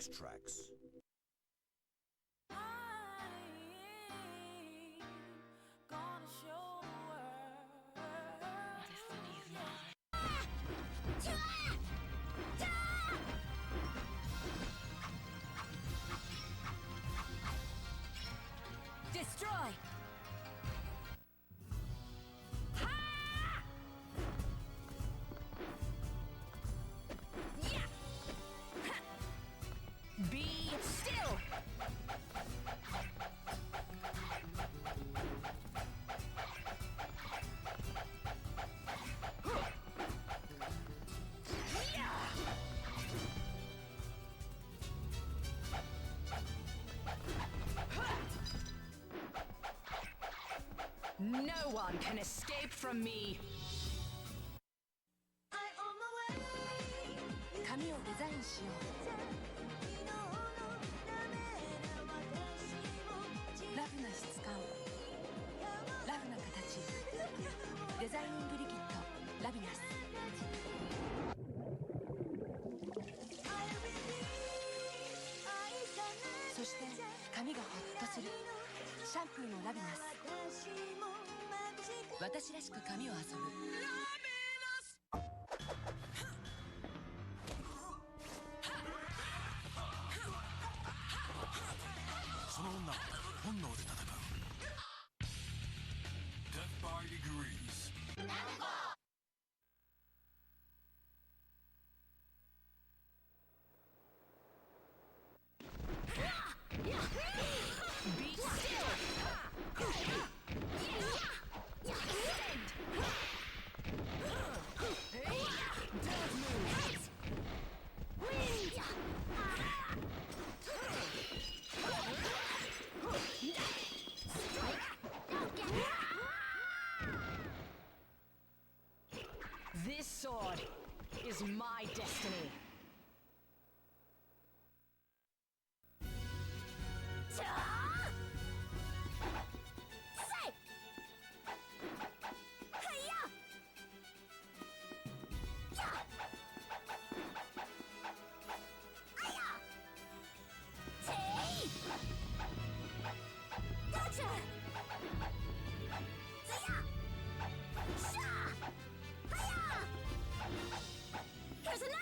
tracks. Destroy! Be still! No one can escape from me! 髪をデザインしよう。ラフな質感、ラフな形。デザイニングリキッド、ラビナス。そして髪がホッとする。シャンプーのラビナス。私らしく髪を遊ぶ。その女は本能で戦う。Death by degrees. Be still! Don't move! This sword is my destiny. Here's another!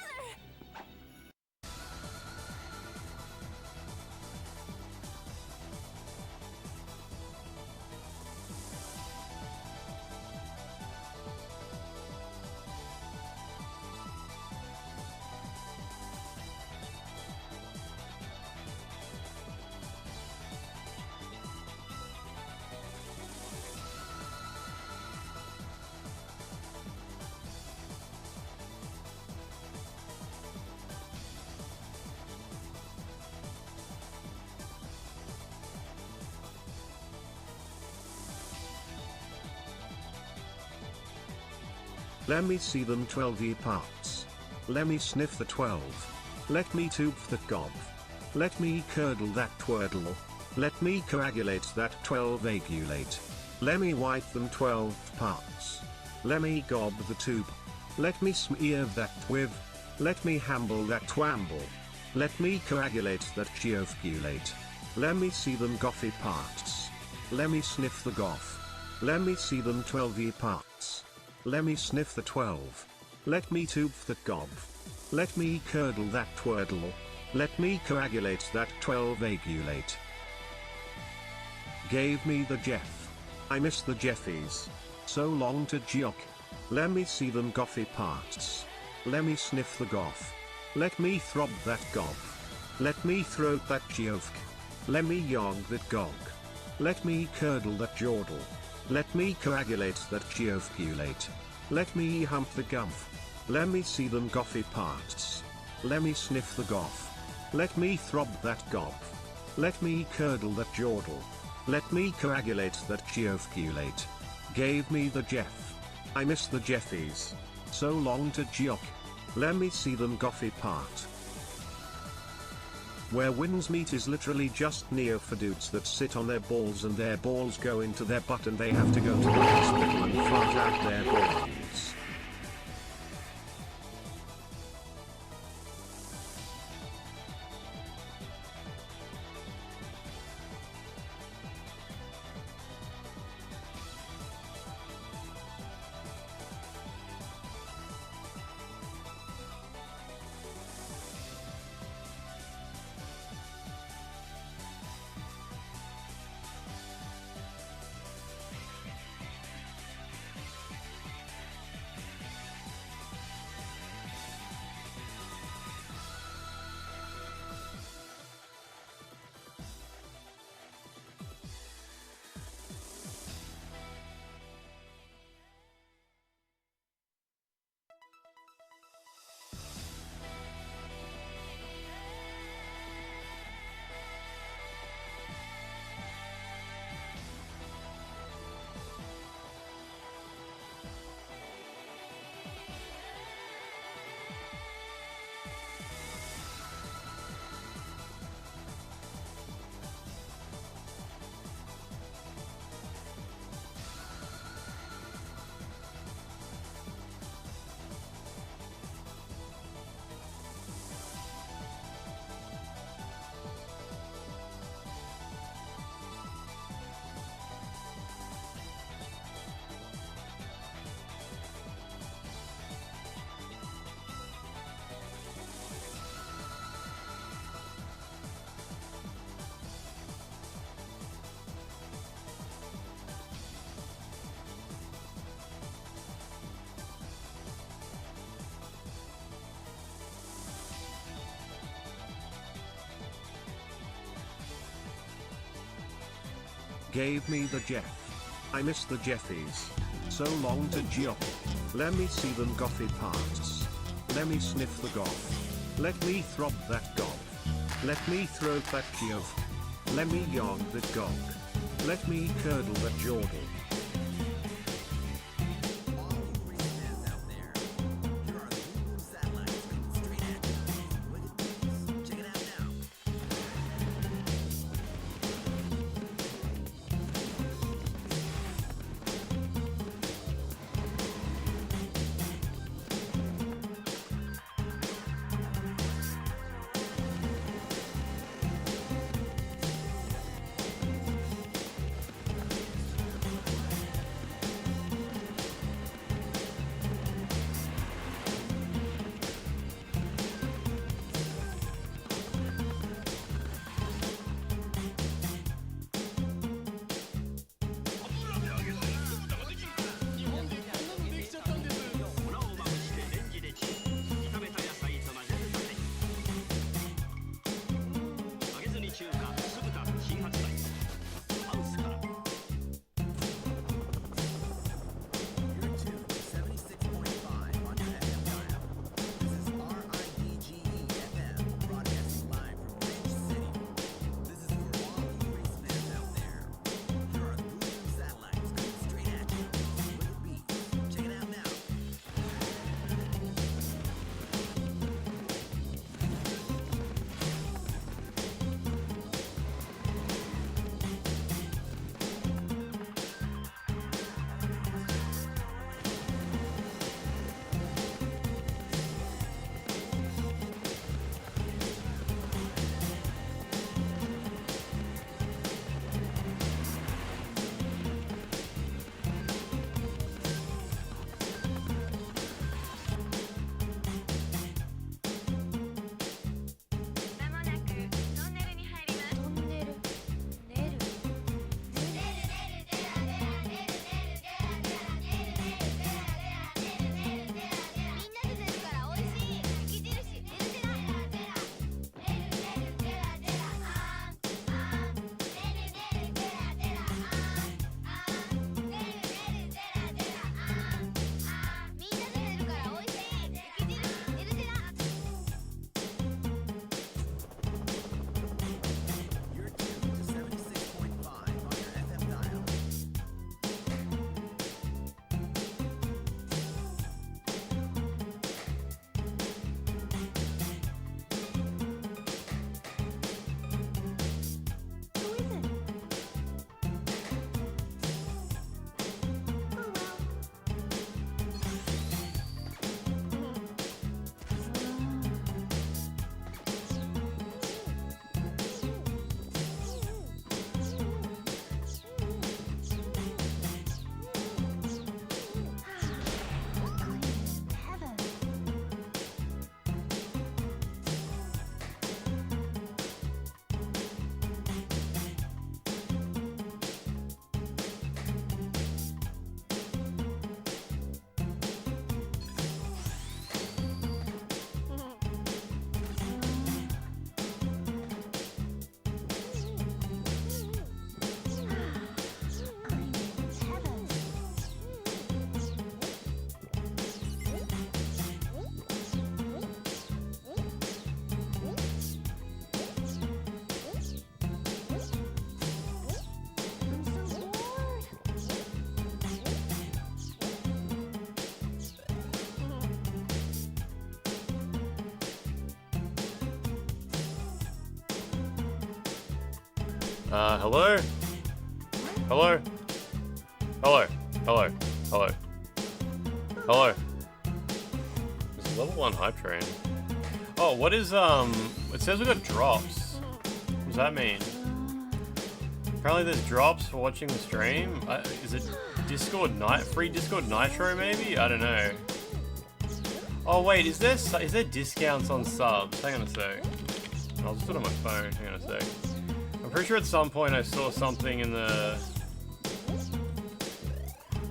Let me see them 12 parts. Let me sniff the 12. Let me tooth that gob. Let me curdle that twirtle. Let me coagulate that 12 agulate. Let me wipe them 12 parts. Let me gob the tube. Let me smear that twiv. Let me hamble that twamble. Let me coagulate that geovculate. Let me see them gothy parts. Let me sniff the goth. Let me see them 12 parts. Let me sniff the 12. Let me tooth that gob. Let me curdle that twirtle. Let me coagulate that 12 agulate. Gave me the Jeff. I miss the Jeffies. So long to Geok. Let me see them gothy parts. Let me sniff the goth. Let me throb that gob. Let me throat that geovk. Let me yog that gog. Let me curdle that jordle. Let me coagulate that geovculate. Let me hump the gumph. Let me see them gothy parts. Let me sniff the goth. Let me throb that gob. Let me curdle that jordle. Let me coagulate that geovculate. Gave me the Jeff. I miss the Jeffies. So long to Geok. Let me see them gothy part. Where winds meet is literally just Nioh for dudes that sit on their balls and their balls go into their butt and they have to go to the hospital and fart out their balls. gave me the Jeff. I miss the Jeffies. So long to Geoff. Let me see them gothy parts. Let me sniff the goth. Let me throb that gob. Let me throat that Geoff. Let me yog that gog. Let me curdle that jordle. Hello? Hello? Hello? Hello? Hello? Hello? There's a level 1 hype train. Oh, what is, it says we got drops. What does that mean? Apparently there's drops for watching the stream. Is it Discord free Discord Nitro maybe? I don't know. Oh wait, is there discounts on subs? Hang on a sec. I'll just do it on my phone. Hang on a sec. I'm pretty sure at some point I saw something in the...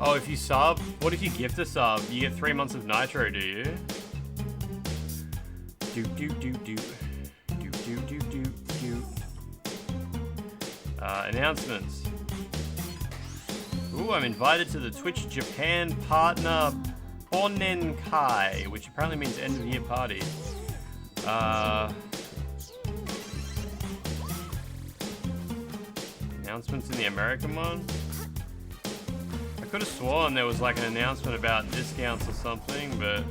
Oh, if you sub, what if you gift a sub? You get 3 months of Nitro, do you? Announcements. Ooh, I'm invited to the Twitch Japan partner Bonenkai, which apparently means end of year party. Announcements in the American one? I could have sworn there was like an announcement about discounts or something, but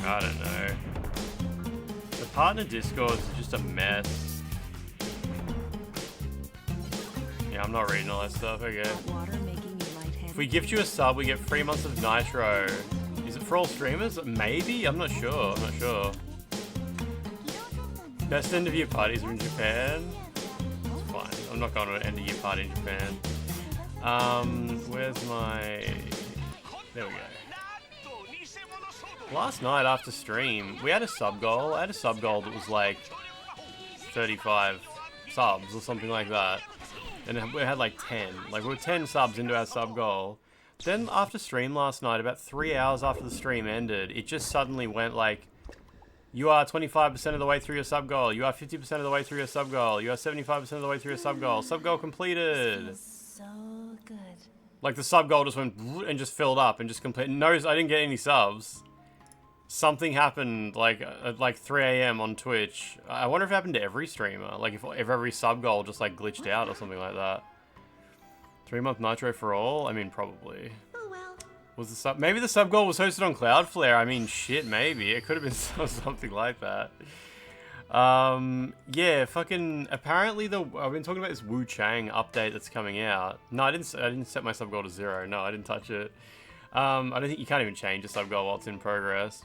I don't know. The partner Discord is just a mess. Yeah, I'm not reading all that stuff, okay. If we gift you a sub, we get 3 months of Nitro. Is it for all streamers? Maybe? I'm not sure. Best end of year parties are in Japan. It's fine. I'm not going to an end of year party in Japan. Where's my... There we go. Last night after stream, we had a sub goal. I had a sub goal that was like 35 subs or something like that. And we had like 10. Like, we were 10 subs into our sub goal. Then after stream last night, about 3 hours after the stream ended, it just suddenly went like, you are 25% of the way through your sub goal. You are 50% of the way through your sub goal. You are 75% of the way through your sub goal. Sub goal completed. So good. Like, the sub goal just went and just filled up and just completed. No, I didn't get any subs. Something happened like at like 3 AM on Twitch. I wonder if it happened to every streamer. Like if every sub goal just like glitched out or something like that. 3-month Nitro for all? I mean, probably. Oh well. Was the sub? Maybe the sub goal was hosted on Cloudflare. I mean, shit, maybe it could have been something like that. Yeah, fucking. Apparently, I've been talking about this Wu Chang update that's coming out. No, I didn't set my sub goal to 0. No, I didn't touch it. I don't think you can't even change a sub goal while it's in progress.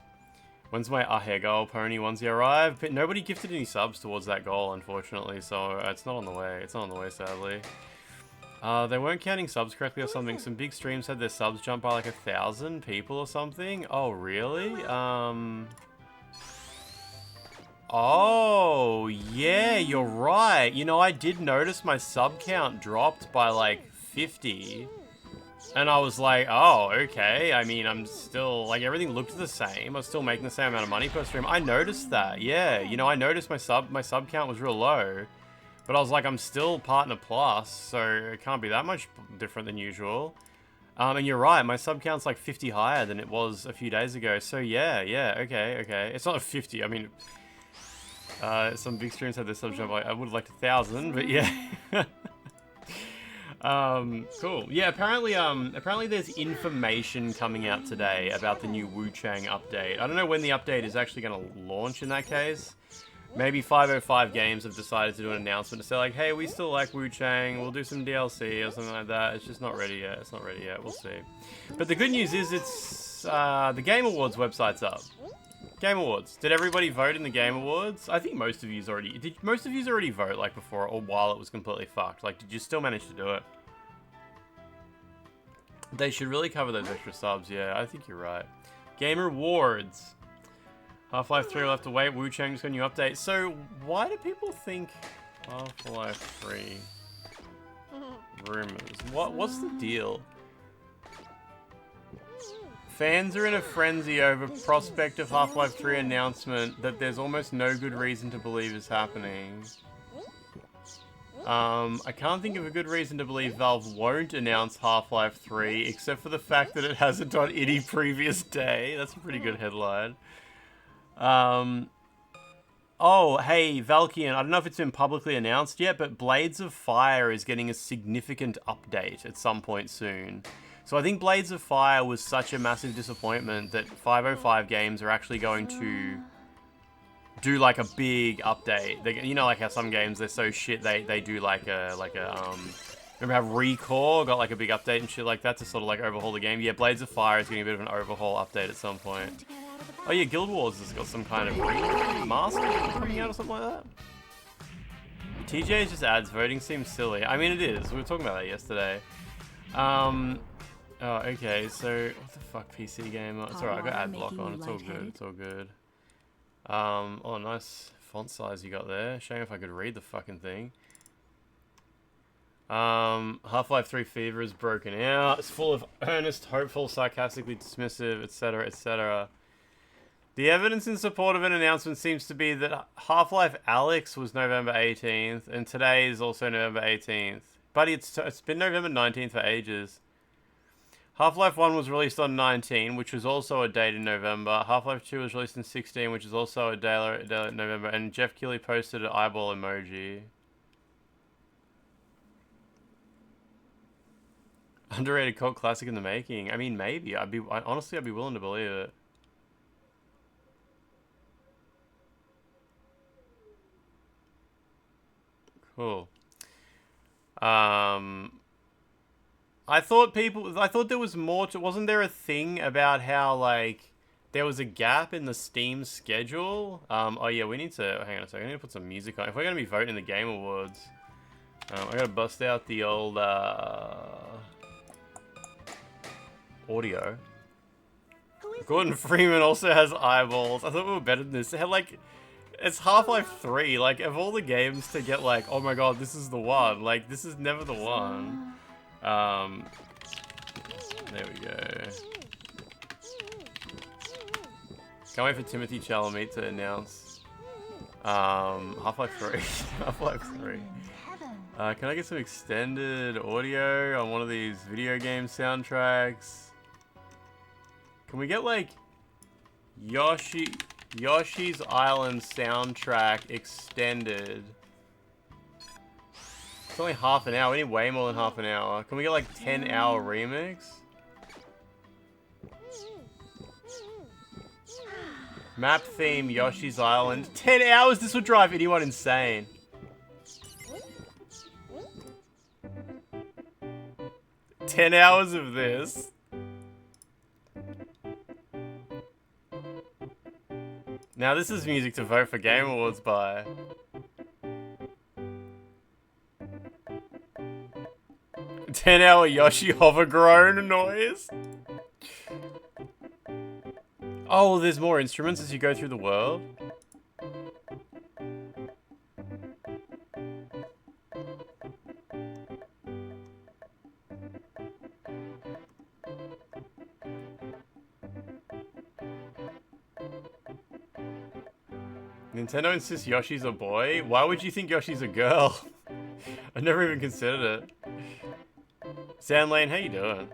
When's my Ahe goal pony onesie arrive? But nobody gifted any subs towards that goal, unfortunately, so it's not on the way. It's not on the way, sadly. They weren't counting subs correctly or something. Some big streams had their subs jump by like 1,000 people or something. Oh, really? Oh, yeah, you're right. You know, I did notice my sub count dropped by like 50. And I was like, oh, okay. I mean, I'm still, like, everything looked the same. I was still making the same amount of money per stream. I noticed that, yeah. You know, I noticed my sub count was real low. But I was like, I'm still partner plus, so it can't be that much different than usual. And you're right, my sub count's like 50 higher than it was a few days ago. So yeah, okay. It's not a 50, I mean... some big streams had their sub jump, I would have liked 1,000, but yeah. Cool. Yeah, apparently there's information coming out today about the new Wu Chang update. I don't know when the update is actually going to launch in that case. Maybe 505 Games have decided to do an announcement to say like, hey, we still like Wu Chang, we'll do some DLC or something like that. It's just not ready yet. It's not ready yet. We'll see. But the good news is it's, the Game Awards website's up. Game Awards. Did everybody vote in the Game Awards? I think most of you already... Did most of you already vote, like, before or while it was completely fucked? Like, did you still manage to do it? They should really cover those extra subs, yeah. I think you're right. Game Awards. Half-Life 3 will have to wait. Wu Chang's got a new update. So, why do people think Half-Life 3? Rumors. What's the deal? Fans are in a frenzy over prospect of Half-Life 3 announcement that there's almost no good reason to believe is happening. I can't think of a good reason to believe Valve won't announce Half-Life 3, except for the fact that it hasn't on any previous day. That's a pretty good headline. Oh, hey, Valkian, I don't know if it's been publicly announced yet, but Blades of Fire is getting a significant update at some point soon. So I think Blades of Fire was such a massive disappointment that 505 Games are actually going to do like a big update. They, you know, like how some games they're so shit they do like a remember how Recore got like a big update and shit like that to sort of like overhaul the game. Yeah, Blades of Fire is getting a bit of an overhaul update at some point. Oh yeah, Guild Wars has got some kind of remaster coming out or something like that. TJ just adds voting seems silly. I mean it is. We were talking about that yesterday. Oh, okay, so, what the fuck, PC gamer? It's alright, I got ad block on, it's all good, it's all good. Oh, nice font size you got there. Shame if I could read the fucking thing. Half-Life 3 Fever is broken out. It's full of earnest, hopeful, sarcastically dismissive, etc., etc. The evidence in support of an announcement seems to be that Half-Life Alyx was November 18th, and today is also November 18th. Buddy, it's been November 19th for ages. Half-Life 1 was released on 19, which was also a date in November. Half-Life 2 was released in 16, which is also a date in November. And Jeff Keighley posted an eyeball emoji. Underrated cult classic in the making. I mean, maybe. Honestly, I'd be willing to believe it. Cool. I thought there was more to... Wasn't there a thing about how, like, there was a gap in the Steam schedule? Oh, yeah, we need to... Hang on a second. I need to put some music on. If we're going to be voting in the Game Awards, I got to bust out the old, audio. Gordon Freeman also has eyeballs. I thought we were better than this. It had, like... It's Half-Life 3. Like, of all the games to get, like, oh my god, this is the one. Like, this is never the one. There we go. Can't wait for Timothy Chalamet to announce Half-Life 3. Half-Life 3. Can I get some extended audio on one of these video game soundtracks? Can we get, like, Yoshi's Island soundtrack extended? It's only half an hour. We need way more than half an hour. Can we get, like, 10-hour remix? Map theme, Yoshi's Island. 10 hours? This would drive anyone insane. "10 hours of this." Now this is music to vote for Game Awards by. "10-hour Yoshi hover groan noise. Oh, there's more instruments as you go through the world. Nintendo insists Yoshi's a boy? Why would you think Yoshi's a girl? I never even considered it. Sandlane, how you doing?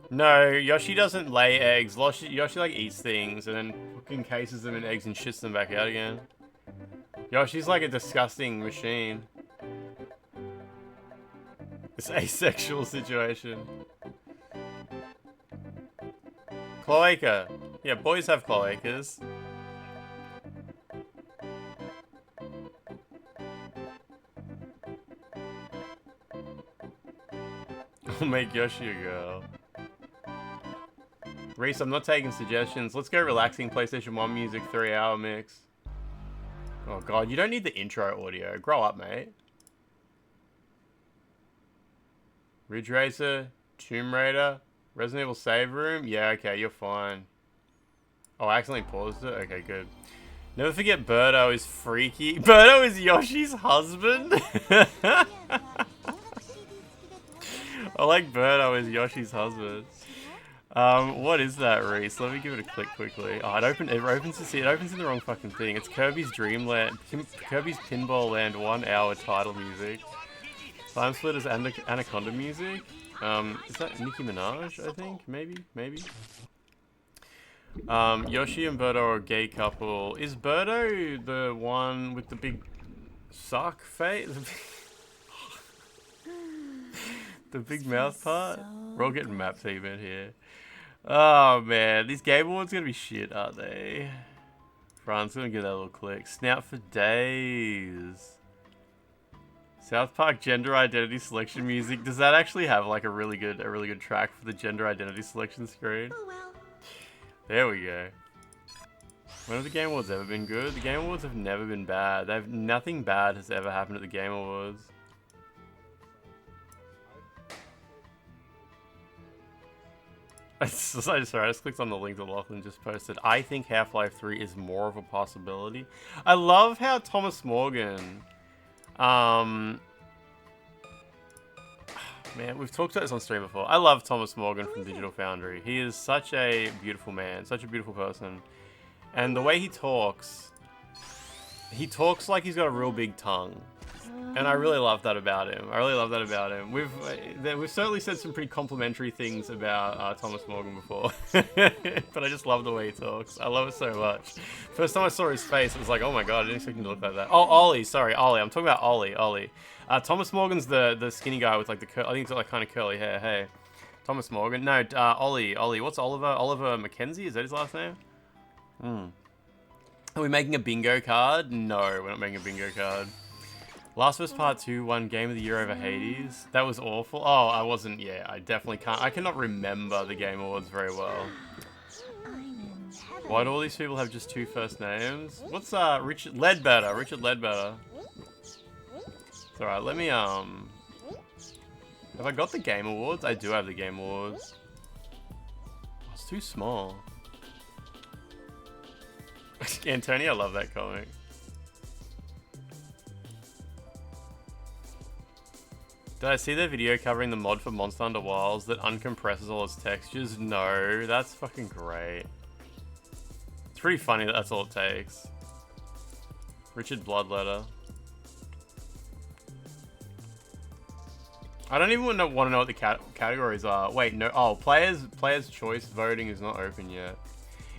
No, Yoshi doesn't lay eggs. Yoshi like eats things and then fucking cases them in eggs and shits them back out again. Yoshi's like a disgusting machine. This asexual situation. Cloaca. Yeah, boys have cloacas. I'll make Yoshi a girl. Reese, I'm not taking suggestions. Let's go relaxing PlayStation 1 music 3-hour mix. Oh god, you don't need the intro audio. Grow up, mate. Ridge Racer, Tomb Raider, Resident Evil Save Room. Yeah, okay, you're fine. Oh, I accidentally paused it? Okay, good. Never forget Birdo is freaky. Birdo is Yoshi's husband? I like Birdo as Yoshi's husband. What is that, Reese? Let me give it a click quickly. Oh, it opens in the wrong fucking thing. It's Kirby's Dreamland, Kirby's Pinball Land 1 hour title music. Time Splitter's Anaconda music. Is that Nicki Minaj, I think? Maybe? Yoshi and Birdo are a gay couple. Is Birdo the one with the big sock face? The big mouth part? We're all getting map team in here. Oh man, these Game Awards are gonna be shit, aren't they? Fran's gonna give that a little click. Snout for days. South Park gender identity selection music. Does that actually have like a really good track for the gender identity selection screen? Oh well. There we go. When have the Game Awards ever been good? The Game Awards have never been bad. Nothing bad has ever happened at the Game Awards. Sorry, I just clicked on the link that Lachlan just posted. I think Half-Life 3 is more of a possibility. I love how Thomas Morgan... Man, we've talked about this on stream before. I love Thomas Morgan from Digital Foundry. He is such a beautiful man, such a beautiful person. And the way he talks like he's got a real big tongue. And I really love that about him. We've certainly said some pretty complimentary things about Thomas Morgan before. But I just love the way he talks. I love it so much. First time I saw his face, it was like, oh my god, I didn't expect him to look like that. Oh, Ollie, sorry, Ollie. I'm talking about Ollie. Thomas Morgan's the skinny guy with like I think he's got like kind of curly hair. Hey, Thomas Morgan. No, Ollie. What's Oliver? Oliver Mackenzie? Is that his last name? Are we making a bingo card? No, we're not making a bingo card. Last of Us Part 2 won Game of the Year over Hades. That was awful. Oh, I wasn't. Yeah, I definitely can't. I cannot remember the Game Awards very well. Why do all these people have just 2 first names? What's Richard Ledbetter? Richard Ledbetter. It's alright. Let me Have I got the Game Awards? I do have the Game Awards. Oh, it's too small. Antonio, I love that comic. Did I see their video covering the mod for Monster Hunter Wilds that uncompresses all its textures? No, that's fucking great. It's pretty funny that that's all it takes. Richard Bloodletter. I don't even want to know what the categories are. Wait, no. Oh, players choice voting is not open yet.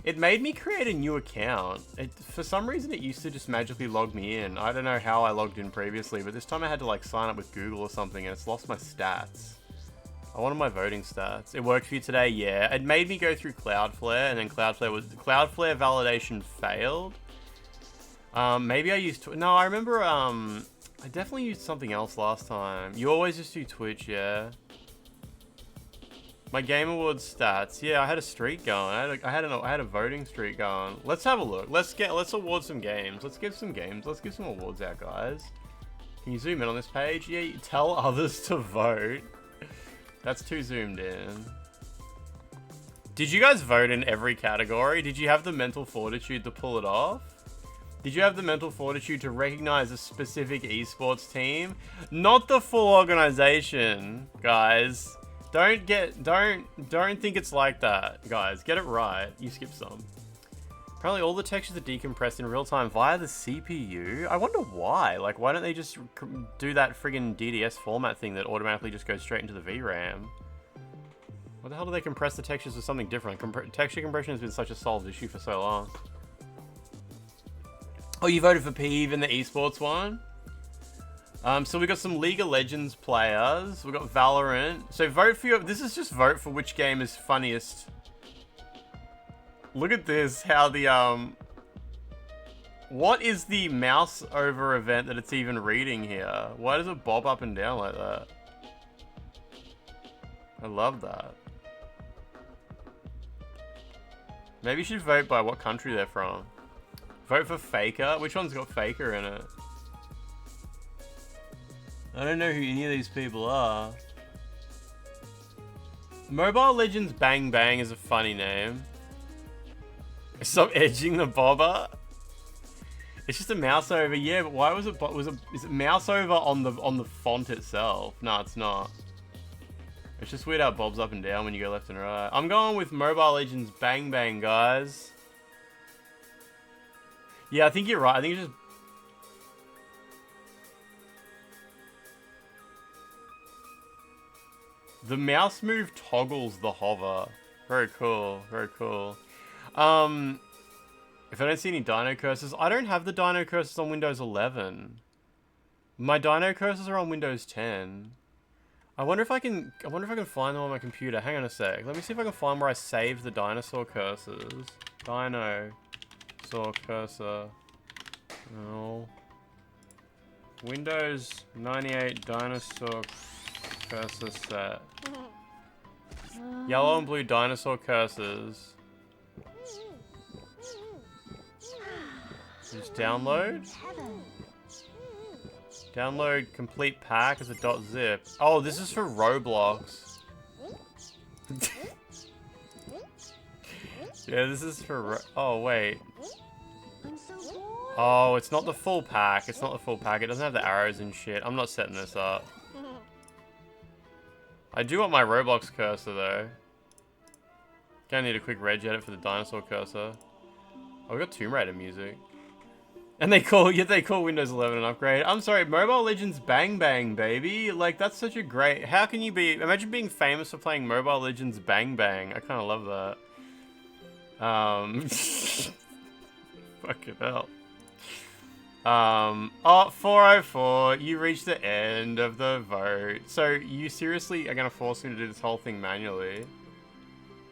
It made me create a new account. For some reason, it used to just magically log me in. I don't know how I logged in previously, but this time I had to like sign up with Google or something, and it's lost my stats. I wanted my voting stats. It worked for you today? Yeah. It made me go through Cloudflare, and then Cloudflare validation failed. Maybe I used... No, I remember... I definitely used something else last time. You always just do Twitch, yeah. My Game Awards stats. Yeah, I had a streak going. I had a voting streak going. Let's have a look. Let's award some games. Let's give some games. Let's give some awards out, guys. Can you zoom in on this page? Yeah, you tell others to vote. That's too zoomed in. Did you guys vote in every category? Did you have the mental fortitude to pull it off? Did you have the mental fortitude to recognize a specific esports team? Not the full organization, guys. Don't think it's like that, guys. Get it right. You skipped some. Apparently all the textures are decompressed in real time via the CPU. I wonder why. Like, why don't they just do that friggin' DDS format thing that automatically just goes straight into the VRAM? What the hell do they compress the textures with something different? Texture compression has been such a solved issue for so long. Oh, you voted for Peeve in the esports one? So we got some League of Legends players. We got Valorant. So vote for this is just vote for which game is funniest. Look at this, how the, what is the mouse over event that it's even reading here? Why does it bob up and down like that? I love that. Maybe you should vote by what country they're from. Vote for Faker. Which one's got Faker in it? I don't know who any of these people are. Mobile Legends Bang Bang is a funny name. Stop edging the bobber. It's just a mouse over. Yeah, but why was it? Is it mouse over on the font itself? No, it's not. It's just weird how it bobs up and down when you go left and right. I'm going with Mobile Legends Bang Bang, guys. Yeah, I think you're right. I think it's just... The mouse move toggles the hover. Very cool. Very cool. If I don't see any dino cursors, I don't have the dino cursors on Windows 11. My dino cursors are on Windows 10. I wonder if I can find them on my computer. Hang on a sec. Let me see if I can find where I saved the dinosaur cursors. Dinosaur cursor. No. Windows 98 dinosaur cursor set. Yellow and blue dinosaur cursors. Just download. Download complete pack as a .zip. Oh, this is for Roblox. Yeah, this is for... Oh, wait. Oh, it's not the full pack. It's not the full pack. It doesn't have the arrows and shit. I'm not setting this up. I do want my Roblox cursor, though. Gonna need a quick reg edit for the dinosaur cursor. Oh, we got Tomb Raider music. And they call Windows 11 an upgrade. I'm sorry, Mobile Legends Bang Bang, baby. Like, that's such a great... How can you be... Imagine being famous for playing Mobile Legends Bang Bang. I kind of love that. Fucking hell. Oh, 404. You reached the end of the vote. So, you seriously are going to force me to do this whole thing manually?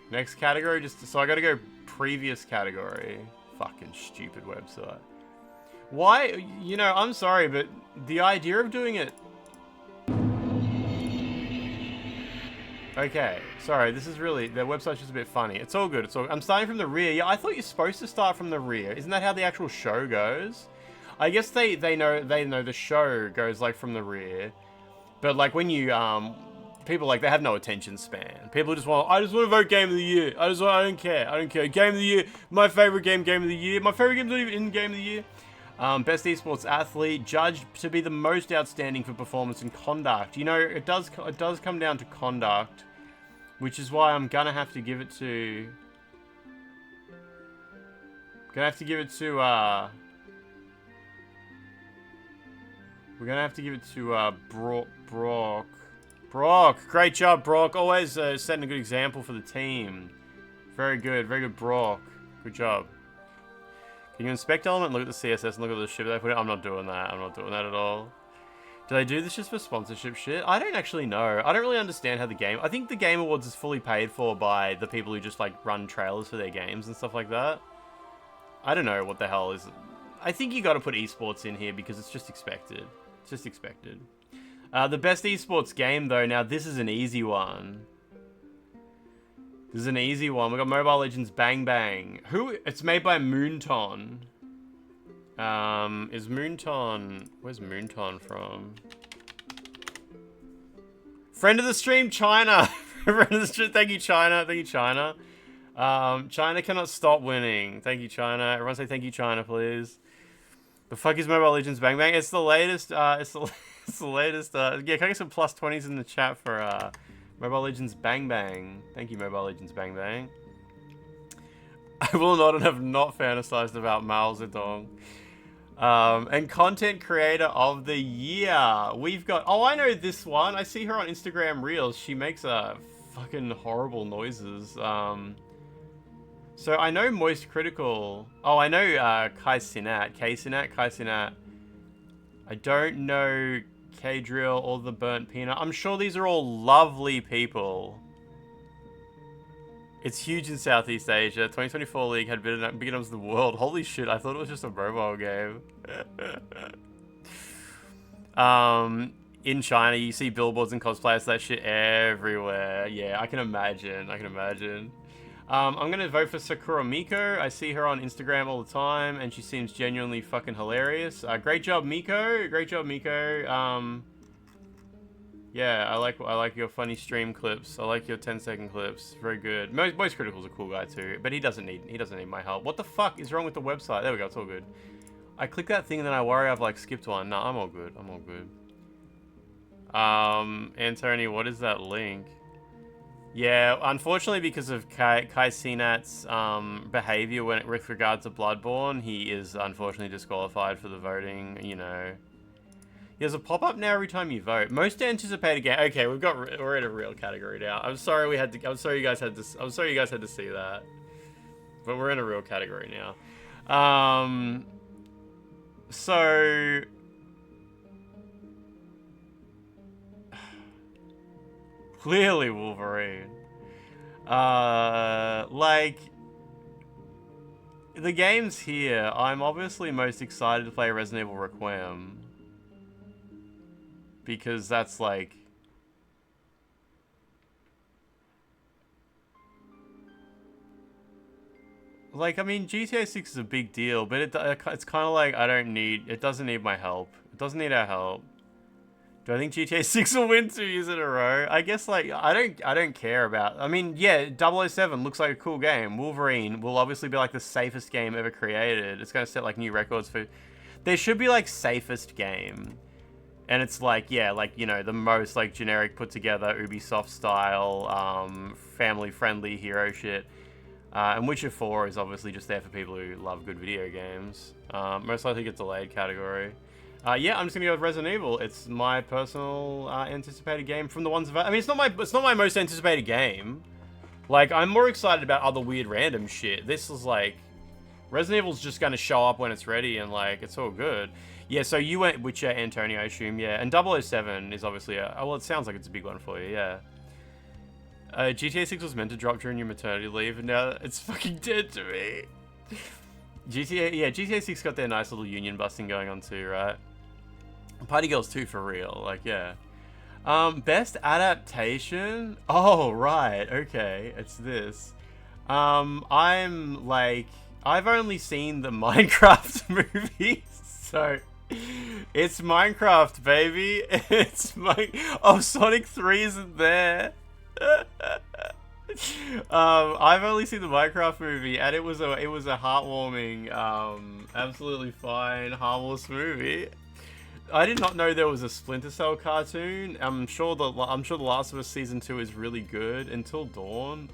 Next category? So I got to go previous category. Fucking stupid website. Why? You know, I'm sorry, but the idea of doing it... Okay, sorry, this is really... Their website's just a bit funny. It's all good, it's all... I'm starting from the rear. Yeah, I thought you're supposed to start from the rear. Isn't that how the actual show goes? I guess they know the show goes, like, from the rear. But, like, when you, people, like, they have no attention span. People just want... I just want to vote Game of the Year. I don't care. Game of the Year. My favorite game of the year. My favorite game's not even in Game of the Year. Best esports athlete, judged to be the most outstanding for performance and conduct. You know, it does come down to conduct, which is why I'm gonna have to give it to... We're gonna have to give it to Brock. Brock, great job, Brock. Always setting a good example for the team. Very good, Brock. Good job. Can you inspect element, look at the CSS, and look at the shit they put in? I'm not doing that. I'm not doing that at all. Do they do this just for sponsorship shit? I don't actually know. I don't really understand how the game... I think the Game Awards is fully paid for by the people who just, like, run trailers for their games and stuff like that. I don't know what the hell is... I think you got to put esports in here because it's just expected. It's just expected. The best esports game, though, now this is an easy one. This is an easy one. We got Mobile Legends Bang Bang. It's made by Moonton. Is Moonton... Where's Moonton from? Friend of the stream, China. Friend of the stream, thank you, China. Thank you, China. China cannot stop winning. Thank you, China. Everyone say thank you, China, please. The fuck is Mobile Legends Bang Bang? It's the latest, it's the latest, yeah, can I get some plus 20s in the chat for, Mobile Legends Bang Bang. Thank you, Mobile Legends Bang Bang. I will not and have not fantasized about Mao Zedong. And Content Creator of the Year. We've got... Oh, I know this one. I see her on Instagram Reels. She makes fucking horrible noises. So I know Moist Critical. Oh, I know Kai Sinat. I don't know K-Drill or the Burnt Peanut. I'm sure these are all lovely people. It's huge in Southeast Asia. 2024 League had bigger numbers in the world. Holy shit, I thought it was just a mobile game. In China, you see billboards and cosplayers, that shit everywhere. Yeah, I can imagine. I'm going to vote for Sakura Miko. I see her on Instagram all the time, and she seems genuinely fucking hilarious. Great job, Miko. Yeah, I like your funny stream clips. I like your 10-second clips. Very good. Most Critical's a cool guy too, but he doesn't need my help. What the fuck is wrong with the website? There we go. It's all good. I click that thing and then I worry I've like skipped one. No, I'm all good. Antony, what is that link? Yeah, unfortunately, because of Kai Sinat's behavior with regards to Bloodborne, he is unfortunately disqualified for the voting. You know, there's a pop-up now every time you vote. Most anticipated game. Okay, we're in a real category now. I'm sorry you guys had to see that, but we're in a real category now. So. Clearly Wolverine. Like, the games here, I'm obviously most excited to play Resident Evil Requiem. Because that's like... Like, I mean, GTA 6 is a big deal, but it's kind of like, it doesn't need my help. It doesn't need our help. Do I think GTA 6 will win 2 years in a row? I guess, like, I don't care about... I mean, yeah, 007 looks like a cool game. Wolverine will obviously be, like, the safest game ever created. It's going to set, like, new records for... There should be, like, safest game. And it's, like, yeah, like, you know, the most, like, generic, put-together, Ubisoft-style, family-friendly hero shit. And Witcher 4 is obviously just there for people who love good video games. Most likely get delayed category. Yeah, I'm just gonna go with Resident Evil. It's my personal anticipated game from the ones. I mean, it's not my most anticipated game. Like, I'm more excited about other weird random shit. This is like, Resident Evil's just gonna show up when it's ready, and like, it's all good. Yeah, so you went Witcher, Antonio, I assume. Yeah, and 007 is obviously well, it sounds like it's a big one for you. Yeah. GTA 6 was meant to drop during your maternity leave, and now it's fucking dead to me. GTA 6 got their nice little union busting going on too, right? Party Girls 2 for real, like, yeah. Best adaptation? Oh, right, okay, it's this. I'm, like, I've only seen the Minecraft movies, so... It's Minecraft, baby. Oh, Sonic 3 isn't there. I've only seen the Minecraft movie, and it was a heartwarming, absolutely fine, harmless movie. I did not know there was a Splinter Cell cartoon. I'm sure the Last of Us Season 2 is really good. Until Dawn.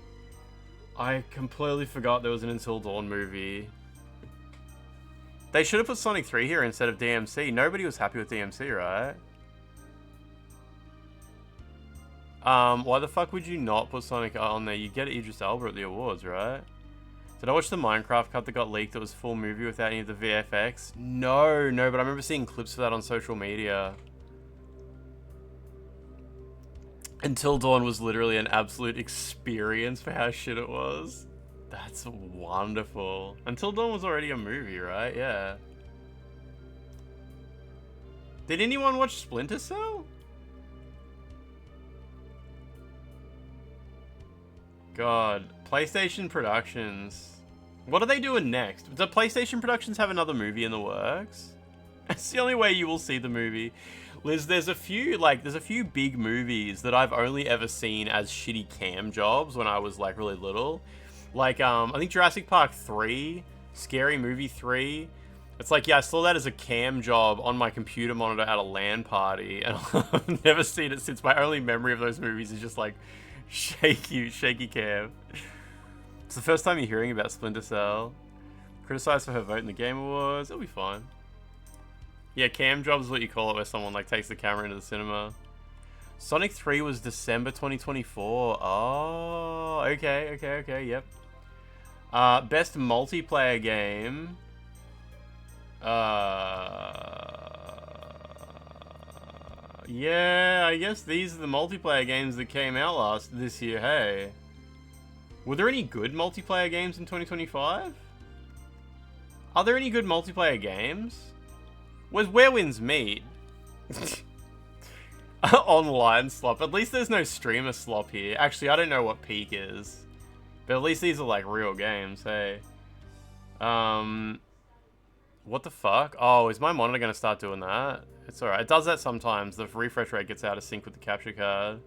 I completely forgot there was an Until Dawn movie. They should have put Sonic 3 here instead of DMC. Nobody was happy with DMC, right? Why the fuck would you not put Sonic on there? You get Idris Elba at the awards, right? Did I watch the Minecraft cut that got leaked that was full movie without any of the VFX? No, but I remember seeing clips of that on social media. Until Dawn was literally an absolute experience for how shit it was. That's wonderful. Until Dawn was already a movie, right? Yeah. Did anyone watch Splinter Cell? God. PlayStation Productions. What are they doing next? Do PlayStation Productions have another movie in the works? It's the only way you will see the movie. Liz, there's a few big movies that I've only ever seen as shitty cam jobs when I was like really little. Like, I think Jurassic Park 3, Scary Movie 3. It's like, yeah, I saw that as a cam job on my computer monitor at a LAN party, and I've never seen it since. My only memory of those movies is just like shaky cam. It's the first time you're hearing about Splinter Cell. Criticized for her vote in the Game Awards. It'll be fine. Yeah, cam job is what you call it, where someone like takes the camera into the cinema. Sonic 3 was December 2024. Oh, okay, yep. Best multiplayer game. Yeah, I guess these are the multiplayer games that came out this year, hey. Were there any good multiplayer games in 2025? Are there any good multiplayer games? Where wins meet? Online slop. At least there's no streamer slop here. Actually, I don't know what peak is. But at least these are like real games, hey. What the fuck? Oh, is my monitor gonna start doing that? It's alright. It does that sometimes. The refresh rate gets out of sync with the capture card.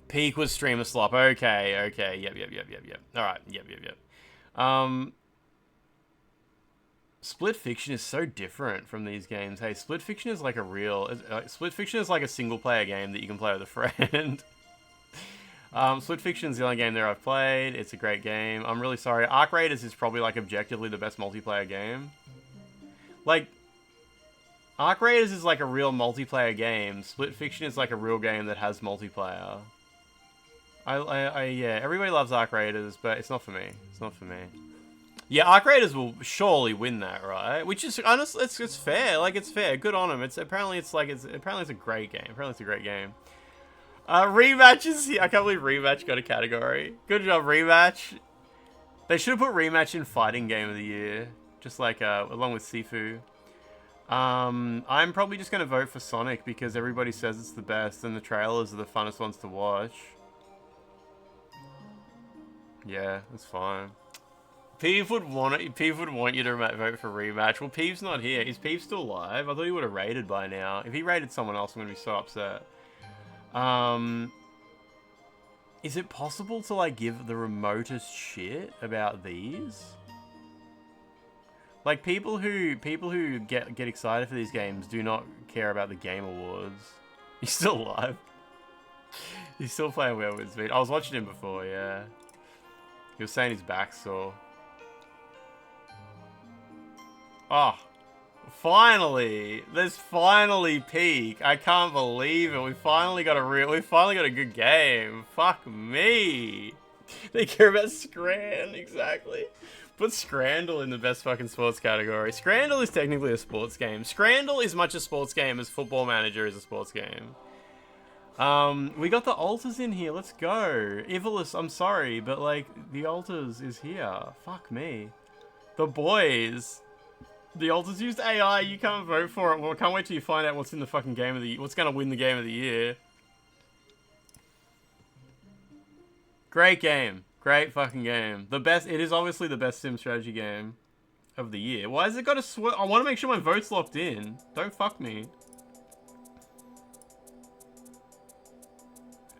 Peak was streamer slop. Okay. Yep. Alright, yep. Split Fiction is so different from these games. Hey, Split Fiction is like Split Fiction is like a single player game that you can play with a friend. Split Fiction's the only game there I've played. It's a great game. I'm really sorry. Arc Raiders is probably like objectively the best multiplayer game. Like, Arc Raiders is like a real multiplayer game. Split Fiction is like a real game that has multiplayer. Yeah, everybody loves Arc Raiders, but it's not for me. It's not for me. Yeah, Arc Raiders will surely win that, right? Which is honestly, it's fair. Like, it's fair. Good on them. Apparently it's a great game. Apparently it's a great game. Rematches. I can't believe Rematch got a category. Good job, Rematch. They should have put Rematch in Fighting Game of the Year, just like along with Sifu. I'm probably just gonna vote for Sonic because everybody says it's the best, and the trailers are the funnest ones to watch. Yeah, that's fine. Peeve would want you to vote for Rematch. Well, Peeve's not here. Is Peeve still alive? I thought he would have rated by now. If he rated someone else, I'm gonna be so upset. Is it possible to like give the remotest shit about these? Like people who get excited for these games do not care about the Game Awards. He's still alive. He's still playing Werewolves Meet. I was watching him before, yeah. He was saying his back's sore. Oh. Finally! There's finally peak. I can't believe it. We finally got a good game. Fuck me. They care about Scran, exactly. Put Scrandle in the best fucking sports category. Scrandle is technically a sports game. Scrandle is much a sports game as Football Manager is a sports game. We got the altars in here. Let's go. Ivalus, I'm sorry, but like the altars is here. Fuck me. The boys. The altars used AI. You can't vote for it. Well, I can't wait till you find out what's in the fucking game of the year. What's gonna win the game of the year. Great game. Great fucking game. The best. It is obviously the best sim strategy game of the year. Why has it got a I want to make sure my vote's locked in. Don't fuck me.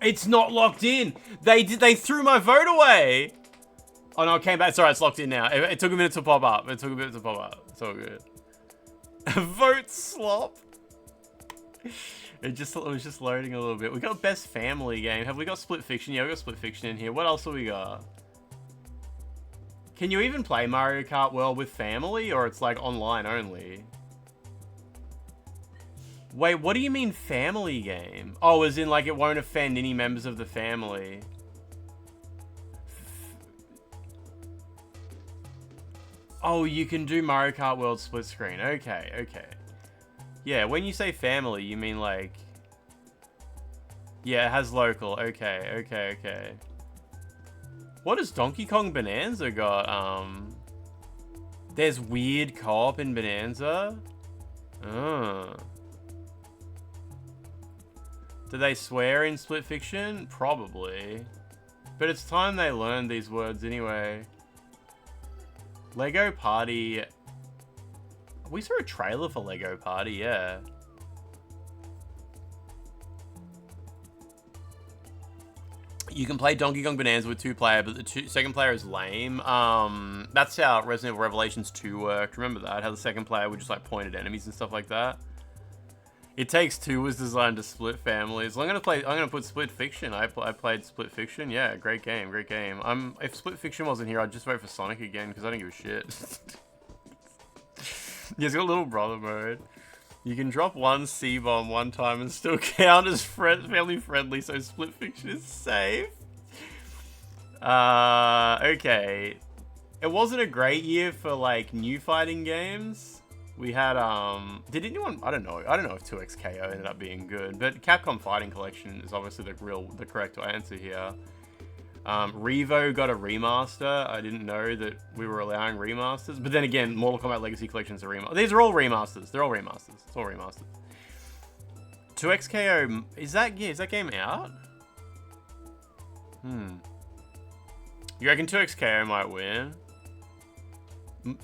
It's not locked in. They threw my vote away. Oh no, it came back. It's alright, it's locked in now. It took a minute to pop up. It's all good. Vote slop. It was just loading a little bit. We got best family game. Have we got Split Fiction? Yeah, we got Split Fiction in here. What else have we got? Can you even play Mario Kart World with family, or it's like online only? Wait, what do you mean family game? Oh, as in like it won't offend any members of the family. Oh, you can do Mario Kart World split screen. Okay, okay. Yeah, when you say family, you mean like... Yeah, it has local. Okay, okay, okay. What has Donkey Kong Bonanza got? There's weird co-op in Bonanza? Oh. Do they swear in Split Fiction? Probably. But it's time they learned these words anyway. Lego Party. We saw a trailer for Lego Party, yeah. You can play Donkey Kong Bonanza with 2 player, but the second player is lame. That's how Resident Evil Revelations 2 worked. Remember that? How the second player would just like point at enemies and stuff like that. It Takes Two was designed to split families. I'm gonna put Split Fiction. I played Split Fiction. Yeah, great game, great game. If Split Fiction wasn't here, I'd just vote for Sonic again because I don't give a shit. Yeah, it's got little brother mode. You can drop one C-bomb one time and still count as family friendly, so Split Fiction is safe. Okay. It wasn't a great year for like new fighting games. We had did anyone I don't know if 2XKO ended up being good, but Capcom Fighting Collection is obviously the correct answer here. Revo got a remaster. I didn't know that we were allowing remasters, but then again, Mortal Kombat Legacy Collection's a remaster. These are all remasters. They're all remasters. It's all remasters. 2XKO is that game out? You reckon 2XKO might win?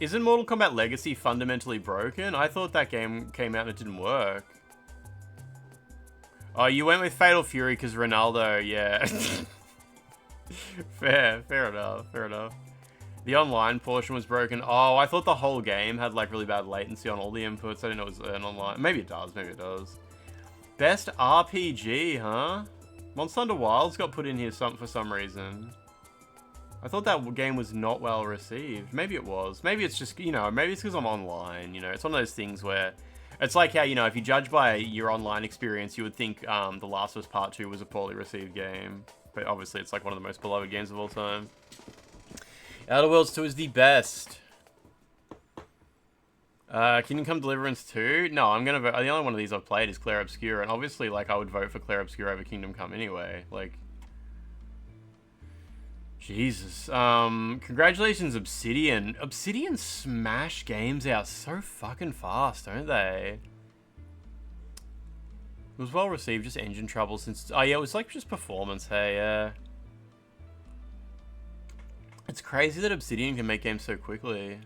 Isn't Mortal Kombat Legacy fundamentally broken? I thought that game came out and it didn't work. Oh, you went with Fatal Fury because Ronaldo, yeah. Fair enough, fair enough. The online portion was broken. Oh, I thought the whole game had like really bad latency on all the inputs. I didn't know it was an online. Maybe it does, maybe it does. Best RPG, huh? Monster Hunter Wilds got put in here for some reason. I thought that game was not well received. Maybe it was. Maybe it's just, you know, maybe it's because I'm online, you know. It's one of those things where it's like how, you know, if you judge by your online experience, you would think The Last of Us Part 2 was a poorly received game. But obviously it's like one of the most beloved games of all time. Outer Worlds 2 is the best. Kingdom Come Deliverance 2? No, I'm gonna vote. The only one of these I've played is Clair Obscur, and obviously, like, I would vote for Clair Obscur over Kingdom Come anyway. Like, Jesus. Congratulations, Obsidian. Obsidian smash games out so fucking fast, don't they? It was well received, just engine trouble since... Oh, yeah, it was like just performance, hey, yeah. It's crazy that Obsidian can make games so quickly.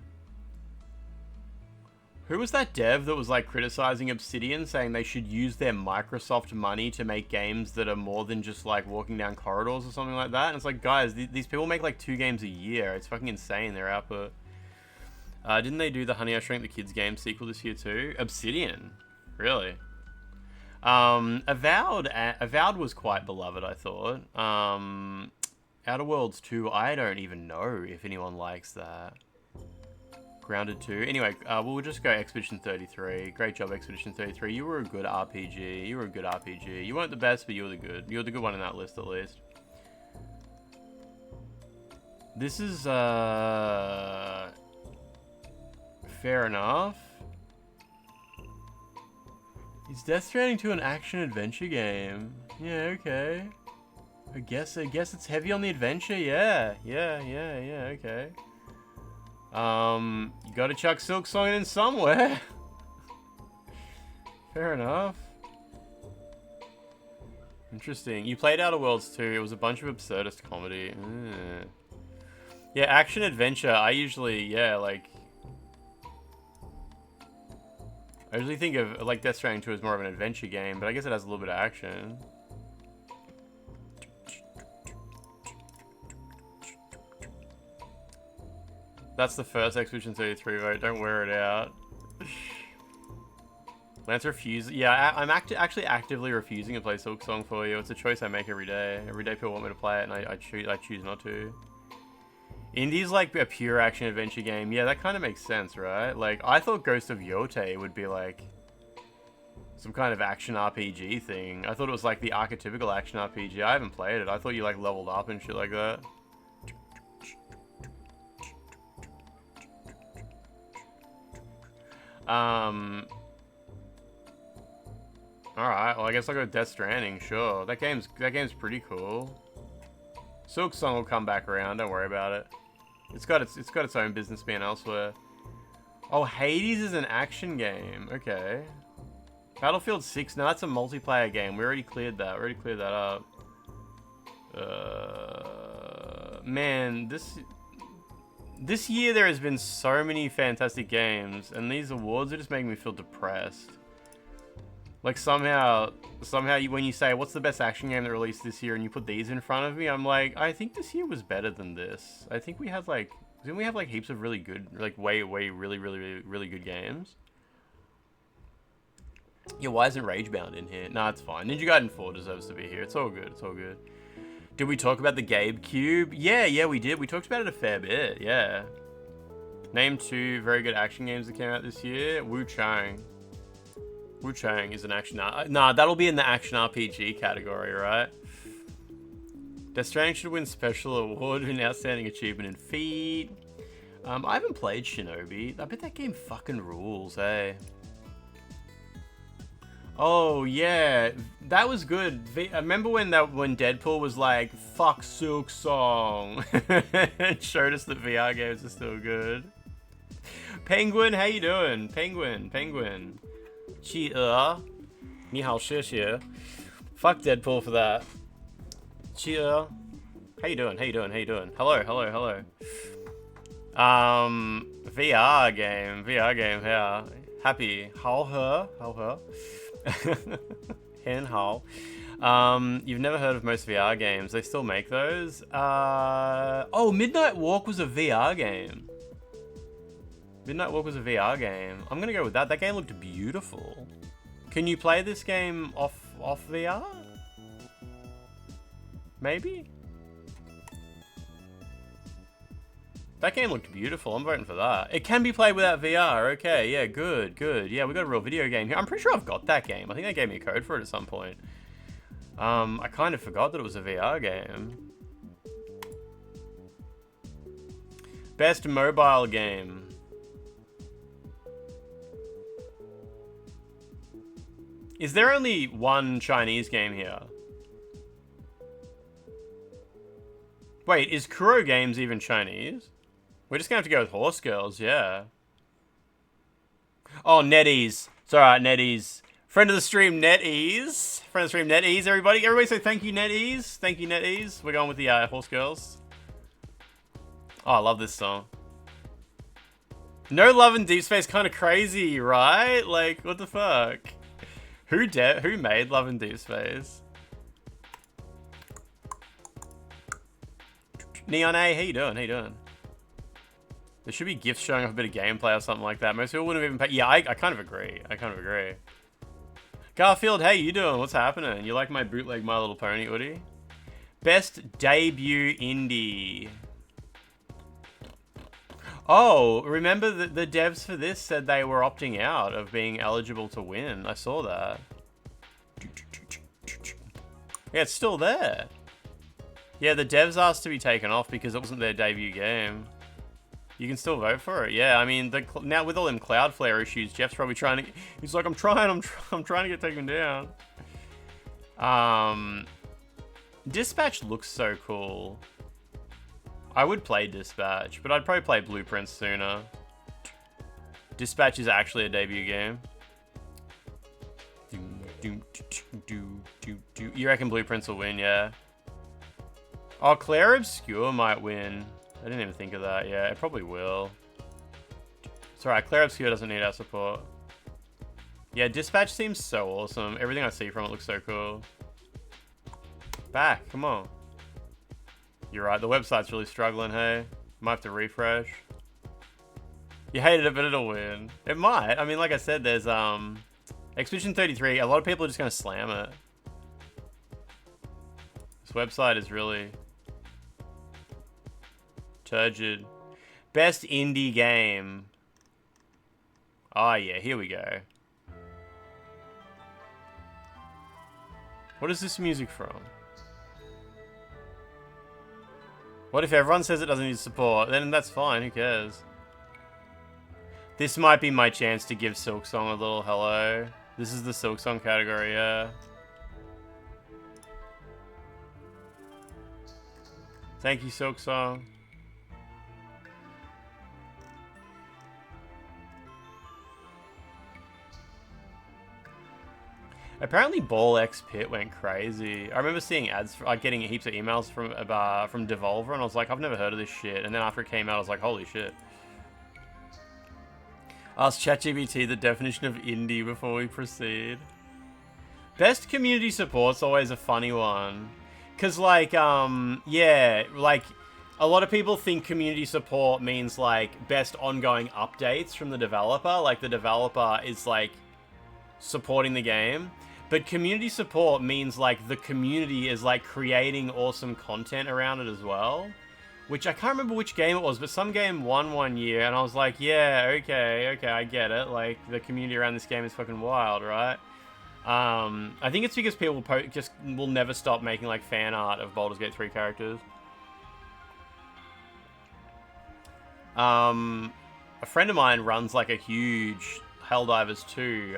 Who was that dev that was like criticizing Obsidian, saying they should use their Microsoft money to make games that are more than just like walking down corridors or something like that? And it's like, guys, these people make like 2 games a year. It's fucking insane, their output. Didn't they do the Honey, I Shrunk the Kids game sequel this year too? Obsidian? Really? Avowed was quite beloved, I thought. Outer Worlds 2, I don't even know if anyone likes that. Grounded 2. Anyway, we'll just go Expedition 33. Great job, Expedition 33. You were a good RPG. You were a good RPG. You weren't the best, but you were the good. You were the good one in that list, at least. This is, fair enough. Is Death Stranding 2 an action-adventure game? Yeah, okay. I guess it's heavy on the adventure, yeah. Yeah, okay. You gotta chuck Silk Song in somewhere. Fair enough. Interesting. You played Outer Worlds 2. It was a bunch of absurdist comedy. Yeah, action adventure. I usually think of like Death Stranding 2 as more of an adventure game, but I guess it has a little bit of action. That's the first Expedition 33 vote. Don't wear it out. Lance refuses. Yeah, I'm actually actively refusing to play Silk Song for you. It's a choice I make every day. Every day people want me to play it, and I choose not to. Indie's like a pure action adventure game. Yeah, that kind of makes sense, right? Like, I thought Ghost of Yotei would be like some kind of action RPG thing. I thought it was like the archetypical action RPG. I haven't played it. I thought you like leveled up and shit like that. Alright, well I guess I'll go Death Stranding, sure. That game's pretty cool. Silk Song will come back around, don't worry about it. It's got its own business being elsewhere. Oh, Hades is an action game. Okay. Battlefield 6, no, that's a multiplayer game. We already cleared that. We already cleared that up. Man, this year there has been so many fantastic games, and these awards are just making me feel depressed. Like somehow when you say what's the best action game that released this year, and you put these in front of me, I'm like, I think this year was better than this. I think we had like, didn't we have like heaps of really good, like way really good games? Yeah, why isn't Ragebound in here? Nah, it's fine. Ninja Gaiden 4 deserves to be here. It's all good. It's all good. Did we talk about the Gabe Cube? Yeah, we did. We talked about it a fair bit. Yeah. Name 2 very good action games that came out this year. Wu Chang. Wu Chang is an action... Nah, that'll be in the action RPG category, right? Death Stranding should win special award in outstanding achievement in feat. I haven't played Shinobi. I bet that game fucking rules, eh? Oh yeah, that was good. I remember when Deadpool was like, "Fuck Silk Song," and showed us that VR games are still good. Penguin, how you doing? Penguin. 企鹅，你好，谢谢. Fuck Deadpool for that. 企鹅, how you doing? Hello. VR game here. Happy. 好喝. Hen Hao. You've never heard of most VR games. They still make those. Oh, Midnight Walk was a VR game. I'm gonna go with that. That game looked beautiful. Can you play this game off VR? Maybe? That game looked beautiful. I'm voting for that. It can be played without VR. Okay, yeah, good. Yeah, we got a real video game here. I'm pretty sure I've got that game. I think they gave me a code for it at some point. I kind of forgot that it was a VR game. Best mobile game. Is there only one Chinese game here? Wait, is Kuro Games even Chinese? We're just gonna have to go with Horse Girls, yeah. Oh, NetEase. It's alright, NetEase. Friend of the stream, NetEase. Everybody say thank you, NetEase. Thank you, NetEase. We're going with the Horse Girls. Oh, I love this song. No Love in Deep Space, kind of crazy, right? Like, what the fuck? Who made Love in Deep Space? Neon A, how you doing? There should be gifs showing off a bit of gameplay or something like that. Most people wouldn't have even paid. Yeah, I kind of agree. Garfield, hey, you doing? What's happening? You like my bootleg My Little Pony hoodie? Best debut indie. Oh, remember the devs for this said they were opting out of being eligible to win. I saw that. Yeah, it's still there. Yeah, the devs asked to be taken off because it wasn't their debut game. You can still vote for it. Yeah, I mean, now with all them Cloudflare issues, Jeff's probably trying to... He's like, I'm trying to get taken down. Dispatch looks so cool. I would play Dispatch, but I'd probably play Blueprints sooner. Dispatch is actually a debut game. You reckon Blueprints will win, yeah? Oh, Claire Obscure might win. I didn't even think of that. Yeah, it probably will. It's alright, Claire Obscure doesn't need our support. Yeah, Dispatch seems so awesome. Everything I see from it looks so cool. Back, come on. You're right, the website's really struggling, hey? Might have to refresh. You hated it, but it'll win. It might. I mean, like I said, there's, Expedition 33, a lot of people are just gonna slam it. This website is really turgid. Best indie game. Oh yeah, here we go. What is this music from? What if everyone says it doesn't need support? Then that's fine, who cares? This might be my chance to give Silksong a little hello. This is the Silksong category, yeah. Thank you, Silksong. Apparently Ball X Pit went crazy. I remember seeing ads, getting heaps of emails from Devolver, and I was like, I've never heard of this shit. And then after it came out, I was like, holy shit. Ask ChatGPT the definition of indie before we proceed. Best community support's always a funny one. Cause like, yeah, like, a lot of people think community support means like best ongoing updates from the developer. Like the developer is like supporting the game. But community support means like the community is like creating awesome content around it as well. Which I can't remember which game it was, but some game won one year, and I was like, yeah, okay, I get it. Like, the community around this game is fucking wild, right? I think it's because people just will never stop making, like, fan art of Baldur's Gate 3 characters. A friend of mine runs, like, a huge Helldivers 2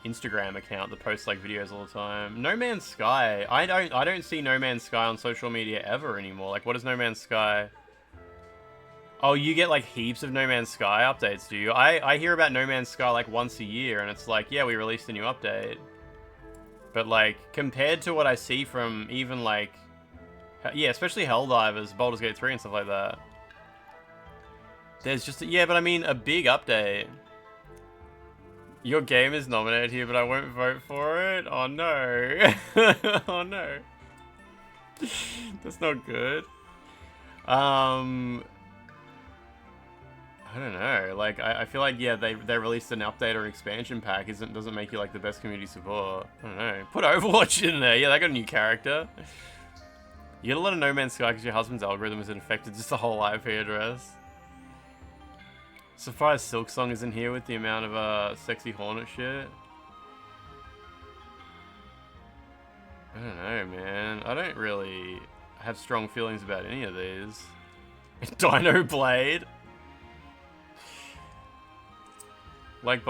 Instagram account that posts like videos all the time. No Man's Sky. I don't see No Man's Sky on social media ever anymore. Like, what is No Man's Sky? Oh, you get like heaps of No Man's Sky updates, do you? I hear about No Man's Sky like once a year, and it's like, yeah, we released a new update. But like, compared to what I see from even like, yeah, especially Helldivers, Baldur's Gate 3 and stuff like that. There's just, yeah, but I mean, a big update. Your game is nominated here, but I won't vote for it? Oh no. Oh no. That's not good. I don't know. Like, I feel like, yeah, they released an update or expansion pack doesn't make you like the best community support. I don't know. Put Overwatch in there. Yeah, they got a new character. You get a lot of No Man's Sky because your husband's algorithm isn't affected. Just the whole IP address. Surprised Silksong isn't here with the amount of sexy Hornet shit. I don't know, man. I don't really have strong feelings about any of these. Dino Blade. Like,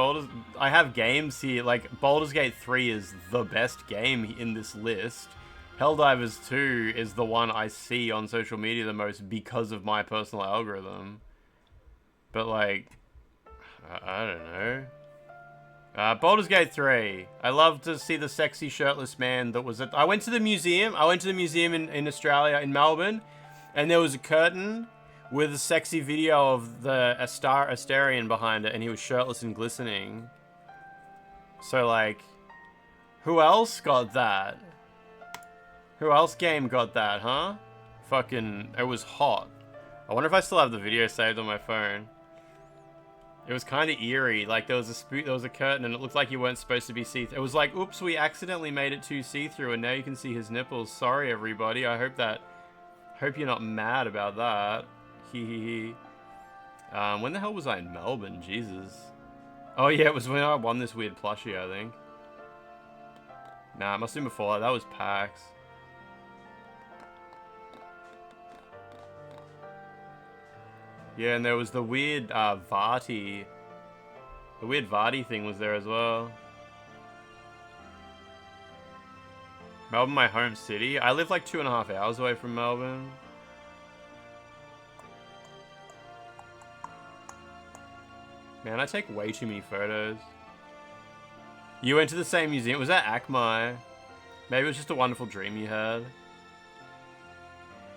I have games here. Like, Baldur's Gate 3 is the best game in this list. Helldivers 2 is the one I see on social media the most because of my personal algorithm. But, like, I don't know. Baldur's Gate 3. I love to see the sexy shirtless man that was at... I went to the museum. In Australia, in Melbourne. And there was a curtain with a sexy video of the Astarion behind it. And he was shirtless and glistening. So, like... Who else got that? Who else game got that, huh? Fucking... It was hot. I wonder if I still have the video saved on my phone. It was kind of eerie. Like there was a curtain, and it looked like you weren't supposed to be see-through. It was like, oops, we accidentally made it too see-through, and now you can see his nipples. Sorry, everybody. I hope you're not mad about that. Hee hee hee. When the hell was I in Melbourne? Jesus. Oh yeah, it was when I won this weird plushie, I think. Nah, it must have been before. That was PAX. Yeah, and there was the weird Vati. The weird Vati thing was there as well. Melbourne, my home city. I live like 2.5 hours away from Melbourne. Man, I take way too many photos. You went to the same museum. Was that Akmai? Maybe it was just a wonderful dream you had.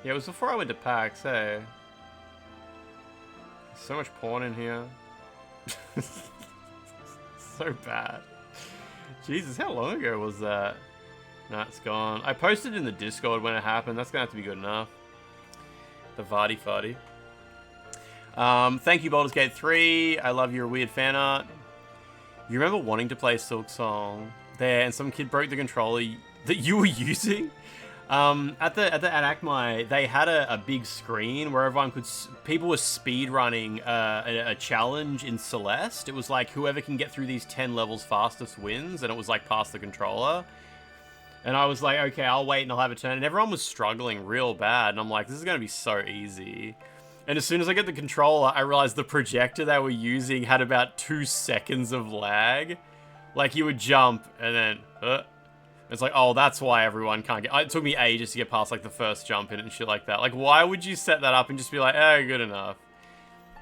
Yeah, it was before I went to PAX, hey. There's so much porn in here. So bad. Jesus, how long ago was that? Nah, it's gone. I posted in the Discord when it happened. That's gonna have to be good enough. The Vardy Farty. Thank you, Baldur's Gate 3. I love your weird fan art. You remember wanting to play Silk Song there, and some kid broke the controller that you were using? At Akmai, they had a big screen where everyone could. People were speed running a challenge in Celeste. It was like whoever can get through these 10 levels fastest wins, and it was like past the controller. And I was like, okay, I'll wait and I'll have a turn. And everyone was struggling real bad, and I'm like, this is gonna be so easy. And as soon as I get the controller, I realized the projector they were using had about 2 seconds of lag. Like, you would jump, and then, it's like, oh, that's why everyone can't get... It took me ages to get past, like, the first jump in it and shit like that. Like, why would you set that up and just be like, good enough?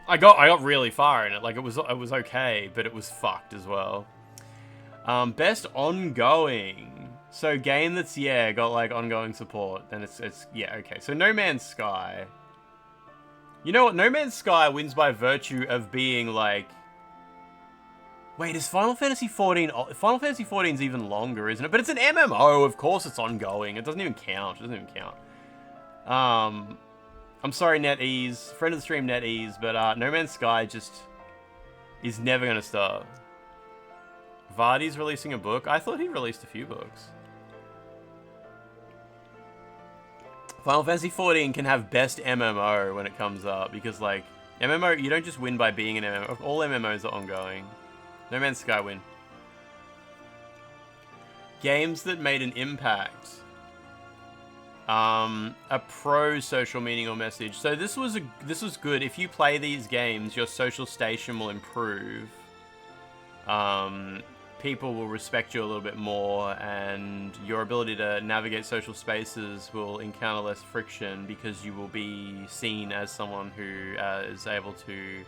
I got really far in it. Like, it was okay, but it was fucked as well. Best ongoing. So, game that's, got, like, ongoing support. Then it's yeah, okay. So, No Man's Sky... You know what? No Man's Sky wins by virtue of being like... Wait, is Final Fantasy 14... Final Fantasy 14 is even longer, isn't it? But it's an MMO, of course it's ongoing. It doesn't even count. It doesn't even count. I'm sorry, NetEase. Friend of the stream, NetEase. But No Man's Sky just is never going to stop. Vardy's releasing a book. I thought he released a few books. Final Fantasy 14 can have best MMO when it comes up, because, like, MMO, you don't just win by being an MMO. All MMOs are ongoing. No Man's Sky win. Games that made an impact. A pro social meaning or message. So this was good. If you play these games, your social station will improve. People will respect you a little bit more, and your ability to navigate social spaces will encounter less friction because you will be seen as someone who is able to,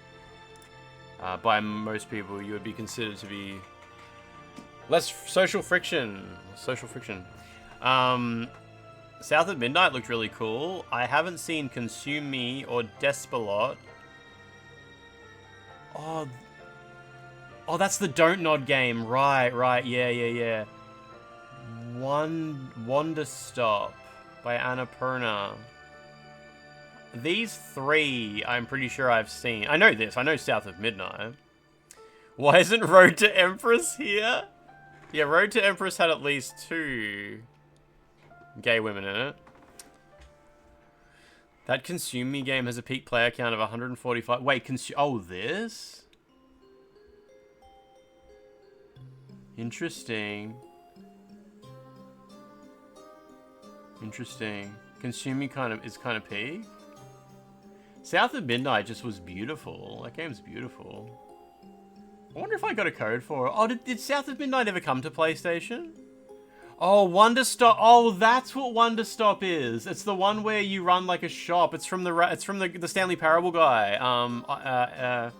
by most people, you would be considered to be less social friction. Social friction. South at Midnight looked really cool. I haven't seen Consume Me or Despelot. Oh, that's the Don't Nod game. Right. Yeah. Wonder Stop by Annapurna. These 3, I'm pretty sure I've seen. I know this. I know South of Midnight. Why isn't Road to Empress here? Yeah, Road to Empress had at least 2 gay women in it. That Consume Me game has a peak player count of 145. Wait, oh, this? Interesting. Consume Me is kind of peak. South of Midnight just was beautiful. That game's beautiful. I wonder if I got a code for it. Oh, did South of Midnight ever come to PlayStation? Oh, Wonder Stop. Oh, that's what Wonder Stop is. It's the one where you run like a shop. It's from the Stanley Parable guy. I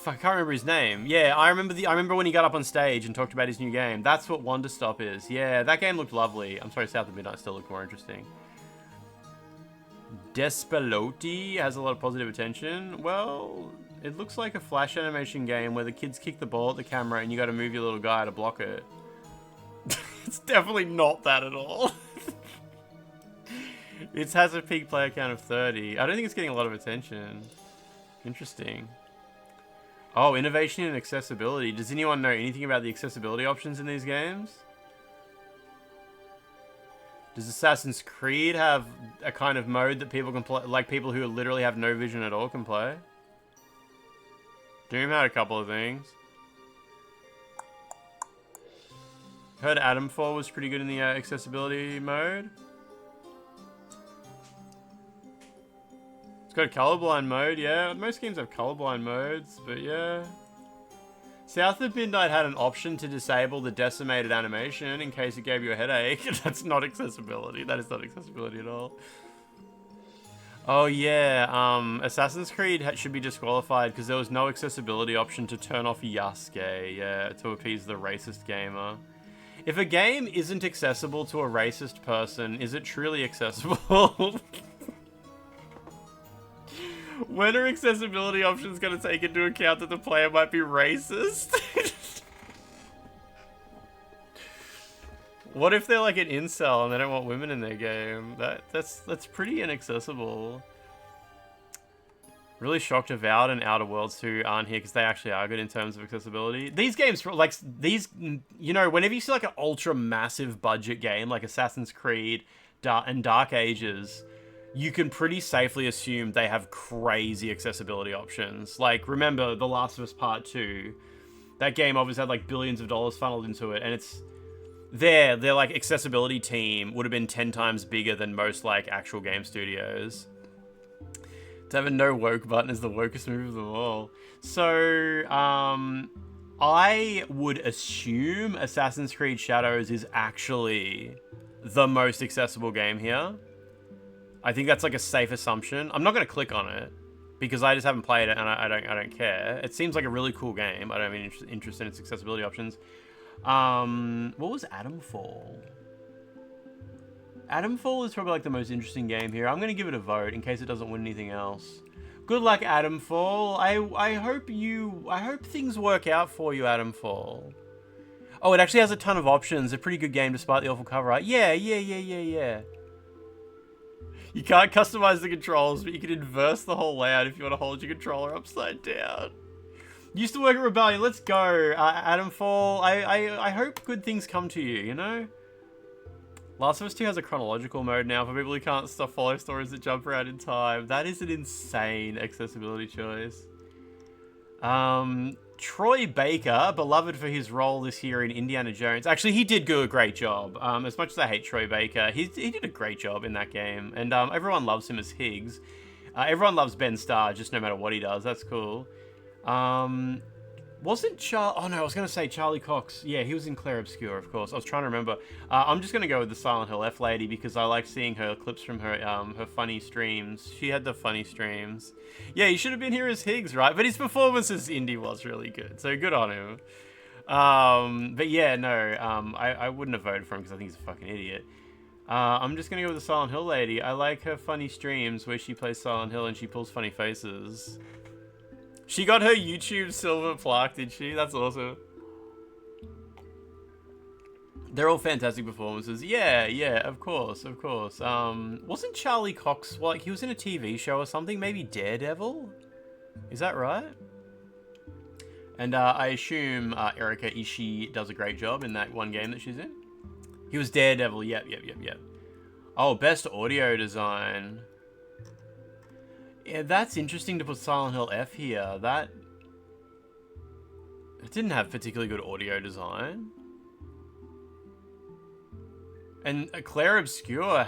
can't remember his name. Yeah, I remember when he got up on stage and talked about his new game. That's what Wonder Stop is. Yeah, that game looked lovely. I'm sorry, South of Midnight still looked more interesting. Despelotti has a lot of positive attention. Well, it looks like a flash animation game where the kids kick the ball at the camera and you got to move your little guy to block it. It's definitely not that at all. It has a peak player count of 30. I don't think it's getting a lot of attention. Interesting. Oh, innovation and accessibility. Does anyone know anything about the accessibility options in these games? Does Assassin's Creed have a kind of mode that people can play, like people who literally have no vision at all can play? Doom had a couple of things. Heard Adamfall was pretty good in the accessibility mode. It's got a colorblind mode, yeah. Most games have colorblind modes, but yeah. South of Midnight had an option to disable the decimated animation in case it gave you a headache. That's not accessibility. That is not accessibility at all. Oh yeah, Assassin's Creed should be disqualified because there was no accessibility option to turn off Yasuke, yeah, to appease the racist gamer. If a game isn't accessible to a racist person, is it truly accessible? When are accessibility options going to take into account that the player might be racist? What if they're like an incel and they don't want women in their game? That's pretty inaccessible. Really shocked Avowed and Outer Worlds 2 aren't here because they actually are good in terms of accessibility. These games, like these, you know, whenever you see like an ultra massive budget game like Assassin's Creed and Dark Ages, you can pretty safely assume they have crazy accessibility options. Like, remember The Last of Us Part 2? That game obviously had like billions of dollars funneled into it, and it's their like accessibility team would have been 10 times bigger than most like actual game studios. To have a no woke button is the wokest move of them all. So, I would assume Assassin's Creed Shadows is actually the most accessible game here. I think that's like a safe assumption. I'm not going to click on it because I just haven't played it and I don't care. It seems like a really cool game. I don't have any interest in its accessibility options. What was Adamfall? Adamfall is probably like the most interesting game here. I'm going to give it a vote in case it doesn't win anything else. Good luck, Adamfall. I hope things work out for you, Adamfall. Oh, it actually has a ton of options. A pretty good game despite the awful cover art. Yeah. You can't customize the controls, but you can inverse the whole layout if you want to hold your controller upside down. Used to work at Rebellion. Let's go, Adamfall. I hope good things come to you, you know? Last of Us 2 has a chronological mode now for people who can't follow stories that jump around in time. That is an insane accessibility choice. Troy Baker, beloved for his role this year in Indiana Jones. Actually, he did do a great job. As much as I hate Troy Baker, he did a great job in that game. And everyone loves him as Higgs. Everyone loves Ben Starr, just no matter what he does. That's cool. Wasn't Charlie... Oh, no, I was going to say Charlie Cox. Yeah, he was in Claire Obscure, of course. I was trying to remember. I'm just going to go with the Silent Hill F lady because I like seeing her clips from her her funny streams. She had the funny streams. Yeah, he should have been here as Higgs, right? But his performance as Indy was really good, so good on him. But yeah, no, I wouldn't have voted for him because I think he's a fucking idiot. I'm just going to go with the Silent Hill lady. I like her funny streams where she plays Silent Hill and she pulls funny faces. She got her YouTube silver plaque, did she? That's awesome. They're all fantastic performances. Yeah, of course. Wasn't Charlie Cox, like, he was in a TV show or something? Maybe Daredevil? Is that right? And I assume Erika Ishii does a great job in that one game that she's in. He was Daredevil, yep. Oh, best audio design. Yeah, that's interesting to put Silent Hill F here. It didn't have particularly good audio design. And Claire Obscure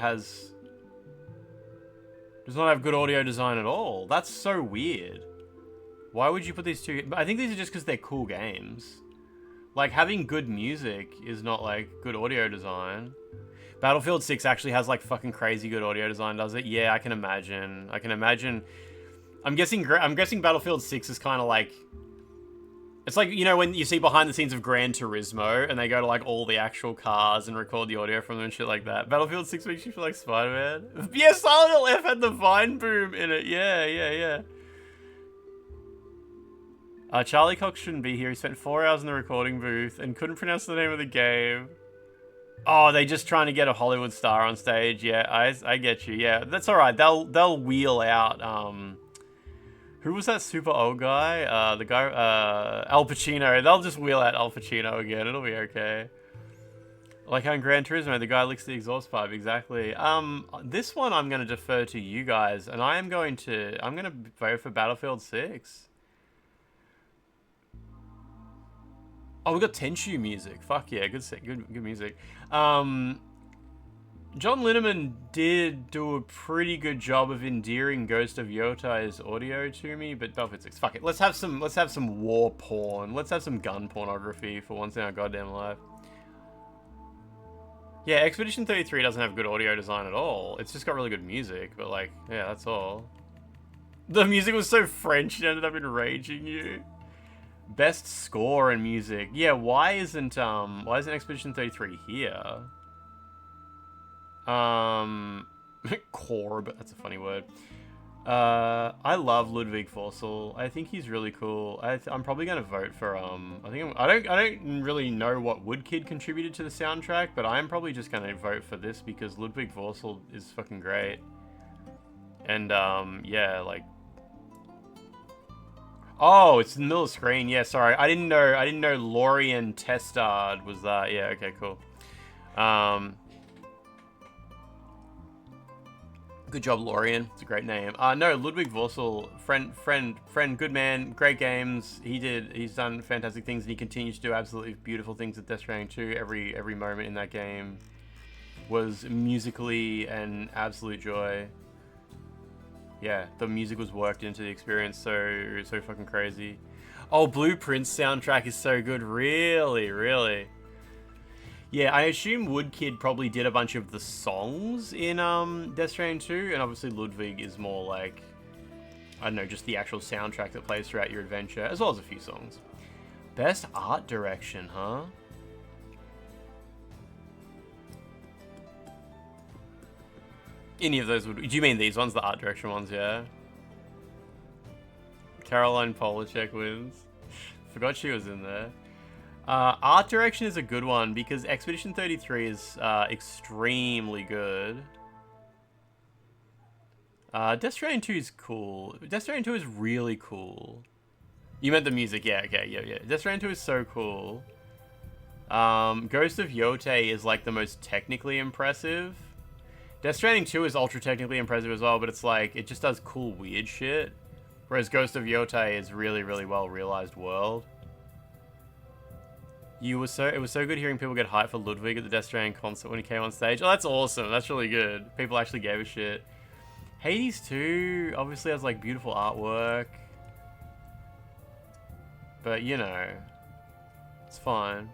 does not have good audio design at all. That's so weird. Why would you put these two? I think these are just because they're cool games. Like, having good music is not like good audio design. Battlefield 6 actually has like fucking crazy good audio design, does it? Yeah, I can imagine. I'm guessing Battlefield 6 is kind of like... It's like, you know, when you see behind the scenes of Gran Turismo and they go to like all the actual cars and record the audio from them and shit like that. Battlefield 6 makes you feel like Spider-Man. Yeah, Silent Hill F had the Vine Boom in it. Yeah. Charlie Cox shouldn't be here. He spent 4 hours in the recording booth and couldn't pronounce the name of the game. Oh, they just trying to get a Hollywood star on stage. Yeah, I get you. Yeah, that's all right. They'll wheel out Who was that super old guy? The guy, Al Pacino. They'll just wheel out Al Pacino again. It'll be okay. Like how in Gran Turismo, the guy licks the exhaust pipe. Exactly. This one I'm going to defer to you guys, and I'm going to vote for Battlefield 6. Oh, we got Tenchu music. Fuck yeah, good music. John Linneman did do a pretty good job of endearing Ghost of Yotai's audio to me, but Battlefield 6, fuck it. Let's have some war porn. Let's have some gun pornography for once in our goddamn life. Yeah, Expedition 33 doesn't have good audio design at all. It's just got really good music, but like, yeah, that's all. The music was so French, it ended up enraging you. Best score and music. Yeah, why isn't Expedition 33 here? Korb, that's a funny word. I love Ludwig Forssell. I think he's really cool. I'm probably gonna vote for I don't really know what Woodkid contributed to the soundtrack, but I'm probably just gonna vote for this because Ludwig Forssell is fucking great. And yeah, like, oh, it's in the middle of the screen. Yeah, sorry, I didn't know Lorien Testard was that. Yeah, okay, cool. Good job, Lorien. It's a great name. No, Ludwig Vorsel, friend, good man, great games. He's done fantastic things, and he continues to do absolutely beautiful things with Death Stranding 2. Every moment in that game was musically an absolute joy. Yeah, the music was worked into the experience so fucking crazy. Oh, Blueprint's soundtrack is so good. Really. Yeah, I assume Woodkid probably did a bunch of the songs in Death Stranding 2, and obviously Ludwig is more like, I don't know, just the actual soundtrack that plays throughout your adventure, as well as a few songs. Best art direction, huh? Any of those would... Do you mean these ones, the art direction ones, yeah? Caroline Polachek wins. Forgot she was in there. Art direction is a good one because Expedition 33 is extremely good. Death Stranding 2 is cool. Death Stranding 2 is really cool. You meant the music, yeah, okay, yeah. Death Stranding 2 is so cool. Ghost of Yotei is like the most technically impressive. Death Stranding 2 is ultra technically impressive as well, but it's like, it just does cool weird shit. Whereas Ghost of Yotei is really well realized world. It was so good hearing people get hyped for Ludwig at the Death Stranding concert when he came on stage. Oh, that's awesome. That's really good. People actually gave a shit. Hades 2 obviously has like beautiful artwork. But you know, it's fine.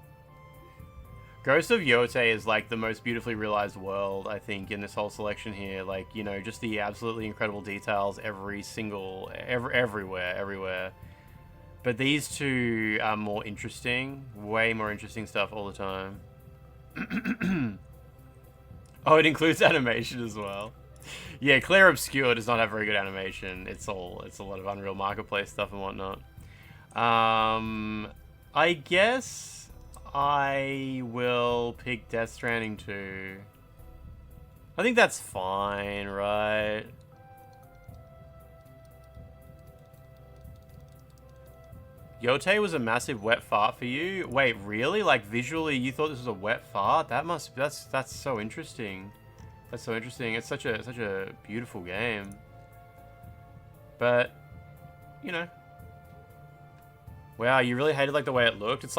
Ghost of Yotei is like the most beautifully realized world, I think, in this whole selection here. Like, you know, just the absolutely incredible details everywhere. But these two are more interesting. Way more interesting stuff all the time. Oh, it includes animation as well. Yeah, Claire Obscure does not have very good animation. It's a lot of Unreal Marketplace stuff and whatnot. I guess I will pick Death Stranding 2. I think that's fine, right? Yotei was a massive wet fart for you? Wait, really? Like, visually, you thought this was a wet fart? That's so interesting. That's so interesting. It's such a beautiful game. But, you know. Wow, you really hated like the way it looked? It's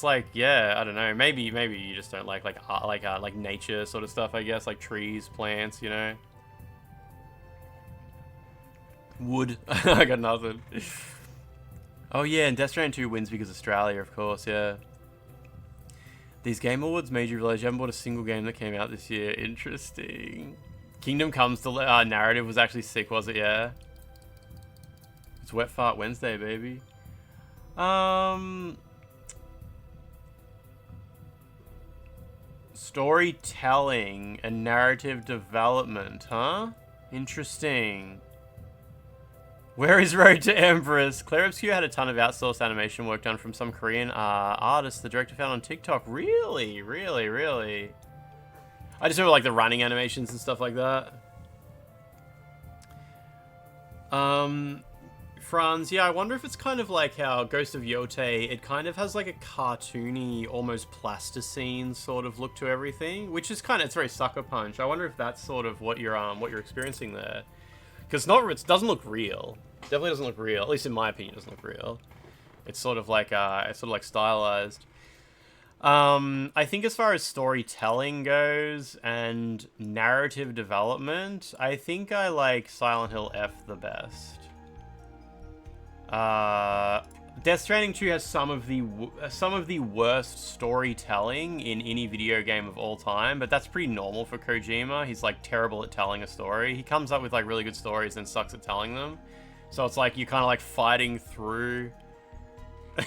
like, yeah, I don't know. Maybe you just don't like art, like nature sort of stuff, I guess, like trees, plants, you know. Wood. I got nothing. Oh yeah, and Death Stranding 2 wins because Australia, of course, yeah. These Game Awards made you realize you haven't bought a single game that came out this year. Interesting. Kingdom Comes to narrative was actually sick, was it? Yeah. It's Wet Fart Wednesday, baby. Storytelling and narrative development, huh? Interesting. Where is Road to Empress? Claire Obscure had a ton of outsourced animation work done from some Korean artists the director found on TikTok. Really? I just remember like the running animations and stuff like that. Franz, yeah, I wonder if it's kind of like how Ghost of Yotei, it kind of has like a cartoony, almost plasticine sort of look to everything, which is kind of, it's very Sucker Punch. I wonder if that's sort of what you're experiencing there. Because it doesn't look real. Definitely doesn't look real. At least in my opinion, it doesn't look real. It's sort of like stylized. I think as far as storytelling goes and narrative development, I think I like Silent Hill F the best. Death Stranding 2 has some of the worst storytelling in any video game of all time, but that's pretty normal for Kojima. He's like terrible at telling a story. He comes up with like really good stories and sucks at telling them. So it's like you're kind of like fighting through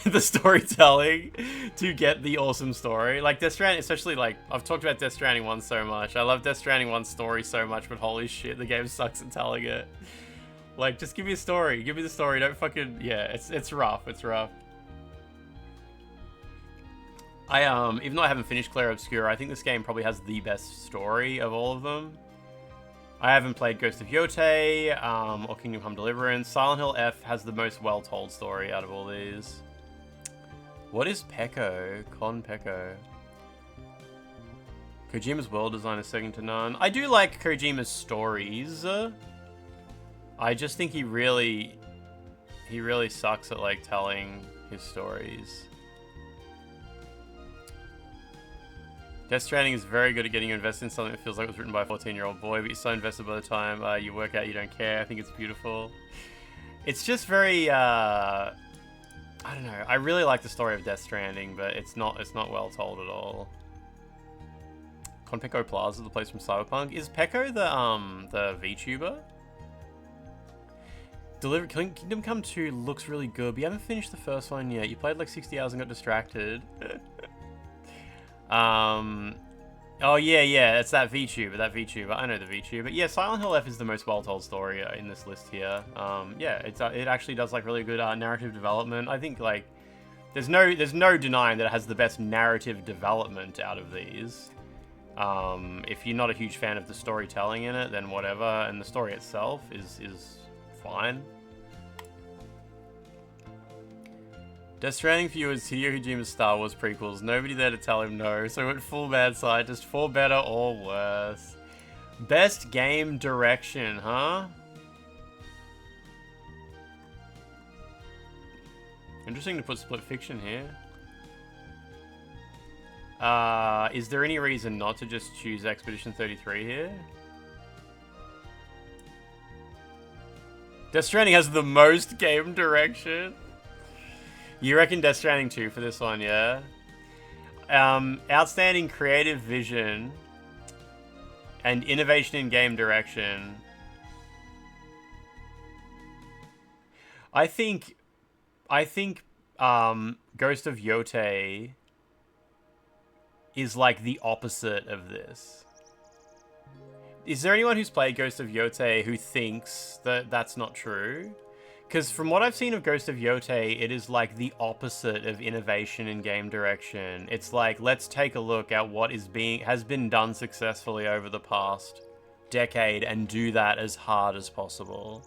the storytelling to get the awesome story. Like Death Stranding, especially like I've talked about Death Stranding 1 so much. I love Death Stranding 1's story so much, but holy shit, the game sucks at telling it. Like, just give me a story. Give me the story. Don't fucking... Yeah, it's rough. It's rough. Even though I haven't finished Clair Obscura, I think this game probably has the best story of all of them. I haven't played Ghost of Yotei, or Kingdom Come Deliverance. Silent Hill F has the most well-told story out of all these. What is Peko? Con Peko. Kojima's world design is second to none. I do like Kojima's stories. I just think he really sucks at like telling his stories. Death Stranding is very good at getting you invested in something that feels like it was written by a 14-year-old boy, but you're so invested by the time you work out you don't care. I think it's beautiful. It's just very, I don't know. I really like the story of Death Stranding, but it's not well told at all. Konpeko Plaza, the place from Cyberpunk. Is Peko the VTuber? Kingdom Come 2 looks really good, but you haven't finished the first one yet. You played like 60 hours and got distracted. Oh yeah, it's that VTuber. I know the VTuber. Yeah, Silent Hill F is the most well-told story in this list here. Yeah, it actually does like really good narrative development. I think like there's no denying that it has the best narrative development out of these. If you're not a huge fan of the storytelling in it, then whatever, and the story itself is fine. Death Stranding for you is Hideo Kojima's Star Wars prequels. Nobody there to tell him no, so went full mad scientist, for better or worse. Best game direction, huh? Interesting to put Split Fiction here. Is there any reason not to just choose Expedition 33 here? Death Stranding has the most game direction. You reckon Death Stranding 2 for this one, yeah? Outstanding creative vision and innovation in game direction. I think Ghost of Yotei is like the opposite of this. Is there anyone who's played Ghost of Yotei who thinks that that's not true? Because from what I've seen of Ghost of Yotei, it is like the opposite of innovation in game direction. It's like, let's take a look at what has been done successfully over the past decade and do that as hard as possible.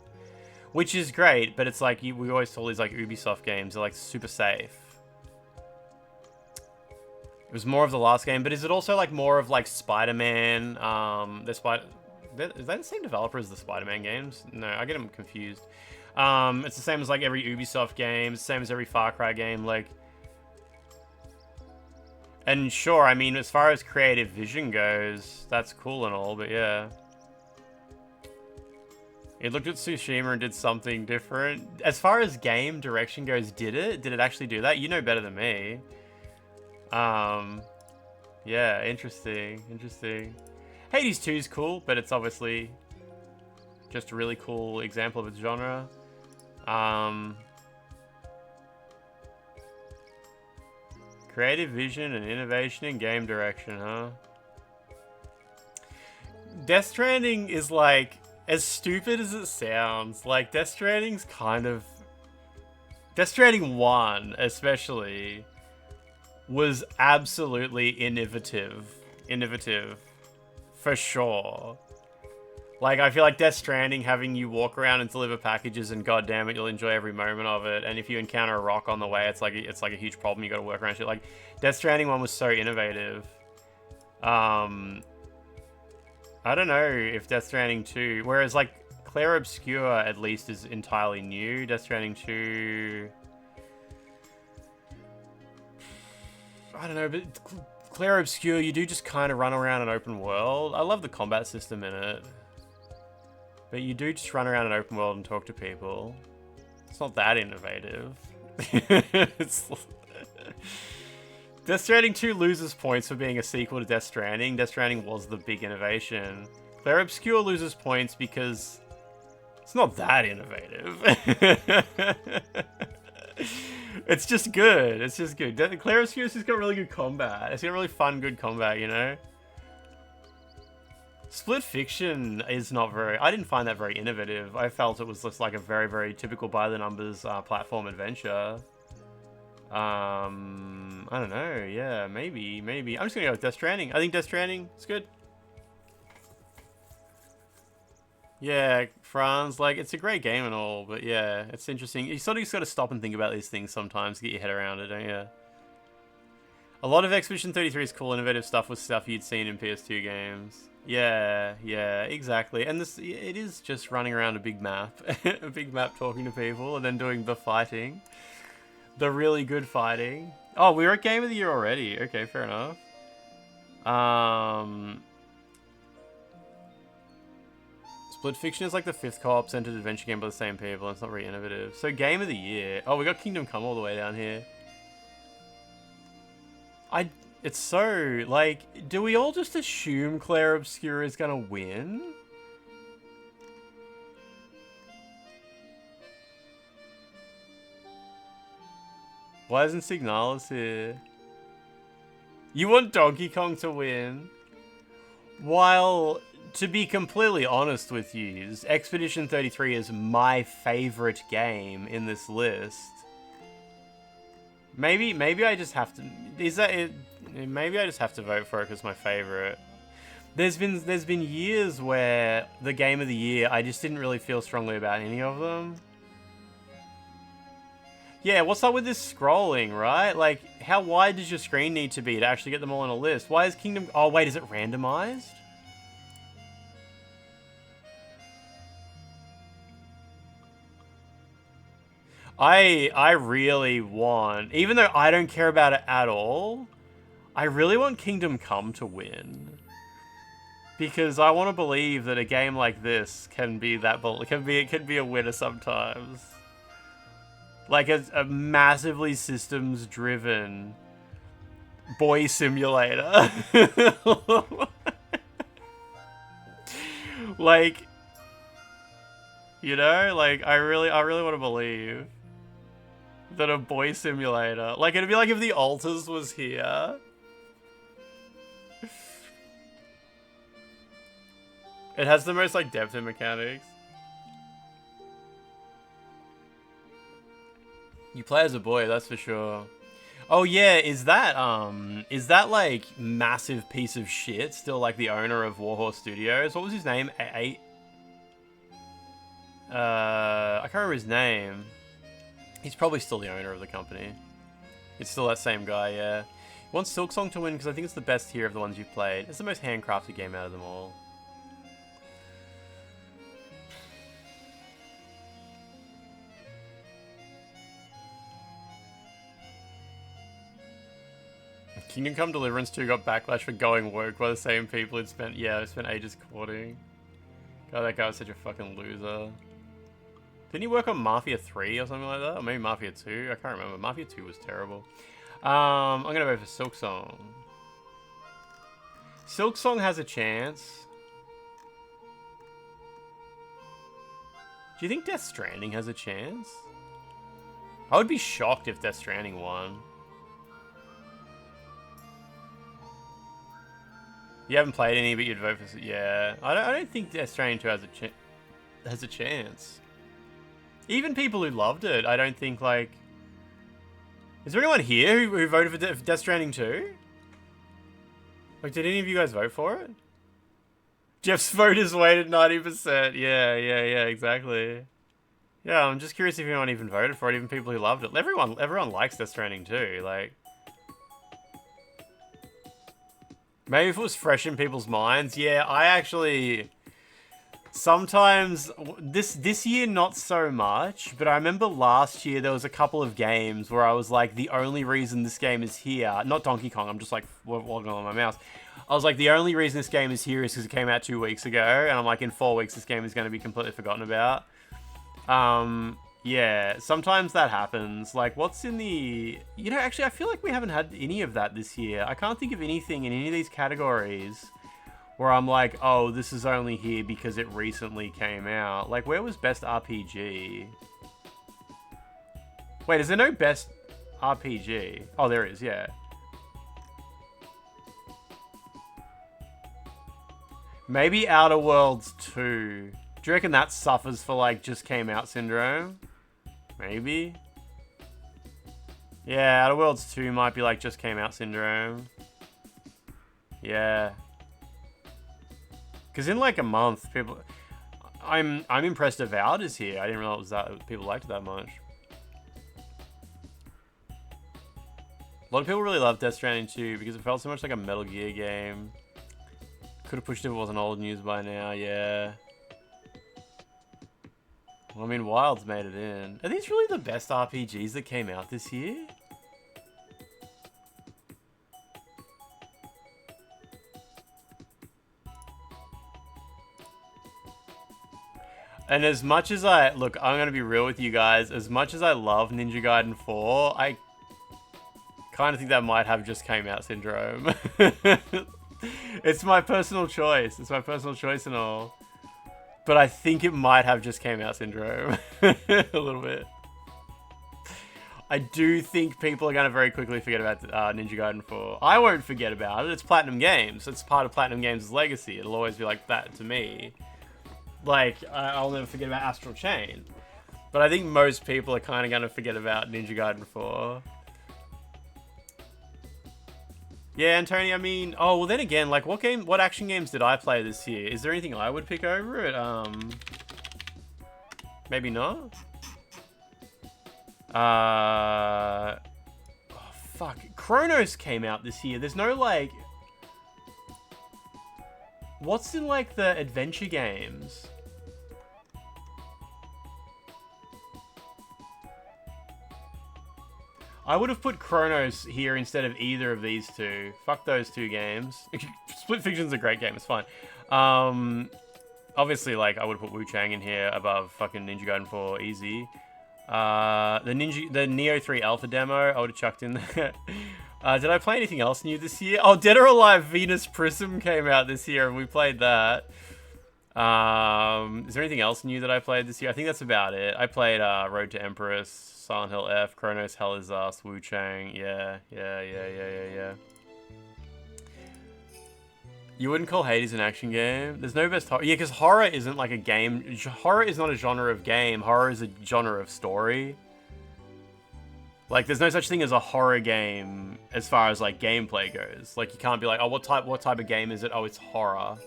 Which is great, but it's like, we always saw these like Ubisoft games, they're like super safe. It was more of the last game, but is it also like more of like Spider-Man? Is that the same developer as the Spider-Man games? No, I get them confused. It's the same as like every Ubisoft game, it's the same as every Far Cry game, like... And sure, I mean, as far as creative vision goes, that's cool and all, but yeah. It looked at Tsushima and did something different. As far as game direction goes, did it actually do that? You know better than me. Yeah, interesting. Hades 2 is cool, but it's obviously just a really cool example of its genre. Creative vision and innovation in game direction, huh? Death Stranding is like, as stupid as it sounds, like Death Stranding's kind of... Death Stranding 1, especially, was absolutely innovative. For sure. Like, I feel like Death Stranding, having you walk around and deliver packages, and goddamn it, you'll enjoy every moment of it. And if you encounter a rock on the way, it's like a huge problem. You got to work around shit. Like, Death Stranding one was so innovative. I don't know if Death Stranding 2, whereas like Clair Obscur at least is entirely new. Death Stranding 2, I don't know, but Clair Obscur, you do just kind of run around an open world. I love the combat system in it. But you do just run around an open world and talk to people. It's not that innovative. Death Stranding 2 loses points for being a sequel to Death Stranding. Death Stranding was the big innovation. Clair Obscur loses points because it's not that innovative. It's just good. It's just good. Clair Obscur's just got really good combat. It's got really fun, good combat, you know? Split Fiction is not very... I didn't find that very innovative. I felt it was just like a very, very typical by-the-numbers platform adventure. I don't know. Yeah, maybe. I'm just gonna go with Death Stranding. I think Death Stranding is good. Yeah, Franz, like, it's a great game and all, but yeah, it's interesting. You sort of just gotta stop and think about these things sometimes to get your head around it, don't you? A lot of Expedition 33's cool, innovative stuff was stuff you'd seen in PS2 games. Yeah, exactly. And it is just running around a big map. A big map talking to people and then doing the fighting. The really good fighting. Oh, we were at Game of the Year already. Okay, fair enough. Split Fiction is like the 5th co-op-centered adventure game by the same people, and it's not very innovative. So Game of the Year. Oh, we got Kingdom Come all the way down here. It's so, like, do we all just assume Clair Obscur is gonna win? Why isn't Signalis here? You want Donkey Kong to win? While, to be completely honest with you, Expedition 33 is my favorite game in this list. Maybe I just have to... Is that it? Maybe I just have to vote for it because it's my favorite. There's been years where the Game of the Year, I just didn't really feel strongly about any of them. Yeah, what's up with this scrolling, right? Like, how wide does your screen need to be to actually get them all on a list? Why is Kingdom... Oh, wait, is it randomized? I really want... Even though I don't care about it at all, I really want Kingdom Come to win. Because I want to believe that a game like this can be that... It can be a winner sometimes. Like a massively systems-driven boy simulator. Like, you know, like I really want to believe that a boy simulator, like it'd be like if the Alters was here. It has the most like depth in mechanics. You play as a boy, that's for sure. Oh yeah, is that like massive piece of shit still like the owner of Warhorse Studios? What was his name? I can't remember his name. He's probably still the owner of the company. It's still that same guy, yeah. He wants Silksong to win because I think it's the best tier of the ones you've played. It's the most handcrafted game out of them all. Kingdom Come Deliverance 2 got backlash for going woke by the same people it spent ages courting. God, that guy was such a fucking loser. Didn't he work on Mafia 3 or something like that? Or maybe Mafia 2? I can't remember. Mafia 2 was terrible. I'm gonna vote for Silksong. Silksong has a chance. Do you think Death Stranding has a chance? I would be shocked if Death Stranding won. You haven't played any, but you'd vote for... Yeah. I don't think Death Stranding 2 has a chance. Even people who loved it, I don't think, like... Is there anyone here who voted for Death Stranding 2? Like, did any of you guys vote for it? Jeff's vote is weighted 90%. Yeah, exactly. Yeah, I'm just curious if anyone even voted for it, even people who loved it. Everyone likes Death Stranding too, like... Maybe if it was fresh in people's minds. Yeah, I actually... Sometimes... This year, not so much, but I remember last year there was a couple of games where I was like, the only reason this game is here... Not Donkey Kong, I'm just like, walking on my mouse. I was like, the only reason this game is here is because it came out 2 weeks ago, and I'm like, in 4 weeks this game is going to be completely forgotten about. Yeah, sometimes that happens. Like, what's in the... You know, actually, I feel like we haven't had any of that this year. I can't think of anything in any of these categories where I'm like, oh, this is only here because it recently came out. Like, where was Best RPG? Wait, is there no Best RPG? Oh, there is, yeah. Maybe Outer Worlds 2. Do you reckon that suffers for, like, just came out syndrome? Maybe? Yeah, Outer Worlds 2 might be, like, just came out syndrome. Yeah. Because in, like, a month, people... I'm impressed Avowed is here. I didn't realize that people liked it that much. A lot of people really love Death Stranding 2 because it felt so much like a Metal Gear game. Could have pushed it if it wasn't old news by now, yeah. Well, I mean, Wild's made it in. Are these really the best RPGs that came out this year? And as much as I... Look, I'm going to be real with you guys. As much as I love Ninja Gaiden 4, I kind of think that might have just came out syndrome. It's my personal choice. It's my personal choice and all. But I think it might have just came out syndrome. A little bit. I do think people are going to very quickly forget about Ninja Gaiden 4. I won't forget about it. It's Platinum Games. It's part of Platinum Games' legacy. It'll always be like that to me. Like, I'll never forget about Astral Chain. But I think most people are kind of going to forget about Ninja Gaiden 4. Yeah, and Tony, I mean... Oh, well then again, like, what action games did I play this year? Is there anything I would pick over it? Maybe not? Oh, fuck. Chronos came out this year. There's no, like... What's in, like, the adventure games? I would have put Chronos here instead of either of these two. Fuck those two games. Split Fiction's a great game, it's fine. Obviously, like, I would have put Wu Chang in here above fucking Ninja Gaiden 4 easy. The Nioh 3 alpha demo, I would have chucked in there. Did I play anything else new this year? Oh, Dead or Alive Venus Prism came out this year, and we played that. Is there anything else new that I played this year? I think that's about it. I played Road to Empress, Silent Hill F, Chronos, Hell is Us, Wu Chang. Yeah. You wouldn't call Hades an action game? There's no best horror. Yeah, because horror isn't like a game. Horror is not a genre of game. Horror is a genre of story. Like, there's no such thing as a horror game as far as, like, gameplay goes. Like, you can't be like, oh, what type of game is it? Oh, it's horror.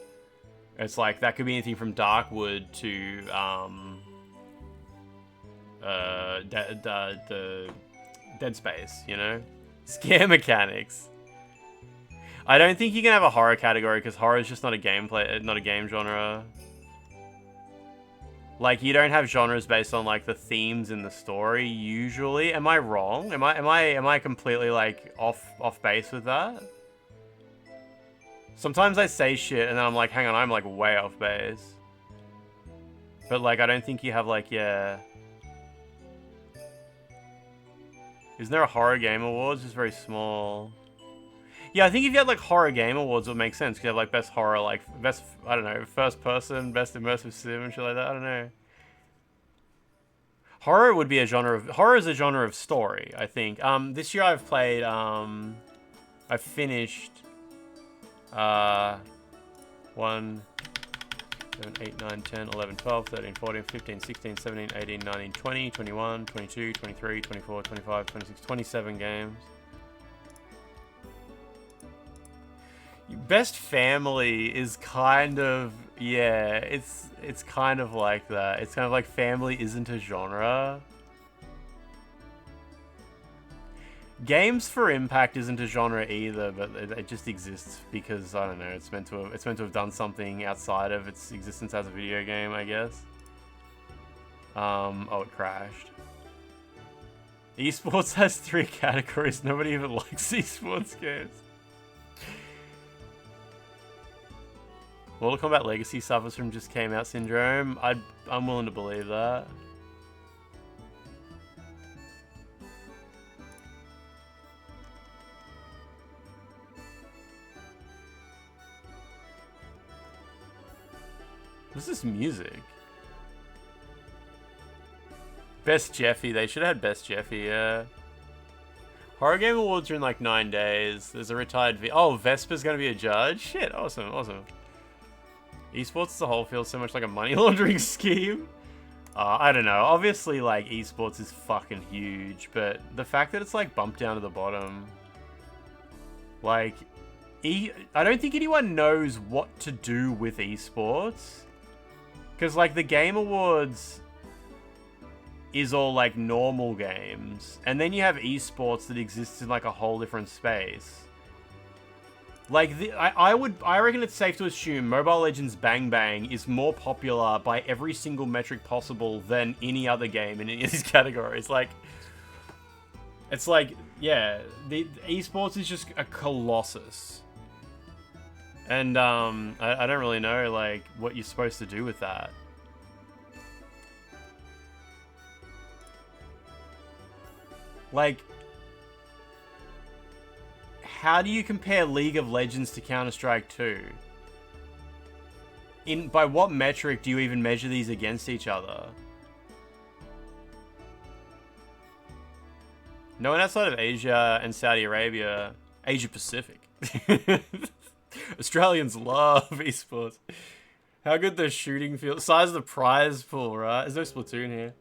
It's like, that could be anything from Darkwood to, the Dead Space, you know? Scare mechanics. I don't think you can have a horror category, because horror is just not a game genre. Like, you don't have genres based on, like, the themes in the story, usually. Am I wrong? Am I completely, like, off base with that? Sometimes I say shit, and then I'm like, hang on, I'm, like, way off base. But, like, I don't think you have, like, yeah... Isn't there a Horror Game Awards? It's very small. Yeah, I think if you had, like, Horror Game Awards, it would make sense. Because you have, like, best horror, like, best, I don't know, first person, best immersive sim and shit like that. I don't know. Horror would be a genre of... Horror is a genre of story, I think. This year I've played, I've finished... 1, 7, 8, 9, 10, 11, 12, 13, 14, 15, 16, 17, 18, 19, 20, 21, 22, 23, 24, 25, 26, 27 games. Best family is kind of, yeah, it's kind of like that. It's kind of like family isn't a genre. Games for Impact isn't a genre either, but it just exists because, I don't know, it's meant to have done something outside of its existence as a video game, I guess. Oh, it crashed. Esports has 3 categories. Nobody even likes esports games. Mortal Kombat Legacy suffers from just came out syndrome. I'm willing to believe that. What's this music? Best Jeffy. They should have had Best Jeffy, yeah. Horror Game Awards are in like 9 days. There's a retired oh, Vespa's gonna be a judge? Shit, awesome, awesome. Esports as a whole feels so much like a money laundering scheme. I don't know. Obviously, like, esports is fucking huge, but the fact that it's like bumped down to the bottom, like, I don't think anyone knows what to do with esports. Because, like, the Game Awards is all, like, normal games. And then you have esports that exists in, like, a whole different space. Like, I reckon it's safe to assume Mobile Legends Bang Bang is more popular by every single metric possible than any other game in any of these categories. Like, it's like, yeah, the esports is just a colossus. And, I don't really know, like, what you're supposed to do with that. Like, how do you compare League of Legends to Counter-Strike 2? By what metric do you even measure these against each other? No one outside of Asia and Saudi Arabia, Asia Pacific. Australians love esports. How good the shooting feels. Size of the prize pool, right? There's no Splatoon here.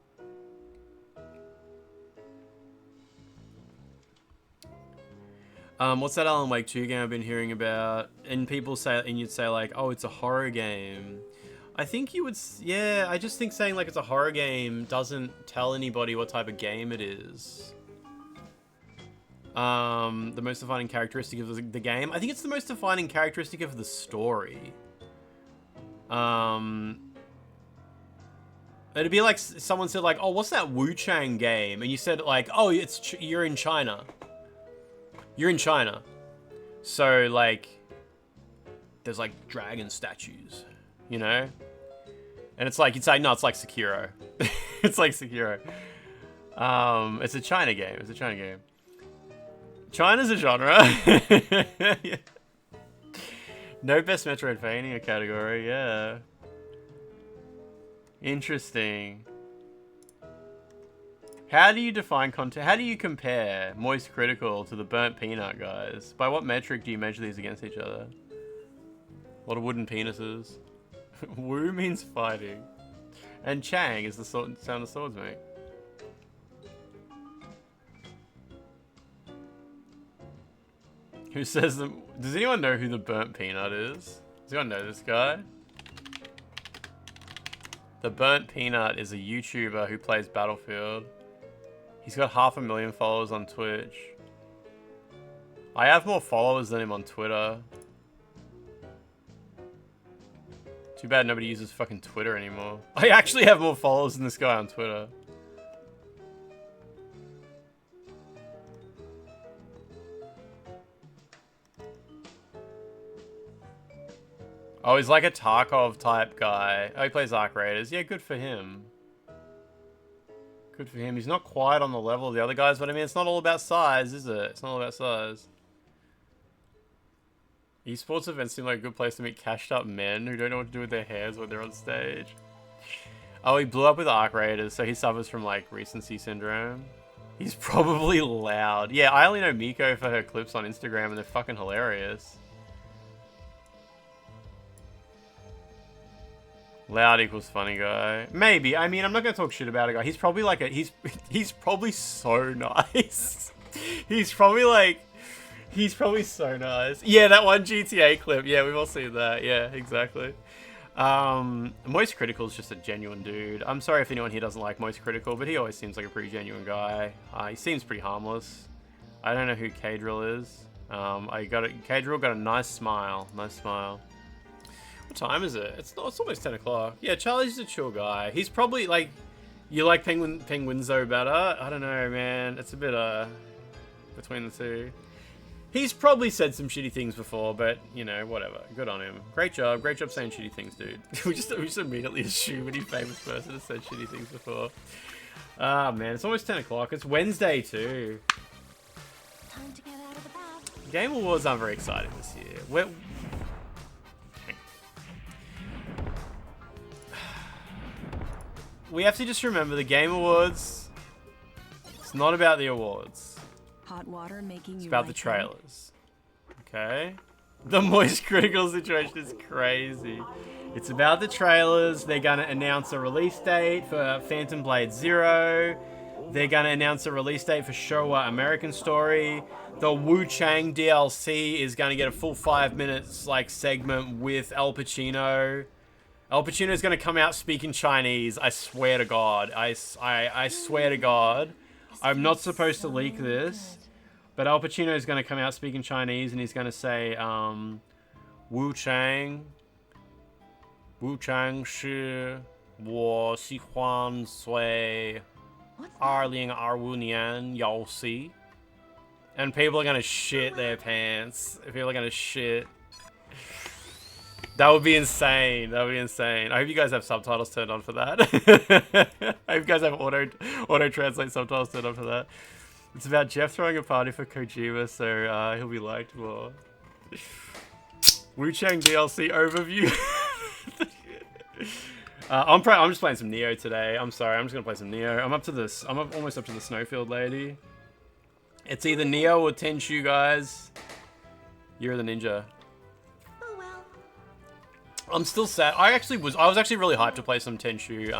What's that Alan Wake 2 game I've been hearing about? And people say, and you'd say like, oh, it's a horror game. I think you would, yeah, I just think saying like it's a horror game doesn't tell anybody what type of game it is. The most defining characteristic of the game? I think it's the most defining characteristic of the story. It'd be like someone said like, oh, what's that Wu Chang game? And you said like, oh, you're in China. You're in China. So, like, there's, like, dragon statues, you know? And it's like, you'd say, no, it's like Sekiro. It's like Sekiro. It's a China game. It's a China game. China's a genre. Yeah. No best Metroidvania category, yeah. Interesting. How do you define content? How do you compare Moist Critical to the Burnt Peanut guys? By what metric do you measure these against each other? A lot of wooden penises. Wu means fighting. And Chang is the sound the swords make. Who says them? Does anyone know who the Burnt Peanut is? Does anyone know this guy? The Burnt Peanut is a YouTuber who plays Battlefield. He's got 500,000 followers on Twitch. I have more followers than him on Twitter. Too bad nobody uses fucking Twitter anymore. I actually have more followers than this guy on Twitter. Oh, he's like a Tarkov type guy. Oh, he plays Arc Raiders. Yeah, good for him. Good for him. He's not quite on the level of the other guys, but I mean, it's not all about size, is it? It's not all about size. Esports events seem like a good place to meet cashed up men who don't know what to do with their hairs when they're on stage. Oh, he blew up with Arc Raiders, so he suffers from, like, recency syndrome. He's probably loud. Yeah, I only know Miko for her clips on Instagram, and they're fucking hilarious. Loud equals funny guy. Maybe. I mean, I'm not gonna talk shit about a guy. He's probably like he's probably so nice. He's probably like, He's probably so nice. Yeah, that one GTA clip. Yeah, we've all seen that. Yeah, exactly. Moist Critical is just a genuine dude. I'm sorry if anyone here doesn't like Moist Critical, but he always seems like a pretty genuine guy. He seems pretty harmless. I don't know who K-Drill is. K-Drill got a nice smile. Nice smile. What time is it? It's almost 10 o'clock. Yeah, Charlie's a chill guy. He's probably like, you like Penguins though better? I don't know, man. It's a bit between the two. He's probably said some shitty things before, but, you know, whatever. Good on him. Great job saying shitty things, dude. we just immediately assume any famous person has said shitty things before. Ah, man, it's almost 10 o'clock. It's Wednesday, too. Time to get out of the bath. Game Awards aren't very exciting this year. We have to just remember the Game Awards, it's not about the awards. Hot water making It's you about the trailers. Okay? The Moist Critical situation is crazy. It's about the trailers. They're going to announce a release date for Phantom Blade Zero. They're going to announce a release date for Showa American Story. The Wu Chang DLC is going to get a full 5 minutes like segment with Al Pacino. Al Pacino is going to come out speaking Chinese. I swear to God. I swear to God. I'm not supposed to leak this. But Al Pacino is going to come out speaking Chinese, and he's going to say, Wu Chang是我喜欢最2025年游戏. And people are going to shit their pants. People are going to shit. That would be insane. That would be insane. I hope you guys have subtitles turned on for that. I hope you guys have auto-translate subtitles turned on for that. It's about Jeff throwing a party for Kojima, so he'll be liked more. Wu Chang DLC overview. I'm just playing some Nioh today. I'm sorry, I'm just gonna play some Nioh. I'm almost up to the Snowfield lady. It's either Nioh or Tenchu, guys. You're the ninja. Oh well. I'm still sad. I was actually really hyped to play some Tenchu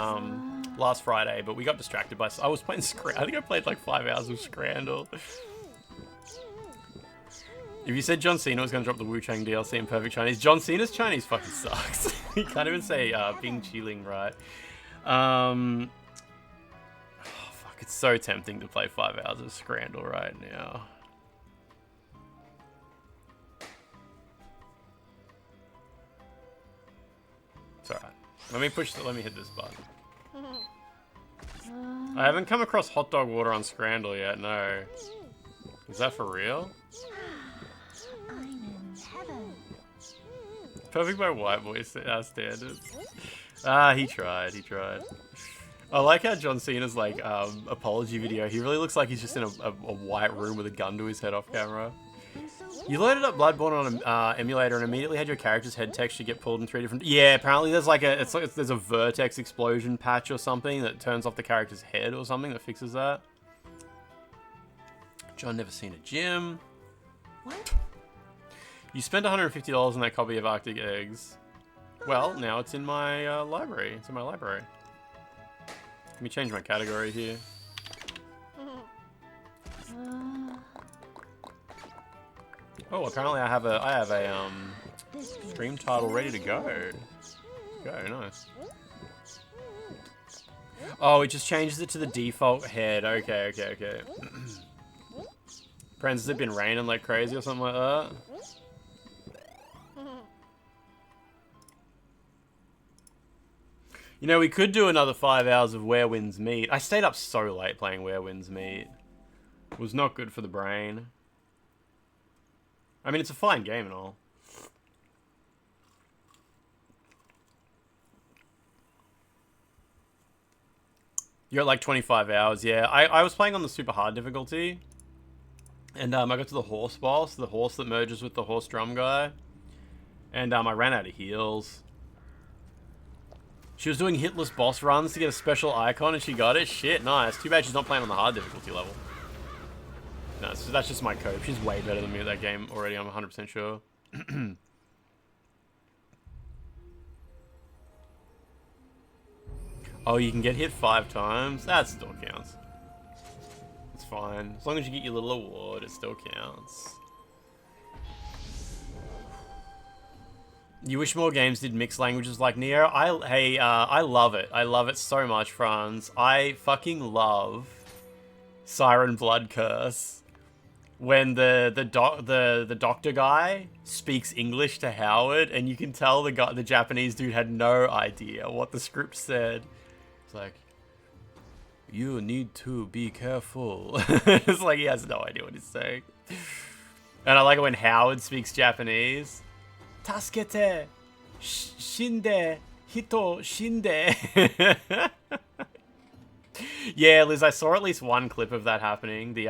last Friday, but we got distracted by. I was playing I think I played like 5 hours of Scrandle. If you said John Cena was going to drop the Wu Chang DLC in perfect Chinese, John Cena's Chinese fucking sucks. He can't even say Bing Chiling right. Oh, fuck, it's so tempting to play 5 hours of Scrandle right now. It's alright. Let me hit this button. I haven't come across hot dog water on Scrandle yet, no. Is that for real? I'm in heaven. Perfect by white boy standards. Ah, he tried. I like how John Cena's like apology video. He really looks like he's just in a white room with a gun to his head off camera. You loaded up Bloodborne on an emulator and immediately had your character's head texture get pulled in 3 different... Yeah, apparently there's like there's a vertex explosion patch or something that turns off the character's head or something that fixes that. John never seen a gym. What? You spent $150 on that copy of Arctic Eggs. Well, now it's in my library. It's in my library. Let me change my category here. Oh, apparently I have a stream title ready to go. Nice. Oh, it just changes it to the default head. Okay. Friends, has it been raining like crazy or something like that? You know, we could do another 5 hours of Where Winds Meet. I stayed up so late playing Where Winds Meet. It was not good for the brain. I mean, it's a fine game and all. You're at like 25 hours, yeah. I was playing on the super hard difficulty. And I got to the horse boss, the horse that merges with the horse drum guy. And I ran out of heals. She was doing hitless boss runs to get a special icon and she got it. Shit, nice. Too bad she's not playing on the hard difficulty level. No, so that's just my cope. She's way better than me at that game already, I'm 100% sure. Oh, you can get hit 5 times? That still counts. It's fine. As long as you get your little award, it still counts. You wish more games did mixed languages like Nioh? I love it. I love it so much, Franz. I fucking love Siren Blood Curse. When the doctor guy speaks English to Howard, and you can tell the Japanese dude had no idea what the script said. It's like, you need to be careful. It's like he has no idea what he's saying. And I like it when Howard speaks Japanese. Tasukete, shinde, hito shinde. Yeah, Liz, I saw at least one clip of that happening. The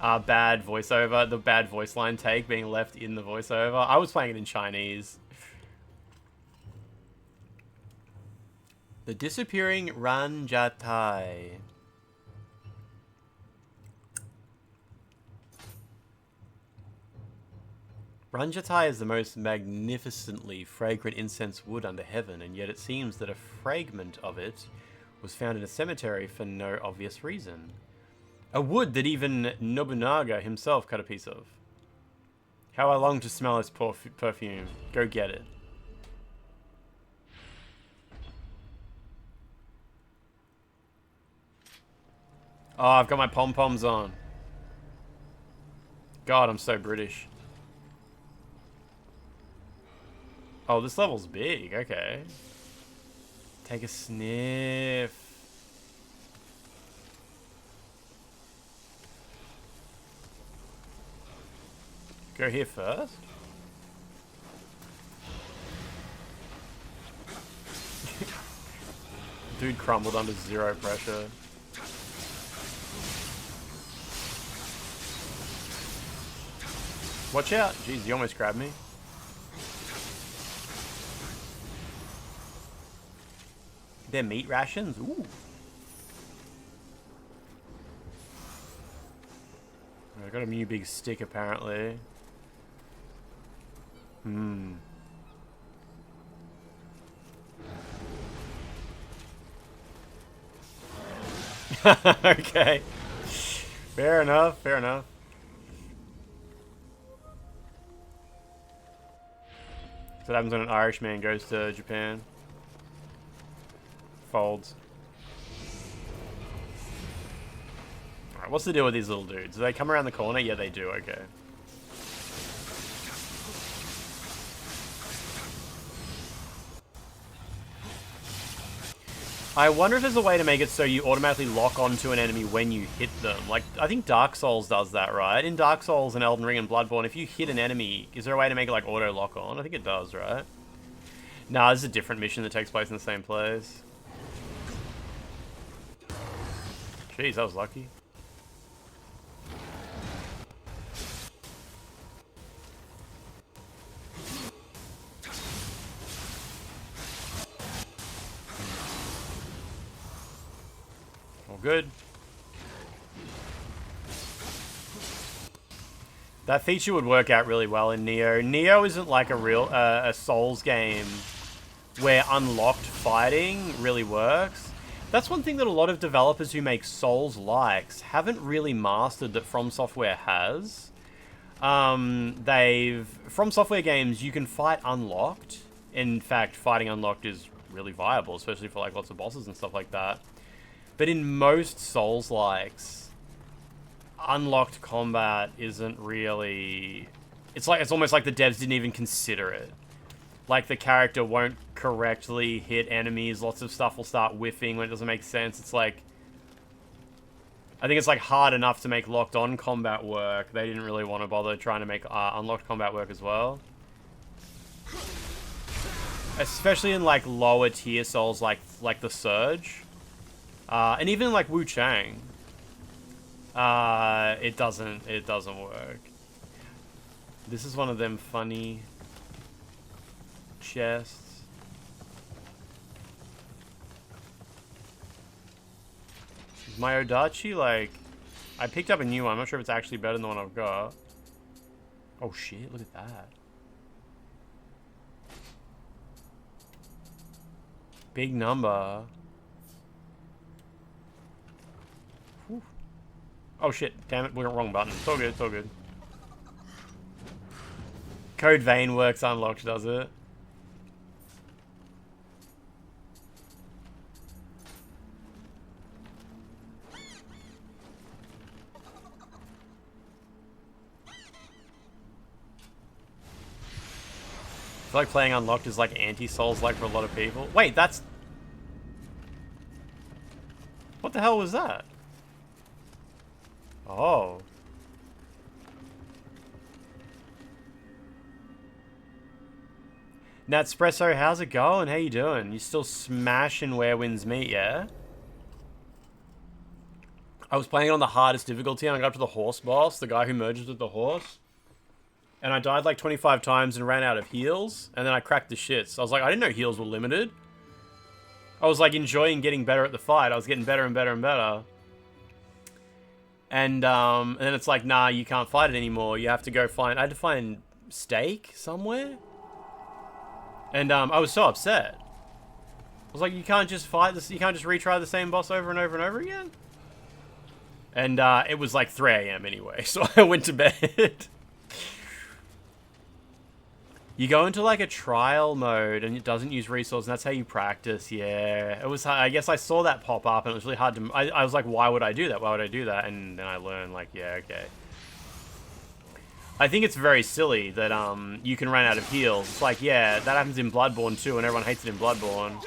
bad voiceover, the bad voice line take being left in the voiceover. I was playing it in Chinese. The disappearing Ranjatai. Ranjatai is the most magnificently fragrant incense wood under heaven, and yet it seems that a fragment of it was found in a cemetery for no obvious reason. A wood that even Nobunaga himself cut a piece of. How I long to smell this perfume. Go get it. Oh, I've got my pom-poms on. God, I'm so British. Oh, this level's big. Okay. Take a sniff. Go here first. Dude crumbled under zero pressure. Watch out. Jeez, you almost grabbed me. They're meat rations? Ooh. I got a new big stick apparently. Hmm. Okay. Fair enough, fair enough. So what happens when an Irishman goes to Japan? Folds. Alright, what's the deal with these little dudes? Do they come around the corner? Yeah, they do, okay. I wonder if there's a way to make it so you automatically lock onto an enemy when you hit them. Like, I think Dark Souls does that, right? In Dark Souls and Elden Ring and Bloodborne, if you hit an enemy, is there a way to make it, like, auto-lock on? I think it does, right? Nah, this is a different mission that takes place in the same place. Jeez, that was lucky. Good. That feature would work out really well in Nioh. Nioh isn't like a real a Souls game where unlocked fighting really works. That's one thing that a lot of developers who make Souls-likes haven't really mastered that From Software has. From Software games, you can fight unlocked. In fact, fighting unlocked is really viable, especially for like lots of bosses and stuff like that. But in most Souls-likes, unlocked combat isn't really... It's almost like the devs didn't even consider it. Like, the character won't correctly hit enemies, lots of stuff will start whiffing when it doesn't make sense. It's like... I think it's like hard enough to make locked-on combat work. They didn't really want to bother trying to make unlocked combat work as well. Especially in like lower tier Souls like the Surge. And even like Wu Chang, it doesn't work. This is one of them funny chests. Is my Odachi like... I picked up a new one. I'm not sure if it's actually better than the one I've got. Oh shit, look at that. Big number. Oh shit, damn it, we got wrong button. It's all good, it's all good. Code Vein Works unlocked, does it? I feel like playing Unlocked is like anti-Souls like for a lot of people. Wait, that's... What the hell was that? Oh. Natspresso, how's it going? How you doing? You still smashing Where Winds Meet, yeah? I was playing on the hardest difficulty and I got up to the horse boss, the guy who merges with the horse. And I died like 25 times and ran out of heals. And then I cracked the shits. I was like, I didn't know heals were limited. I was like enjoying getting better at the fight. I was getting better and better and better. And then it's like, nah, you can't fight it anymore. You have to go find... I had to find steak somewhere. And I was so upset. I was like, you can't just fight this... You can't just retry the same boss over and over and over again? And it was like 3 AM anyway. So I went to bed. You go into like a trial mode and it doesn't use resources, and that's how you practice. Yeah, it was. I guess I saw that pop up and it was really hard to. I was like, why would I do that? Why would I do that? And then I learned like, yeah, okay. I think it's very silly that you can run out of heals. It's like, yeah, that happens in Bloodborne too, and everyone hates it in Bloodborne.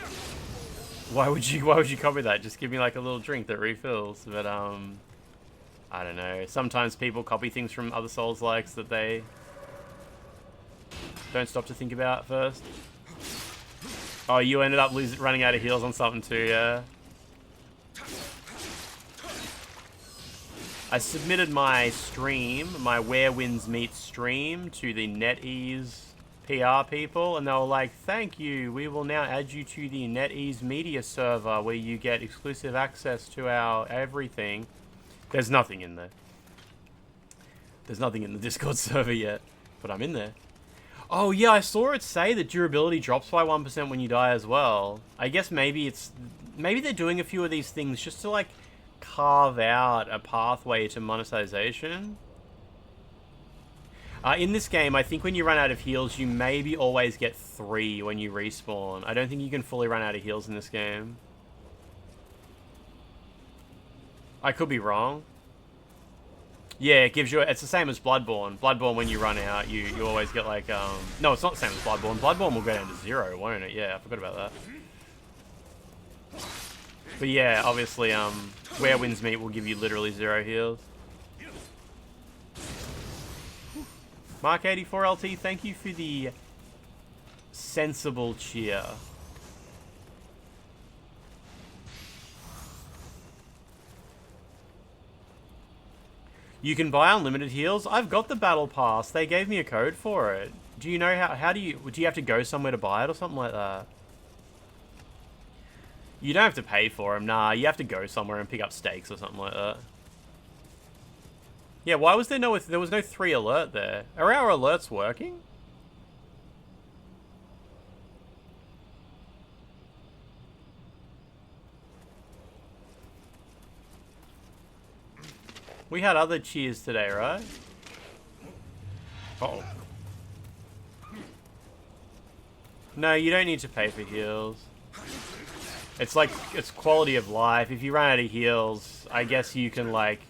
Why would you copy that? Just give me like a little drink that refills. But I don't know. Sometimes people copy things from other Souls likes that they don't stop to think about first. Oh, you ended up running out of heals on something too, yeah? I submitted my stream, my Where Winds Meet stream, to the NetEase PR people, and they were like, thank you, we will now add you to the NetEase media server where you get exclusive access to our everything. There's nothing in there. There's nothing in the Discord server yet, but I'm in there. Oh yeah, I saw it say that durability drops by 1% when you die as well. I guess maybe they're doing a few of these things just to like carve out a pathway to monetization. In this game, I think when you run out of heals, you maybe always get 3 when you respawn. I don't think you can fully run out of heals in this game. I could be wrong. Yeah, it gives you... It's the same as Bloodborne. Bloodborne, when you run out, you always get, like... No, it's not the same as Bloodborne. Bloodborne will go down to 0, won't it? Yeah, I forgot about that. But yeah, obviously, Where Winds Meet will give you literally 0 heals. Mark84LT, thank you for the sensible cheer. You can buy unlimited heals? I've got the battle pass. They gave me a code for it. Do you know how do you have to go somewhere to buy it or something like that? You don't have to pay for them. Nah, you have to go somewhere and pick up stakes or something like that. Yeah, why was there no 3 alert there? Are our alerts working? We had other cheers today, right? Uh-oh. No, you don't need to pay for heals. It's like, it's quality of life. If you run out of heals, I guess you can, like,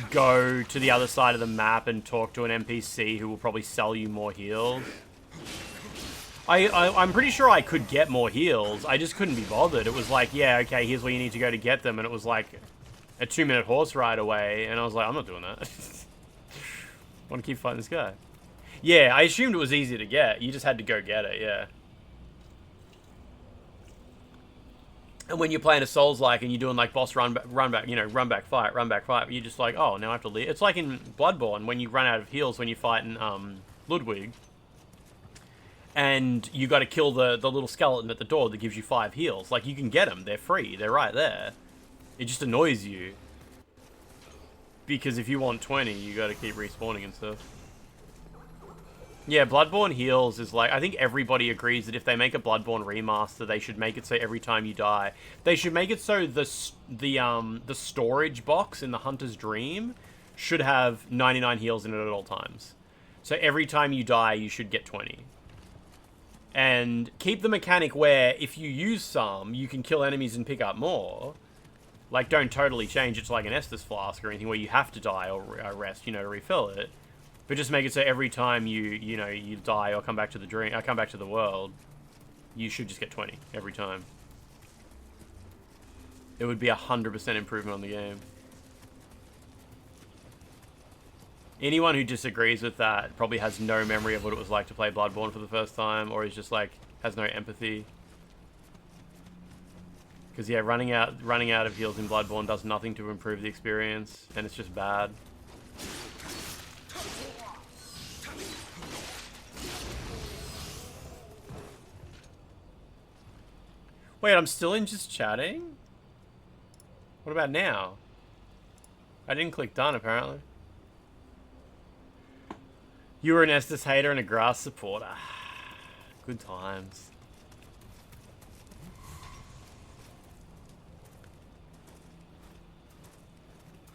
go to the other side of the map and talk to an NPC who will probably sell you more heals. I'm pretty sure I could get more heals. I just couldn't be bothered. It was like, yeah, okay, here's where you need to go to get them. And it was like a 2-minute horse ride away. And I was like, I'm not doing that. I want to keep fighting this guy. Yeah, I assumed it was easy to get. You just had to go get it, yeah. And when you're playing a Souls-like and you're doing like boss run back, you know, run back fight, you're just like, oh, now I have to leave. It's like in Bloodborne when you run out of heals when you fight in Ludwig. And you got to kill the little skeleton at the door that gives you 5 heals. Like, you can get them. They're free. They're right there. It just annoys you. Because if you want 20, you got to keep respawning and stuff. Yeah, Bloodborne heals is like... I think everybody agrees that if they make a Bloodborne remaster, they should make it so every time you die... They should make it so the storage box in the Hunter's Dream should have 99 heals in it at all times. So every time you die, you should get 20. And keep the mechanic where if you use some, you can kill enemies and pick up more. Like, don't totally change it to like an Estus flask or anything where you have to die or rest, you know, to refill it. But just make it so every time you die or come back to the dream, come back to the world, you should just get 20 every time. It would be 100% improvement on the game. Anyone who disagrees with that probably has no memory of what it was like to play Bloodborne for the first time, or is just like, has no empathy. Because yeah, running out of heals in Bloodborne does nothing to improve the experience, and it's just bad. Wait, I'm still in just chatting? What about now? I didn't click done, apparently. You were an Estus hater and a grass supporter. Good times.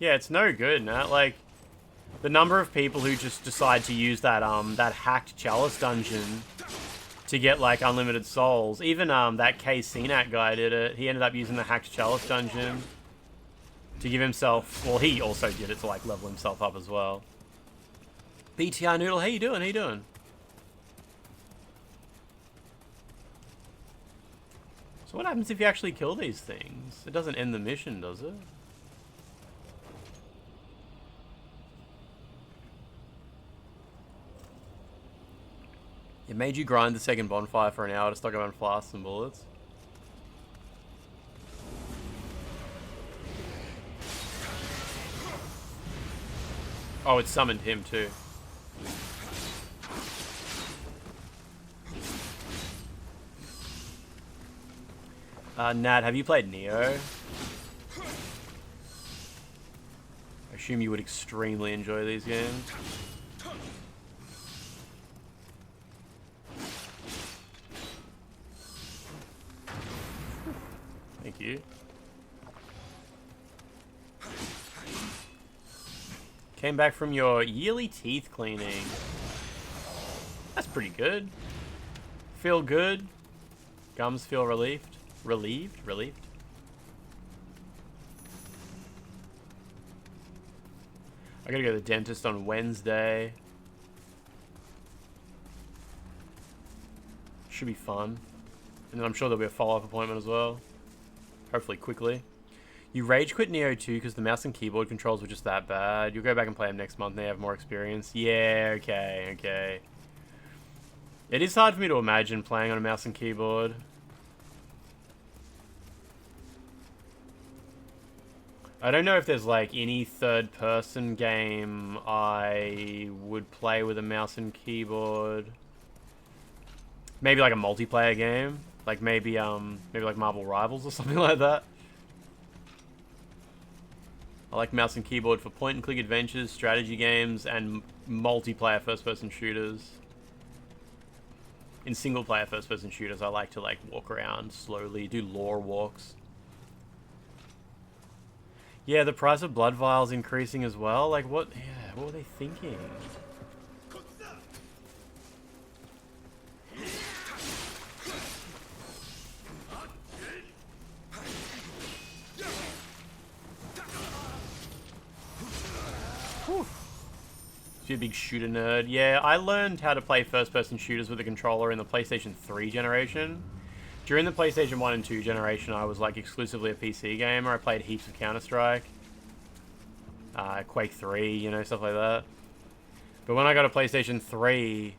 Yeah, it's no good, Nat. Like, the number of people who just decide to use that that hacked chalice dungeon to get like unlimited souls. Even that K CNAT guy did it. He ended up using the hacked chalice dungeon to give himself. Well, he also did it to like level himself up as well. BTR Noodle, how you doing? How you doing? So what happens if you actually kill these things? It doesn't end the mission, does it? It made you grind the second bonfire for an hour to stock around flasks and bullets. Oh, it summoned him too. Nat, have you played Nioh? I assume you would extremely enjoy these games. Thank you. Came back from your yearly teeth cleaning. That's pretty good. Feel good. Gums feel relieved. Relieved? I gotta go to the dentist on Wednesday. Should be fun. And then I'm sure there'll be a follow-up appointment as well. Hopefully quickly. You rage quit Nioh 2 because the mouse and keyboard controls were just that bad. You'll go back and play them next month and they have more experience. Yeah, okay. It is hard for me to imagine playing on a mouse and keyboard. I don't know if there's like any third-person game I would play with a mouse and keyboard. Maybe like a multiplayer game. Like maybe like Marvel Rivals or something like that. I like mouse and keyboard for point-and-click adventures, strategy games, and multiplayer first-person shooters. In single-player first-person shooters, I like to like walk around slowly, do lore walks. Yeah, the price of blood vials increasing as well. Like what? Yeah, what were they thinking? You're a big shooter nerd. Yeah, I learned how to play first-person shooters with a controller in the PlayStation 3 generation. During the PlayStation 1 and 2 generation, I was like exclusively a PC gamer. I played heaps of Counter-Strike, Quake 3, you know, stuff like that. But when I got a PlayStation 3,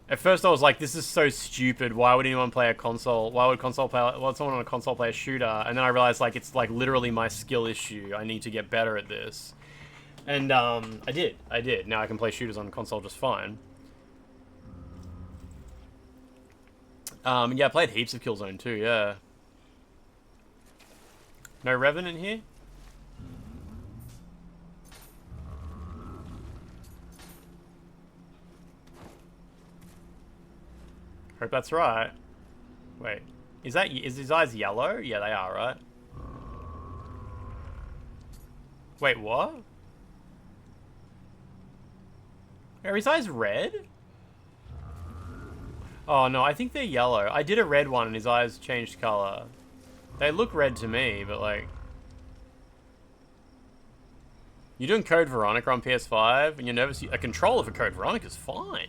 at first I was like, this is so stupid. Why would anyone play a console? Why would someone on a console play a shooter? And then I realized like it's like literally my skill issue. I need to get better at this. And I did. Now I can play shooters on console just fine. Yeah, I played heaps of Killzone too, yeah. No Revenant here? Hope that's right. Wait, is his eyes yellow? Yeah, they are, right? Wait, what? Are his eyes red? Oh no, I think they're yellow. I did a red one and his eyes changed color. They look red to me, but like... You're doing Code Veronica on PS5 and you're nervous. A controller for Code Veronica's fine.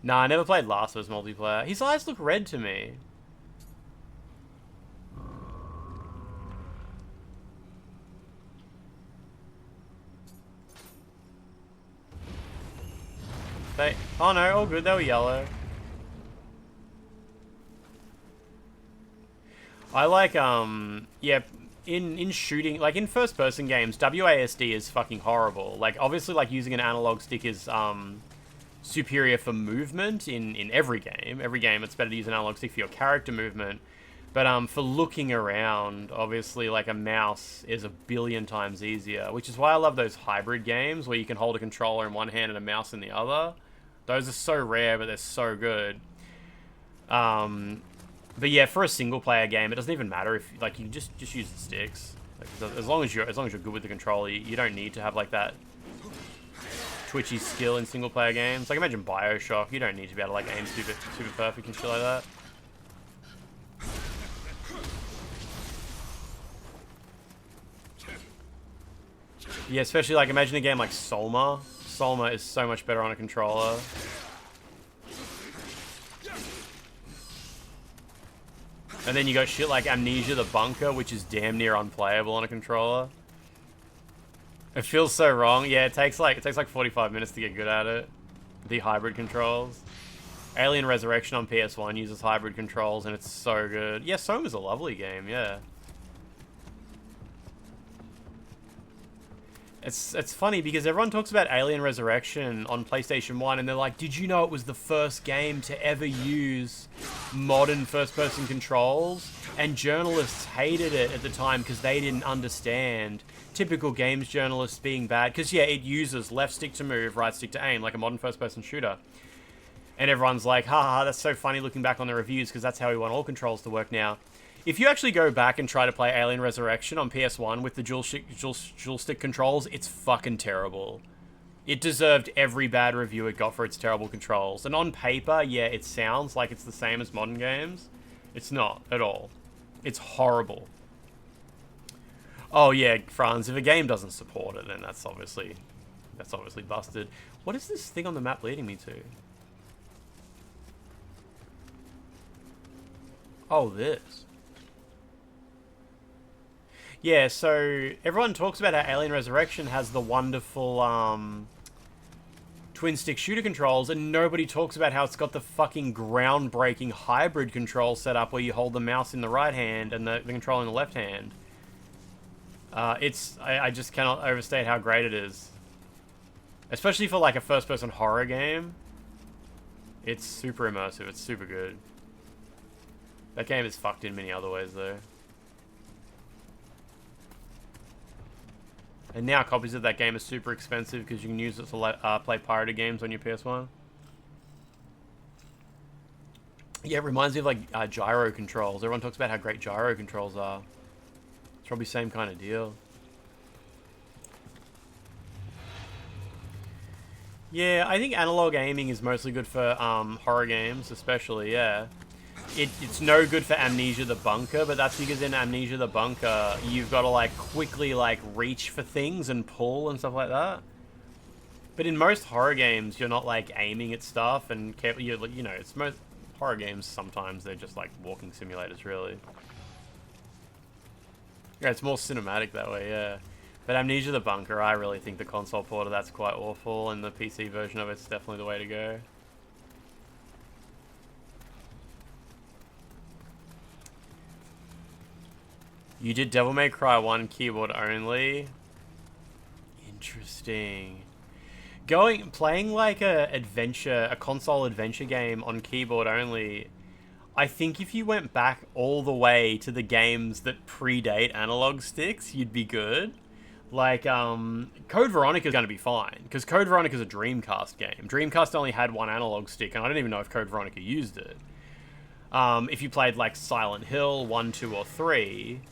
Nah, I never played Last of Us multiplayer. His eyes look red to me. Oh no, all good, they were yellow. I like, yeah, in shooting, like in first person games, WASD is fucking horrible. Like, obviously, like, using an analog stick is, superior for movement in every game. Every game, it's better to use an analog stick for your character movement. But, for looking around, obviously, like, a mouse is a billion times easier, which is why I love those hybrid games where you can hold a controller in one hand and a mouse in the other. Those are so rare, but they're so good. But yeah, for a single player game, it doesn't even matter if like you just use the sticks. Like, as long as you're good with the controller, you don't need to have like that twitchy skill in single player games. Like imagine BioShock, you don't need to be able to like aim super perfect and shit like that. Yeah, especially like imagine a game like Solma. Solma is so much better on a controller. And then you got shit like Amnesia the Bunker, which is damn near unplayable on a controller. It feels so wrong. Yeah, it takes like 45 minutes to get good at it. The hybrid controls. Alien Resurrection on PS1 uses hybrid controls and it's so good. Yeah, Soma's a lovely game, yeah. It's funny because everyone talks about Alien Resurrection on PlayStation 1 and they're like, did you know it was the first game to ever use modern first-person controls? And journalists hated it at the time because they didn't understand. Typical games journalists being bad. Because, yeah, it uses left stick to move, right stick to aim, like a modern first-person shooter. And everyone's like, haha, that's so funny looking back on the reviews because that's how we want all controls to work now. If you actually go back and try to play Alien Resurrection on PS1 with the dual stick controls, it's fucking terrible. It deserved every bad review it got for its terrible controls. And on paper, yeah, it sounds like it's the same as modern games. It's not at all. It's horrible. Oh yeah, Franz, if a game doesn't support it, then that's obviously busted. What is this thing on the map leading me to? Oh, this. Yeah, so everyone talks about how Alien Resurrection has the wonderful twin-stick shooter controls, and nobody talks about how it's got the fucking groundbreaking hybrid control set up where you hold the mouse in the right hand and the control in the left hand. I just cannot overstate how great it is. Especially for like a first-person horror game. It's super immersive, it's super good. That game is fucked in many other ways though. And now copies of that game are super expensive because you can use it to play pirated games on your PS1. Yeah, it reminds me of like gyro controls. Everyone talks about how great gyro controls are. It's probably the same kind of deal. Yeah, I think analog aiming is mostly good for horror games, especially, yeah. It's no good for Amnesia the Bunker, but that's because in Amnesia the Bunker, you've got to like quickly like reach for things and pull and stuff like that. But in most horror games, you're not like aiming at stuff and you know, it's most horror games sometimes they're just like walking simulators, really. Yeah, it's more cinematic that way, yeah. But Amnesia the Bunker, I really think the console port of that's quite awful, and the PC version of it's definitely the way to go. You did Devil May Cry 1 keyboard only? Interesting. Playing like a console adventure game on keyboard only, I think if you went back all the way to the games that predate analog sticks, you'd be good. Like, Code Veronica is going to be fine, because Code Veronica is a Dreamcast game. Dreamcast only had one analog stick, and I don't even know if Code Veronica used it. If you played like Silent Hill 1, 2, or 3...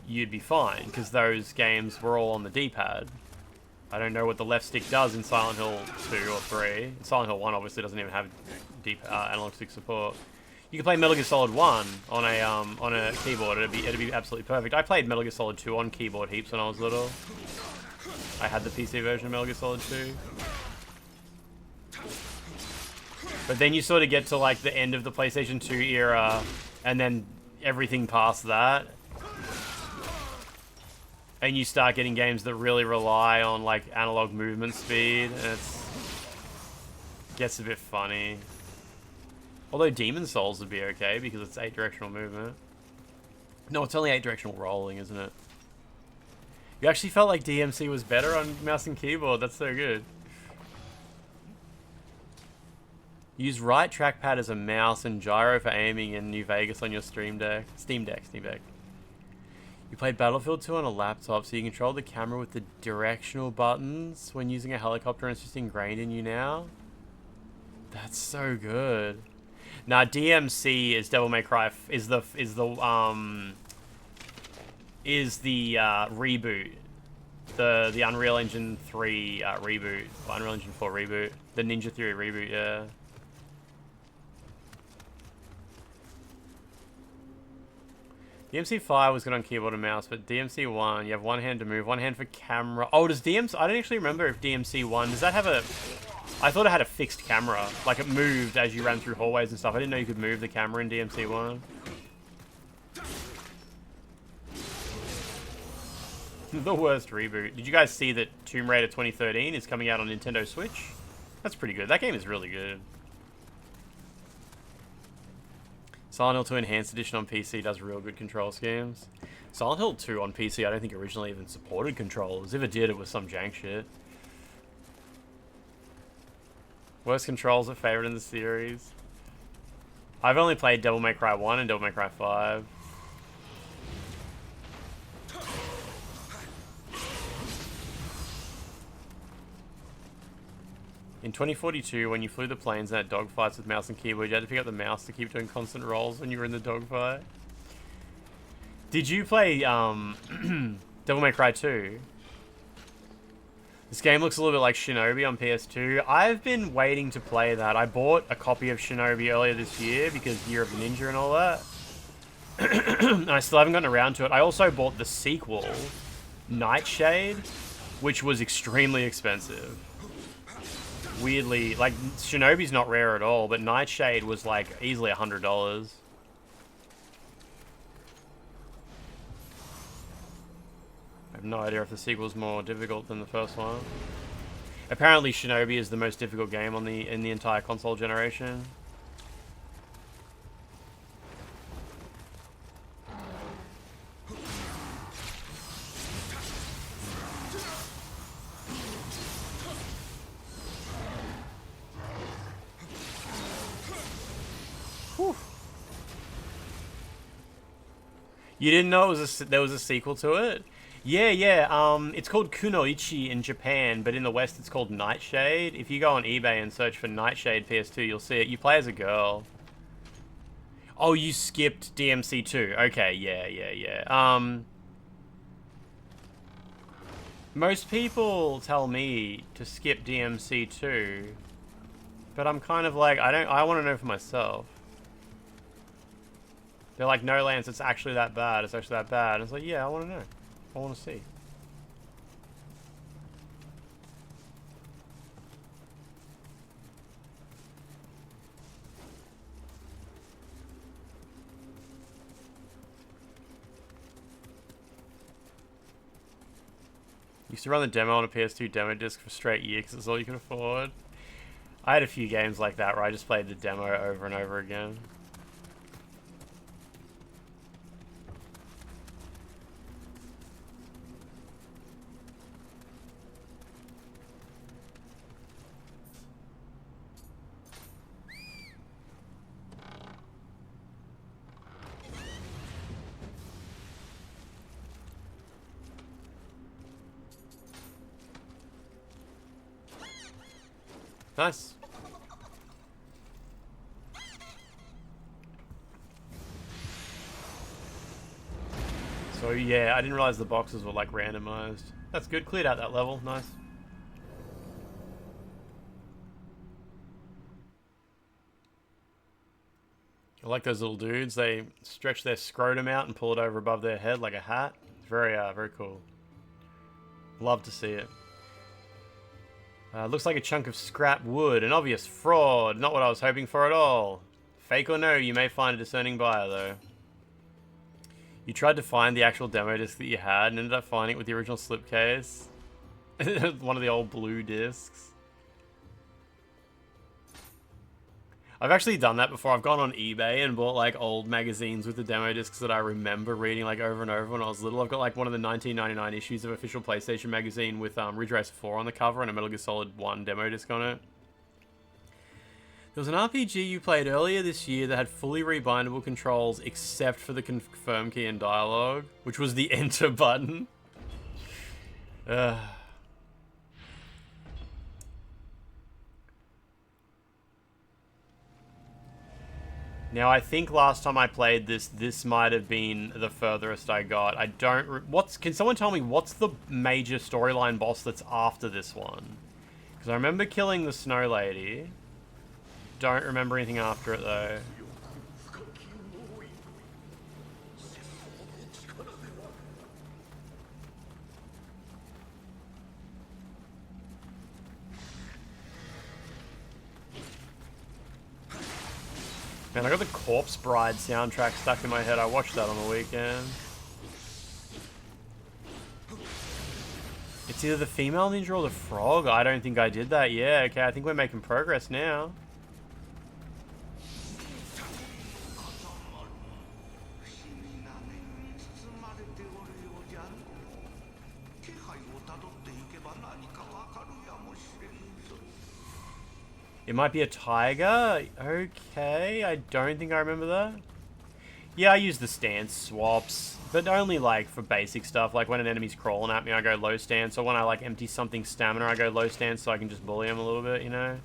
you'd be fine, because those games were all on the D-pad. I don't know what the left stick does in Silent Hill 2 or 3. Silent Hill 1 obviously doesn't even have deep analog stick support. You can play Metal Gear Solid 1 on a keyboard. It'd be absolutely perfect. I played Metal Gear Solid 2 on keyboard heaps when I was little. I had the PC version of Metal Gear Solid 2. But then you sort of get to like the end of the PlayStation 2 era, and then everything past that, and you start getting games that really rely on like analog movement speed, and it gets a bit funny. Although Demon's Souls would be okay because it's 8-directional movement. No, it's only 8-directional rolling, isn't it? You actually felt like DMC was better on mouse and keyboard. That's so good. Use right trackpad as a mouse and gyro for aiming in New Vegas on your Steam Deck. You played Battlefield 2 on a laptop, so you control the camera with the directional buttons when using a helicopter, and it's just ingrained in you now. That's so good. Nah, DMC is Devil May Cry is the reboot, the Unreal Engine 3 reboot, Unreal Engine 4 reboot, the Ninja Theory reboot, yeah. DMC 5 was good on keyboard and mouse, but DMC 1, you have one hand to move, one hand for camera. Oh, does DMC... I don't actually remember if DMC 1... Does that have a... I thought it had a fixed camera. Like, it moved as you ran through hallways and stuff. I didn't know you could move the camera in DMC 1. The worst reboot. Did you guys see that Tomb Raider 2013 is coming out on Nintendo Switch? That's pretty good. That game is really good. Silent Hill 2 Enhanced Edition on PC does real good control schemes. Silent Hill 2 on PC I don't think originally even supported controllers. If it did, it was some jank shit. Worst controls are favorite in the series. I've only played Devil May Cry 1 and Devil May Cry 5. In 2042, when you flew the planes and had dogfights with mouse and keyboard, you had to pick up the mouse to keep doing constant rolls when you were in the dogfight. Did you play Devil May Cry 2? This game looks a little bit like Shinobi on PS2. I've been waiting to play that. I bought a copy of Shinobi earlier this year because Year of the Ninja and all that. And I still haven't gotten around to it. I also bought the sequel, Nightshade, which was extremely expensive. Weirdly, like, Shinobi's not rare at all, but Nightshade was like easily $100. I have no idea if the sequel's more difficult than the first one. Apparently Shinobi is the most difficult game on in the entire console generation. Whew. You didn't know there was a sequel to it? Yeah. It's called Kunoichi in Japan, but in the West it's called Nightshade. If you go on eBay and search for Nightshade PS2, you'll see it. You play as a girl. Oh, you skipped DMC 2. Okay, yeah. Most people tell me to skip DMC 2, but I'm kind of like, I want to know for myself. They're like, no, Lance, it's actually that bad. It's actually that bad. And it's like, yeah, I want to know. I want to see. Used to run the demo on a PS2 demo disc for a straight year because it's all you could afford. I had a few games like that where I just played the demo over and over again. Nice. So yeah, I didn't realize the boxes were like randomized. That's good. Cleared out that level. Nice. I like those little dudes. They stretch their scrotum out and pull it over above their head like a hat. It's very, very cool. Love to see it. Looks like a chunk of scrap wood. An obvious fraud. Not what I was hoping for at all. Fake or no, you may find a discerning buyer, though. You tried to find the actual demo disc that you had and ended up finding it with the original slipcase. One of the old blue discs. I've actually done that before. I've gone on eBay and bought like old magazines with the demo discs that I remember reading like over and over when I was little. I've got like one of the 1999 issues of Official PlayStation magazine with Ridge Racer 4 on the cover and a Metal Gear Solid 1 demo disc on it. There was an RPG you played earlier this year that had fully rebindable controls except for the confirm key and dialogue, which was the enter button. Now, I think last time I played this might have been the furthest I got. I don't... Can someone tell me what's the major storyline boss that's after this one? Because I remember killing the Snow Lady. Don't remember anything after it, though. Man, I got the Corpse Bride soundtrack stuck in my head. I watched that on the weekend. It's either the female ninja or the frog. I don't think I did that. Yeah, okay, I think we're making progress now. It might be a tiger. Okay, I don't think I remember that. Yeah, I use the stance swaps, but only like for basic stuff. Like when an enemy's crawling at me, I go low stance. Or when I like empty something stamina, I go low stance so I can just bully him a little bit, you know?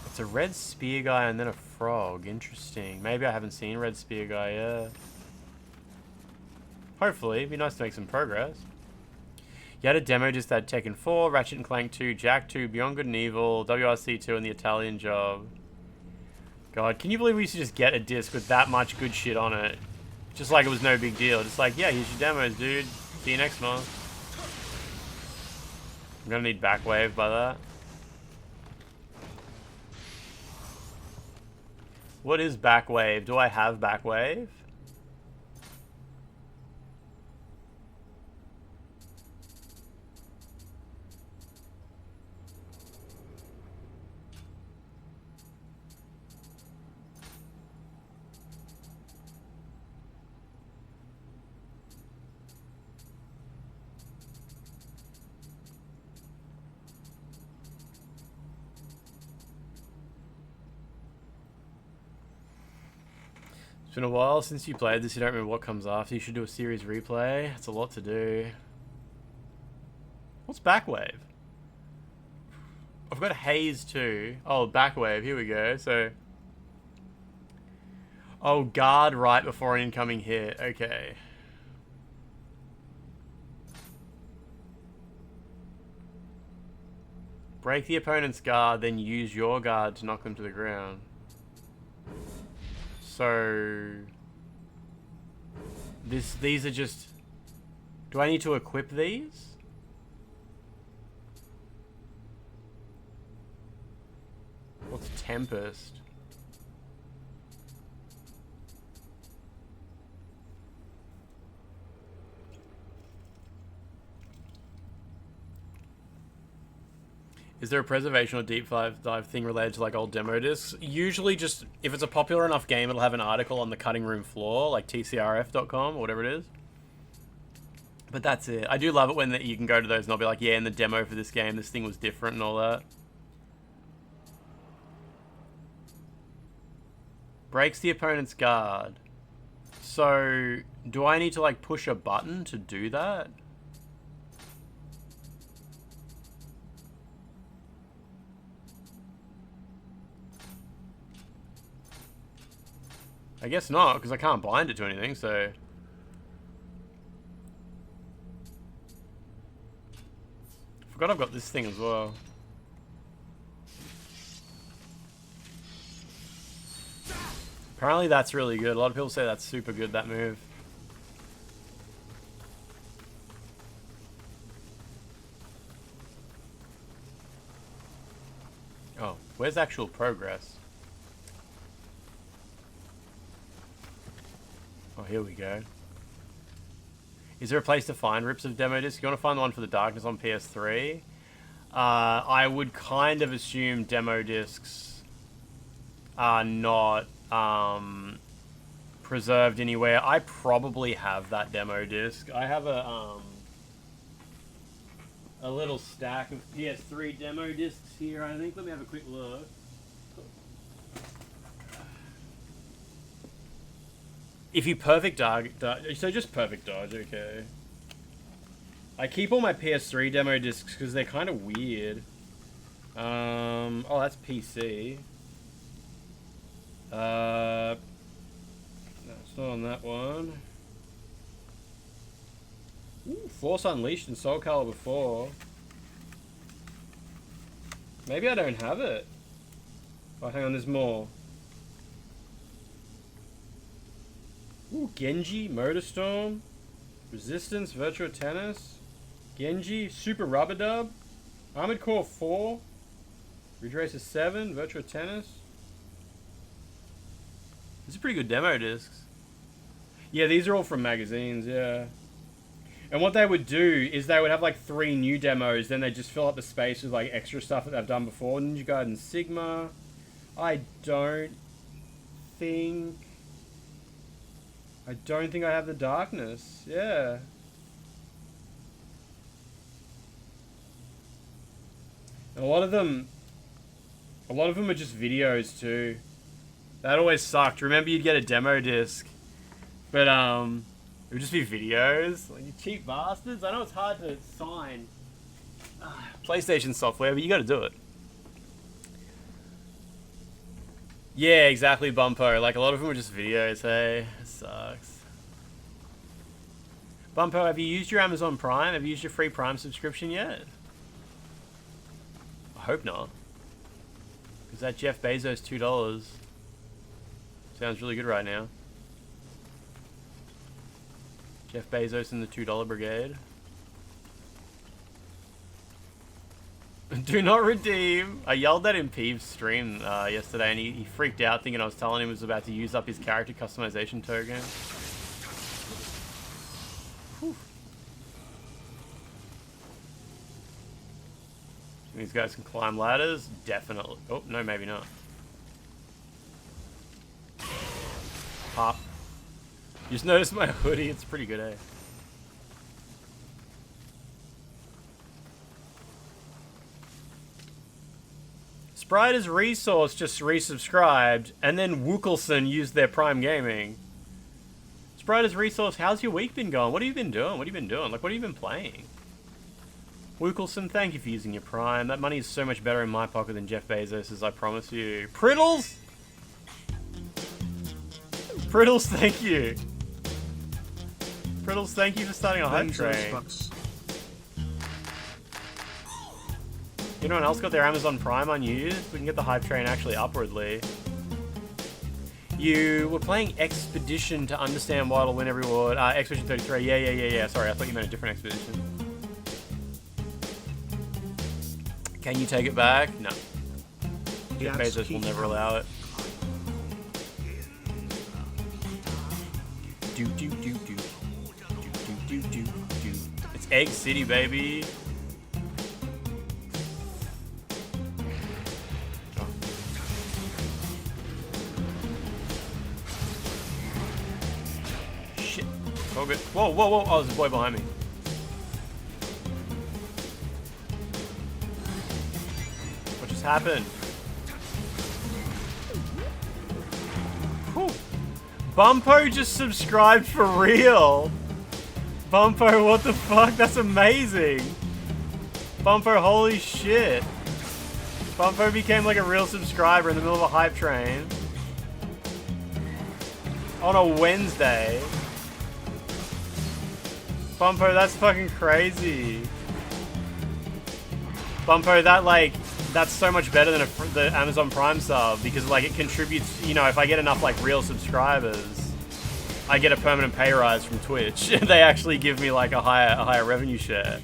It's a red spear guy and then a frog. Interesting. Maybe I haven't seen red spear guy yet. Hopefully. It'd be nice to make some progress. You had a demo just had Tekken 4, Ratchet and Clank 2, Jack 2, Beyond Good and Evil, WRC 2, and the Italian Job. God, can you believe we used to just get a disc with that much good shit on it? Just like it was no big deal. Just like, yeah, here's your demos, dude. See you next month. I'm gonna need backwave by that. What is backwave? Do I have backwave? It's been a while since you played this, you don't remember what comes after. You should do a series replay. It's a lot to do. What's backwave? I've got haze too. Oh, backwave, here we go. So, oh, guard right before an incoming hit. Okay. Break the opponent's guard, then use your guard to knock them to the ground. So these are just... Do I need to equip these? What's Tempest? Is there a preservation or deep dive thing related to like old demo discs? Usually just, if it's a popular enough game, it'll have an article on the cutting room floor, like tcrf.com or whatever it is. But that's it. I do love it when you can go to those and they'll be like, yeah, in the demo for this game, this thing was different and all that. Breaks the opponent's guard. So, do I need to like push a button to do that? I guess not, because I can't bind it to anything, so... Forgot I've got this thing as well. Apparently that's really good. A lot of people say that's super good, that move. Oh, where's actual progress? Oh, here we go. Is there a place to find rips of demo disc? You want to find the one for the Darkness on PS3? I would kind of assume demo discs are not preserved anywhere. I probably have that demo disc. I have a little stack of PS3 demo discs here, I think. Let me have a quick look. If you perfect dodge, so just perfect dodge, okay. I keep all my PS3 demo discs because they're kind of weird. Oh, that's PC. No, it's not on that one. Ooh, Force Unleashed and Soul Calibur 4. Maybe I don't have it. Oh, hang on, there's more. Ooh, Genji, Motorstorm, Resistance, Virtua Tennis, Genji, Super Rubber Dub, Armored Core 4, Ridge Racer 7, Virtua Tennis. These are pretty good demo discs. Yeah, these are all from magazines, yeah. And what they would do is they would have like 3 new demos, then they just fill up the space with like extra stuff that they've done before. Ninja Gaiden Sigma. I don't think I have the Darkness. Yeah. And a lot of them are just videos too. That always sucked. Remember, you'd get a demo disc, but it would just be videos. Like, you cheap bastards. I know it's hard to sign PlayStation software, but you got to do it. Yeah, exactly, Bumpo. Like, a lot of them are just videos, hey? It sucks. Bumpo, have you used your Amazon Prime? Have you used your free Prime subscription yet? I hope not. Because that Jeff Bezos $2 sounds really good right now. Jeff Bezos and the $2 brigade. Do not redeem. I yelled at him Peeves' stream yesterday, and he freaked out thinking I was telling him he was about to use up his character customization token. Whew. These guys can climb ladders? Definitely. Oh, no, maybe not. Pop. Just noticed my hoodie. It's pretty good, eh? Spriter's Resource just resubscribed, and then Wookelson used their Prime Gaming. Spriter's Resource, how's your week been going? What have you been doing? What have you been doing? Like, what have you been playing? Wookelson, thank you for using your Prime. That money is so much better in my pocket than Jeff Bezos's, I promise you. Priddles! Priddles, thank you. Priddles, thank you for starting a hype train. Anyone else got their Amazon Prime unused? We can get the hype train actually upwardly. You were playing Expedition to understand why to win every award. Expedition 33. Yeah. Sorry, I thought you meant a different Expedition. Can you take it back? No. Jeff Bezos will never allow it. It's Egg City, baby. Shit. Oh, good. Whoa. Oh, there's a boy behind me. What just happened? Whew. Bumpo just subscribed for real. Bumpo, what the fuck? That's amazing. Bumpo, holy shit. Bumpo became like a real subscriber in the middle of a hype train. On a Wednesday. Bumpo, that's fucking crazy. Bumpo, that like, that's so much better than the Amazon Prime sub because like it contributes, you know, if I get enough like real subscribers, I get a permanent pay rise from Twitch. They actually give me like a higher revenue share.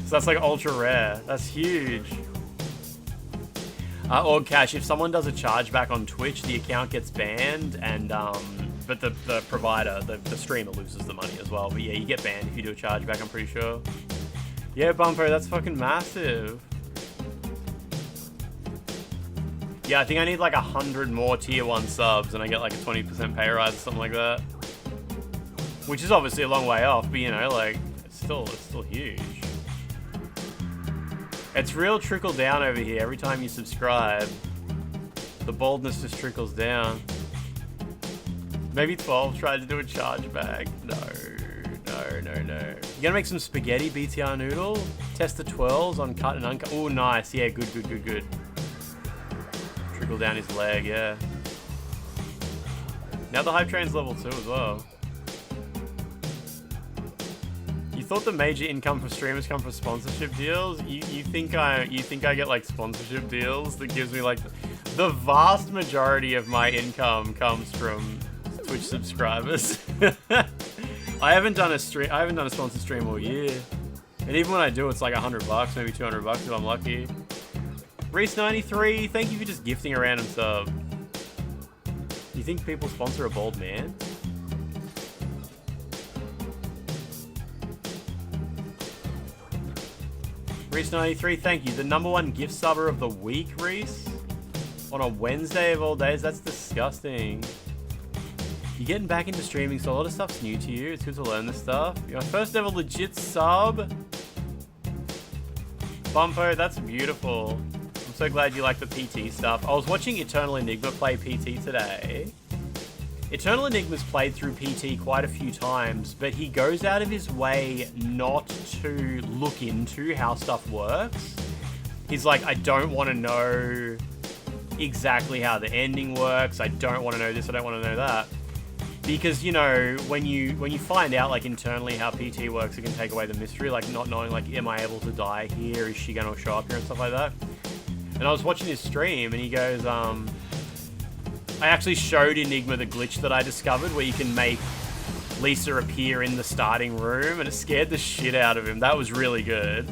So that's like ultra rare. That's huge. Org Cash, if someone does a chargeback on Twitch, the account gets banned, and but the provider, the streamer loses the money as well. But yeah, you get banned if you do a chargeback, I'm pretty sure. Yeah, Bumpo, that's fucking massive. Yeah, I think I need like 100 more tier 1 subs, and I get like a 20% pay rise or something like that. Which is obviously a long way off, but you know, like, it's still huge. It's real trickle down over here. Every time you subscribe, the boldness just trickles down. Maybe 12 tried to do a chargeback. No. You gonna make some spaghetti BTR noodle? Test the 12s on cut and uncut. Oh, nice. Yeah, good. Trickle down his leg, yeah. Now the hype train's level 2 as well. You thought the major income for streamers come from sponsorship deals? You think I get like sponsorship deals that gives me like the vast majority of my income comes from Twitch subscribers. I haven't done a sponsored stream all year. And even when I do, it's like $100, maybe $200 if I'm lucky. Reese93, thank you for just gifting a random sub. You think people sponsor a bald man? Reese93, thank you. The #1 gift subber of the week, Reese? On a Wednesday of all days? That's disgusting. You're getting back into streaming, so a lot of stuff's new to you. It's good to learn this stuff. Your first ever legit sub. Bumpo, that's beautiful. I'm so glad you like the PT stuff. I was watching Eternal Enigma play PT today. Eternal Enigma's played through PT quite a few times, but he goes out of his way not to look into how stuff works. He's like, I don't want to know exactly how the ending works. I don't want to know this. I don't want to know that. Because, you know, when you find out, like, internally how PT works, it can take away the mystery, like, not knowing, like, am I able to die here? Is she going to show up here and stuff like that? And I was watching his stream, and he goes, I actually showed Enigma the glitch that I discovered where you can make Lisa appear in the starting room, and it scared the shit out of him. That was really good.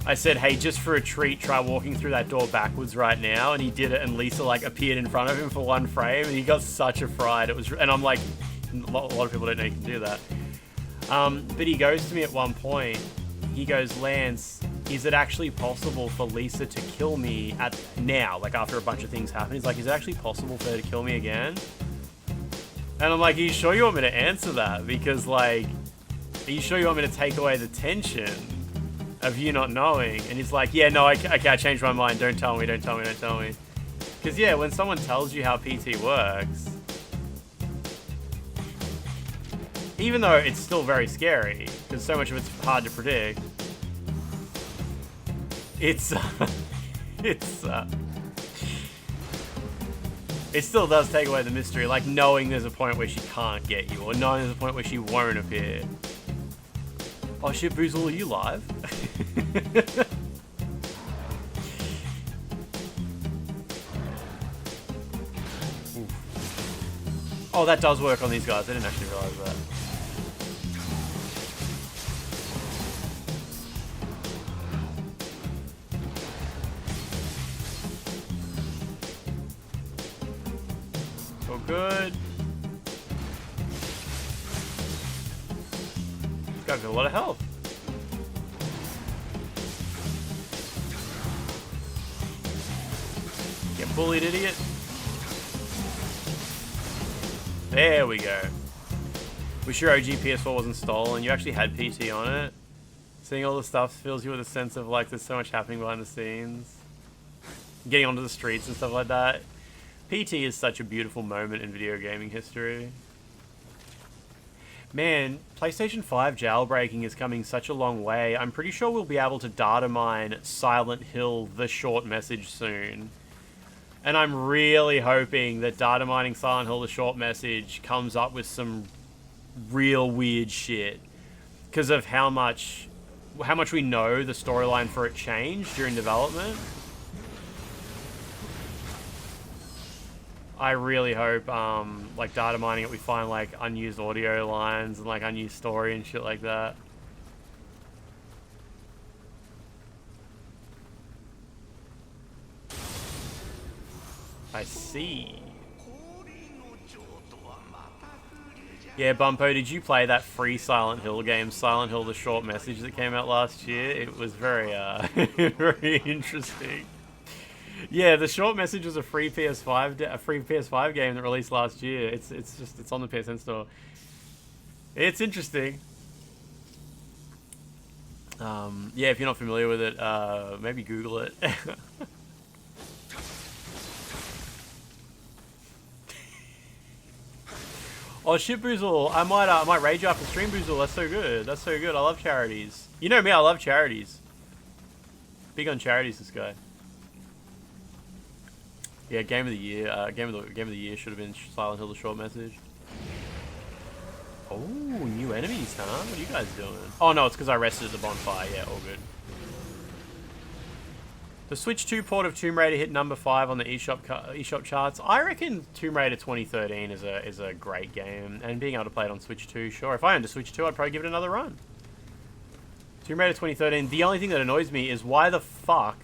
I said, hey, just for a treat, try walking through that door backwards right now, and he did it, and Lisa, like, appeared in front of him for one frame, and he got such a fright. It was, and I'm like, a lot of people don't know you can do that. But he goes to me at one point, he goes, Lance, is it actually possible for Lisa to kill me now, like after a bunch of things happen? He's like, is it actually possible for her to kill me again? And I'm like, are you sure you want me to answer that? Because, like, are you sure you want me to take away the tension of you not knowing? And he's like, yeah, no, okay, I changed my mind. Don't tell me. Because, yeah, when someone tells you how PT works, even though it's still very scary, because so much of it's hard to predict, it still does take away the mystery, like knowing there's a point where she can't get you, or knowing there's a point where she won't appear. Oh shit, Boozle, are you live? Oh, that does work on these guys. I didn't actually realize that. Good. This guy's got a lot of health. Get bullied, idiot. There we go. Wish your OG PS4 wasn't stolen. You actually had PT on it. Seeing all the stuff fills you with a sense of like there's so much happening behind the scenes. Getting onto the streets and stuff like that. PT is such a beautiful moment in video gaming history. Man, PlayStation 5 jailbreaking is coming such a long way. I'm pretty sure we'll be able to data mine Silent Hill, the short message soon. And I'm really hoping that data mining Silent Hill the short message comes up with some real weird shit. Because of how much we know the storyline for it changed during development. I really hope, like, data mining it, we find, like, unused audio lines and, like, unused story and shit like that. I see. Yeah, Bumpo, did you play that free Silent Hill game, Silent Hill the Short Message, that came out last year? It was very, very interesting. Yeah, the Short Message was a free PS5 game that released last year. It's on the PSN store. It's interesting. Yeah, if you're not familiar with it, maybe Google it. Oh shit, Boozle! I might rage after stream, Boozle. That's so good. That's so good. I love charities. You know me, I love charities. Big on charities, this guy. Yeah, game of the year. Game of the year should have been Silent Hill: The Short Message. Oh, new enemies, huh? What are you guys doing? Oh no, it's because I rested at the bonfire. Yeah, all good. The Switch 2 port of Tomb Raider hit number 5 on the eShop charts. I reckon Tomb Raider 2013 is a great game, and being able to play it on Switch 2, sure. If I owned a Switch 2, I'd probably give it another run. Tomb Raider 2013. The only thing that annoys me is why the fuck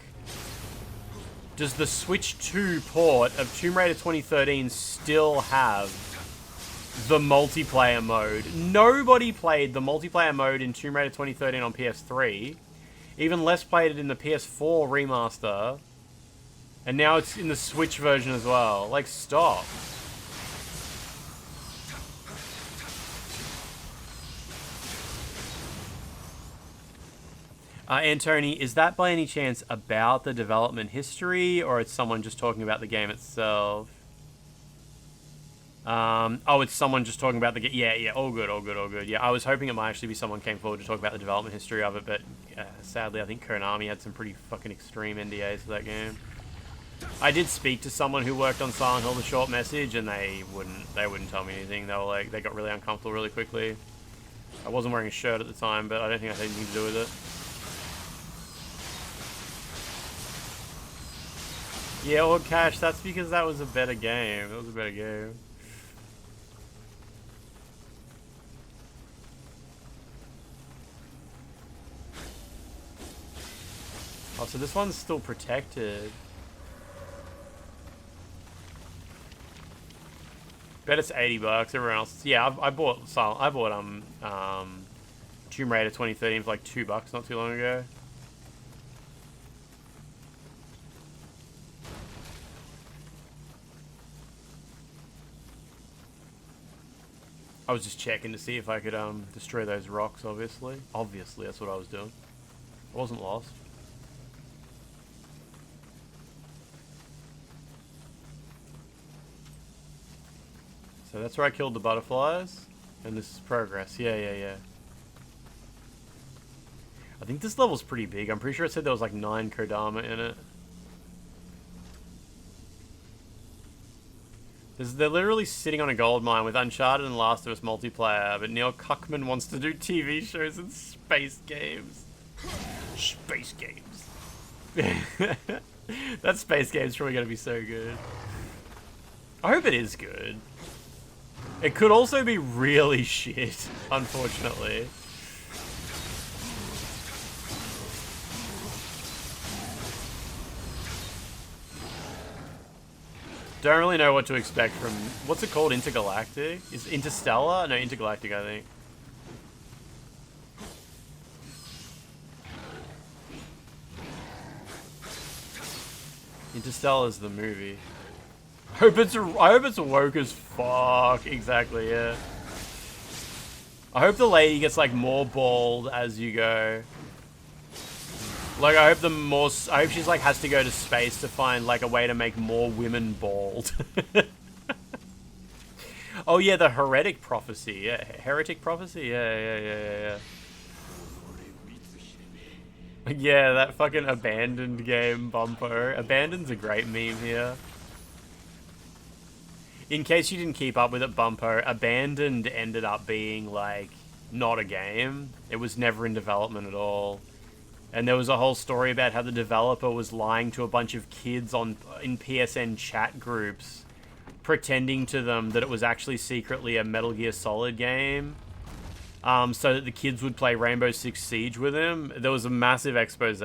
does the Switch 2 port of Tomb Raider 2013 still have the multiplayer mode? Nobody played the multiplayer mode in Tomb Raider 2013 on PS3. Even less played it in the PS4 remaster. And now it's in the Switch version as well. Like, stop. Antony, is that by any chance about the development history, or it's someone just talking about the game itself? Oh, it's someone just talking about the game. Yeah, all good. Yeah, I was hoping it might actually be someone came forward to talk about the development history of it, but sadly, I think Konami had some pretty fucking extreme NDAs for that game. I did speak to someone who worked on Silent Hill: The Short Message, and they wouldn't tell me anything. They were like, they got really uncomfortable really quickly. I wasn't wearing a shirt at the time, but I don't think I had anything to do with it. Yeah, or Cash, that's because that was a better game. It was a better game. Oh, so this one's still protected. Bet it's $80. Everyone else, yeah. I bought Tomb Raider 2013 for like $2 not too long ago. I was just checking to see if I could destroy those rocks. Obviously, that's what I was doing. I wasn't lost. So that's where I killed the butterflies, and this is progress. Yeah. I think this level's pretty big. I'm pretty sure it said there was like 9 Kodama in it. They're literally sitting on a gold mine with Uncharted and Last of Us multiplayer, but Neil Cuckman wants to do TV shows and space games. Space games. That space game's probably going to be so good. I hope it is good. It could also be really shit, unfortunately. Don't really know what to expect from... What's it called? Intergalactic? Is it Interstellar? No, Intergalactic, I think. Interstellar is the movie. I hope it's woke as fuck. Exactly, yeah. I hope the lady gets like more bald as you go. Like, I hope she's like has to go to space to find like a way to make more women bald. Oh yeah, the heretic prophecy. Yeah, heretic prophecy. Yeah. Yeah, that fucking abandoned game, Bumpo. Abandoned's a great meme here. In case you didn't keep up with it, Bumpo, Abandoned ended up being, like, not a game. It was never in development at all. And there was a whole story about how the developer was lying to a bunch of kids in PSN chat groups, pretending to them that it was actually secretly a Metal Gear Solid game, so that the kids would play Rainbow Six Siege with him. There was a massive expose.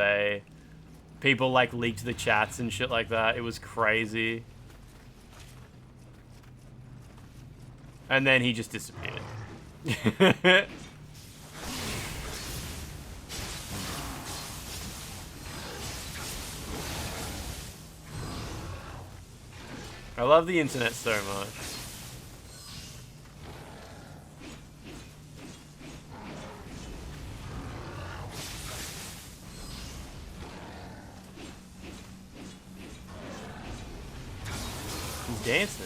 People, like, leaked the chats and shit like that. It was crazy. And then he just disappeared. I love the internet so much. He's dancing.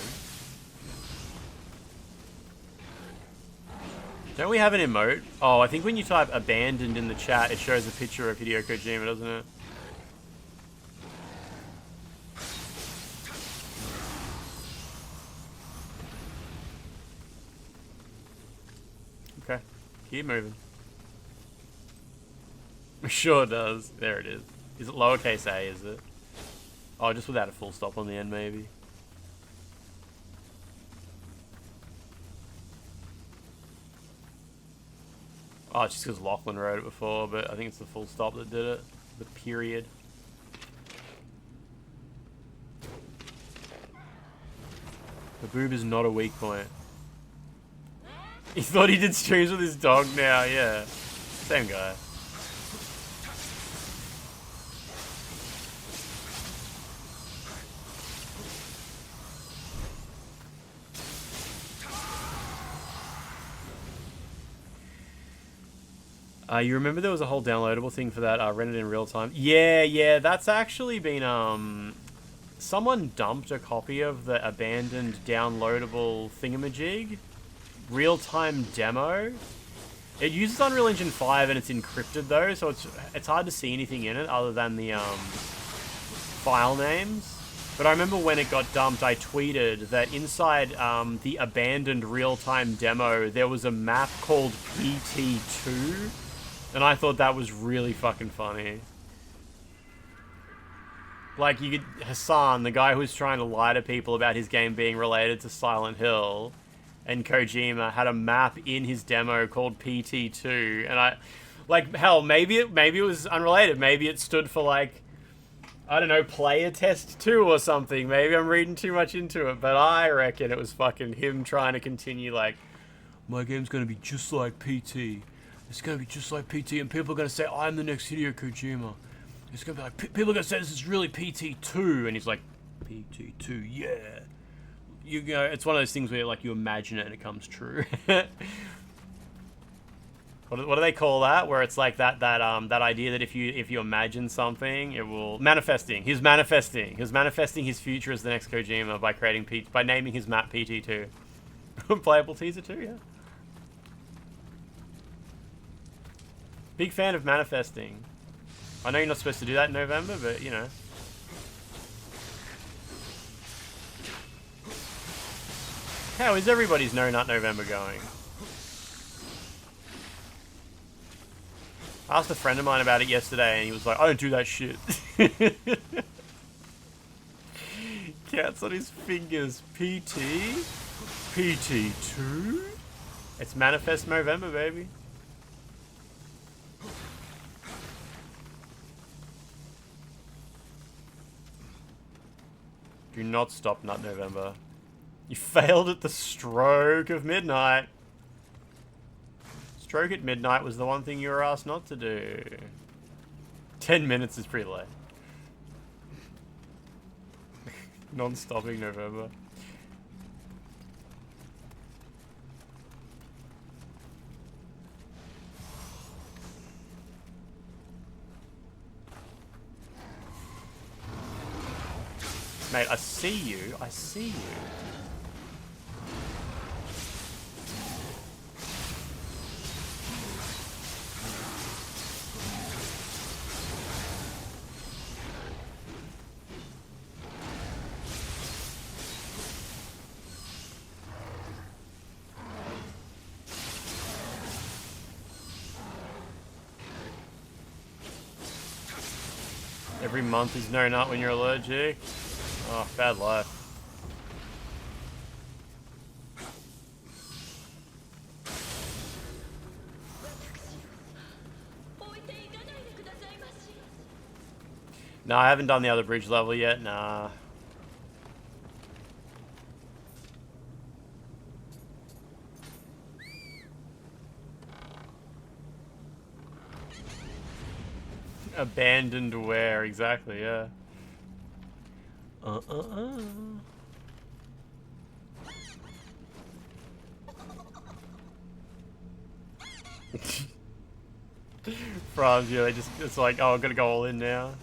Don't we have an emote? Oh, I think when you type abandoned in the chat, it shows a picture of Hideo Kojima, doesn't it? Okay, keep moving. Sure does. There it is. Is it lowercase a, is it? Oh, just without a full stop on the end, maybe. Oh, it's just because Lachlan wrote it before, but I think it's the full stop that did it. The period. The boob is not a weak point. He thought he did streams with his dog now, yeah. Same guy. You remember there was a whole downloadable thing for that, Rent It in Real Time? Yeah, that's actually been, someone dumped a copy of the abandoned downloadable thingamajig. Real-time demo. It uses Unreal Engine 5 and it's encrypted though, so it's hard to see anything in it other than the, file names. But I remember when it got dumped, I tweeted that inside the abandoned real-time demo, there was a map called PT2. And I thought that was really fucking funny. Like, you could... Hassan, the guy who was trying to lie to people about his game being related to Silent Hill, and Kojima had a map in his demo called PT2. And I... Like, hell, maybe it was unrelated. Maybe it stood for, like... I don't know, Player Test 2 or something. Maybe I'm reading too much into it. But I reckon it was fucking him trying to continue, like... My game's gonna be just like PT. It's gonna be just like PT, and people are gonna say, I'm the next Hideo Kojima. It's gonna be like, people are gonna say this is really PT2, and he's like, PT2, yeah. You know, it's one of those things where, like, you imagine it and it comes true. What do they call that? Where it's like that idea that if you imagine something, it will... Manifesting. He's manifesting his future as the next Kojima by naming his map PT2. Playable teaser too, yeah. Big fan of manifesting. I know you're not supposed to do that in November, but, you know. How is everybody's No Nut November going? I asked a friend of mine about it yesterday, and he was like, I don't do that shit. Counts on his fingers. PT? PT2? It's Manifest November, baby. Do not stop Nut November. You failed at the stroke of midnight. Stroke at midnight was the one thing you were asked not to do. 10 minutes is pretty late. Non-stopping November. Mate, I see you. I see you. Every month is no nut when you're allergic. Oh, bad life. No, I haven't done the other bridge level yet, nah. Abandoned where, exactly, yeah. France, yeah, it's like, oh, I'm gonna go all in now.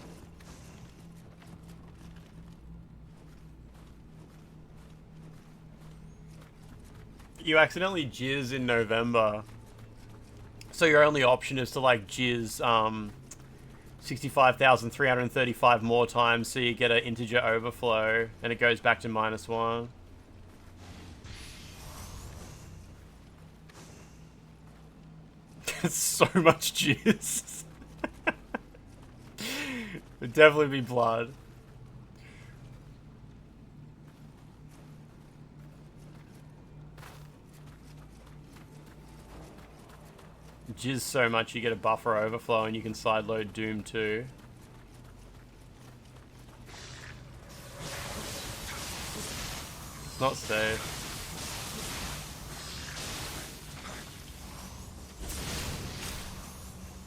You accidentally jizz in November. So your only option is to like jizz 65,335 more times so you get an integer overflow and it goes back to -1. It's so much jizz. It'd definitely be blood. Jizz so much you get a buffer overflow and you can sideload Doom too. Not safe.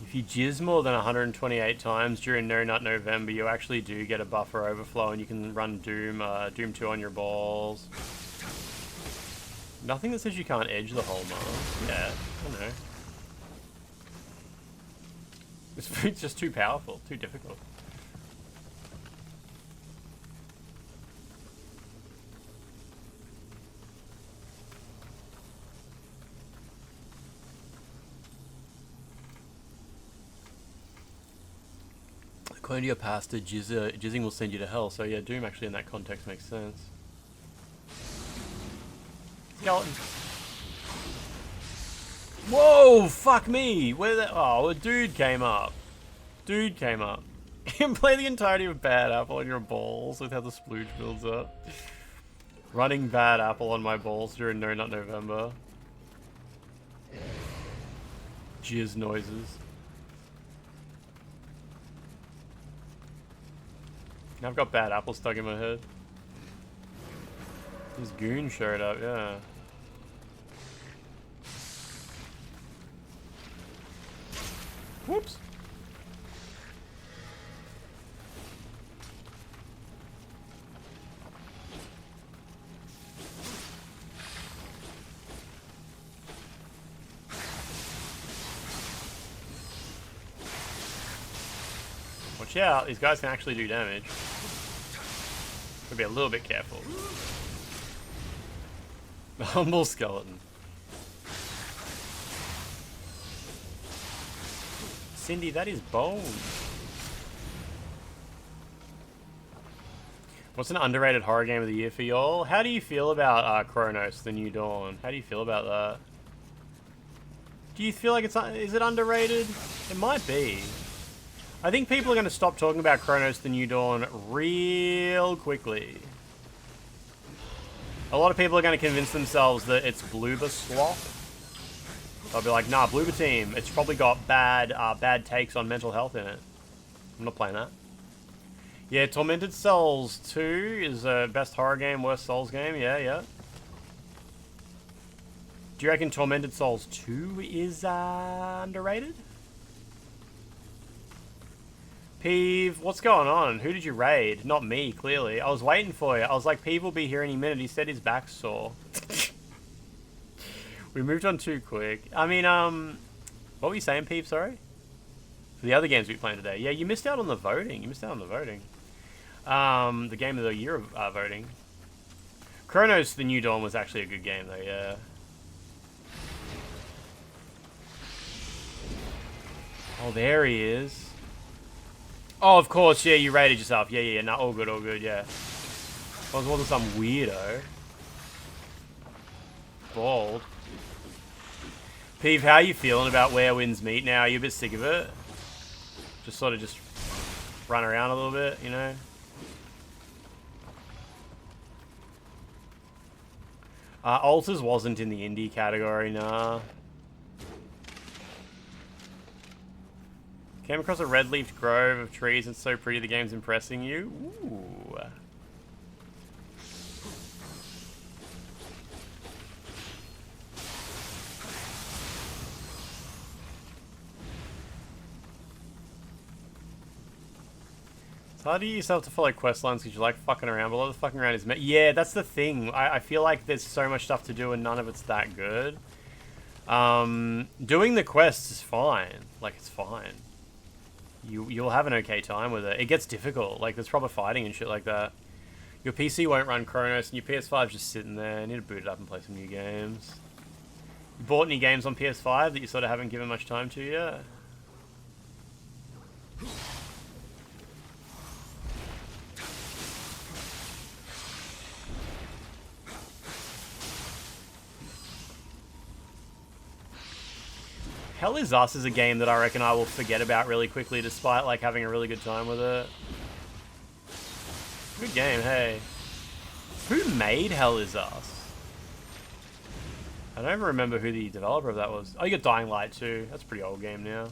If you jizz more than 128 times during No Nut November, you actually do get a buffer overflow and you can run Doom 2 on your balls. Nothing that says you can't edge the whole month. Yeah, I don't know. It's just too powerful, too difficult. According to your pastor, jizzing will send you to hell. So yeah, Doom actually in that context makes sense. Skeleton. Whoa, fuck me! Where the... Oh, a dude came up. Dude came up. You can play the entirety of Bad Apple on your balls with how the splooge builds up. Running Bad Apple on my balls during No Nut November. Jizz noises. I've got Bad Apple stuck in my head. This goon showed up, yeah. Whoops. Watch out, these guys can actually do damage. Gotta be a little bit careful. The humble skeleton. Cindy, that is bone. What's an underrated horror game of the year for y'all? How do you feel about Chronos, The New Dawn? How do you feel about that? Do you feel like is it underrated? It might be. I think people are going to stop talking about Chronos, The New Dawn real quickly. A lot of people are going to convince themselves that it's Bloober Sloth. They'll be like, nah, Bloober Team, it's probably got bad takes on mental health in it. I'm not playing that. Yeah, Tormented Souls 2 is best horror game, worst Souls game. Yeah, yeah. Do you reckon Tormented Souls 2 is underrated? Peeve, what's going on? Who did you raid? Not me, clearly. I was waiting for you. I was like, Peeve will be here any minute. He said his back's sore. We moved on too quick. I mean, what were you saying, Peeve? Sorry? For the other games we played today. Yeah, you missed out on the voting. You missed out on the voting. The game of the year voting. Chronos, The New Dawn was actually a good game, though, yeah. Oh, there he is. Oh, of course, yeah, you rated yourself. Yeah, yeah, no, all good, yeah. I wasn't some weirdo. Bald. Peeve, how are you feeling about where wins meet now? Are you a bit sick of it? Just sort of just run around a little bit, you know? Alters wasn't in the indie category, nah. Came across a red-leafed grove of trees. It's so pretty the game's impressing you. Ooh. It's hard to get yourself to follow quest lines because you like fucking around, but a lot of the fucking around is... Yeah, that's the thing. I feel like there's so much stuff to do and none of it's that good. Doing the quests is fine. Like, it's fine. You'll have an okay time with it. It gets difficult. Like, there's proper fighting and shit like that. Your PC won't run Chronos, and your PS5's just sitting there. You need to boot it up and play some new games. You bought any games on PS5 that you sort of haven't given much time to yet? Hell Is Us is a game that I reckon I will forget about really quickly despite like having a really good time with it. Good game, hey. Who made Hell Is Us? I don't even remember who the developer of that was. Oh, you got Dying Light too. That's a pretty old game now.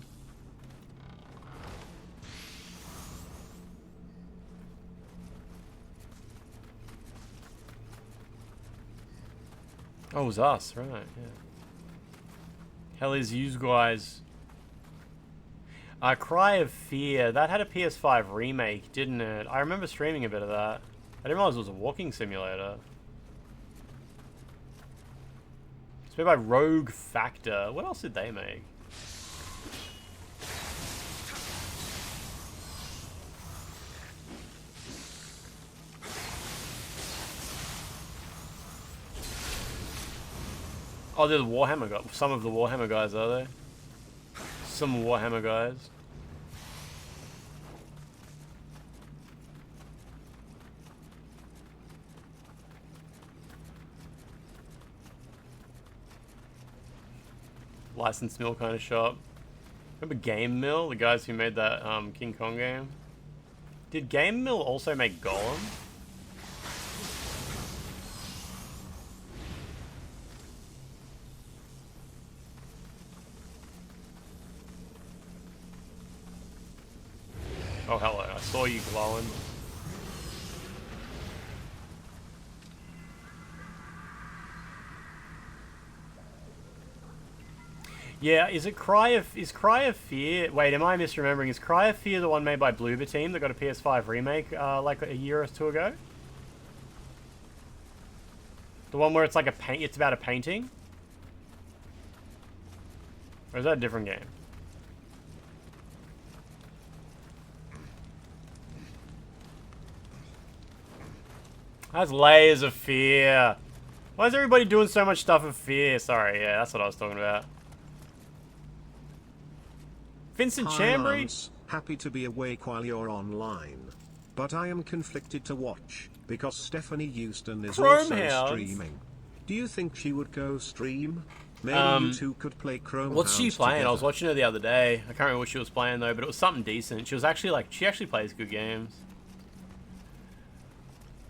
Oh, it was us, right, yeah. Hell Is You guys. Cry of Fear. That had a PS5 remake, didn't it? I remember streaming a bit of that. I didn't realize it was a walking simulator. It's made by Rogue Factor. What else did they make? Oh, they're the Warhammer guys. Some of the Warhammer guys, are they? Some Warhammer guys. Licensed Mill kind of shop. Remember Game Mill? The guys who made that King Kong game? Did Game Mill also make Golem? Oh, hello. I saw you glowing. Yeah, is Cry of Fear... Wait, am I misremembering? Is Cry of Fear the one made by Bloober Team that got a PS5 remake like a year or two ago? The one where it's like it's about a painting? Or is that a different game? That's Layers of Fear. Why is everybody doing so much stuff of Fear? Sorry, yeah, that's what I was talking about. Vincent Chambry? Lance, happy to be awake while you're online. But I am conflicted to watch, because Stephanie Houston is also streaming. Do you think she would go stream? Maybe you two could play Chrome. What's she playing? Together. I was watching her the other day. I can't remember what she was playing though, but it was something decent. She was actually like, she actually plays good games.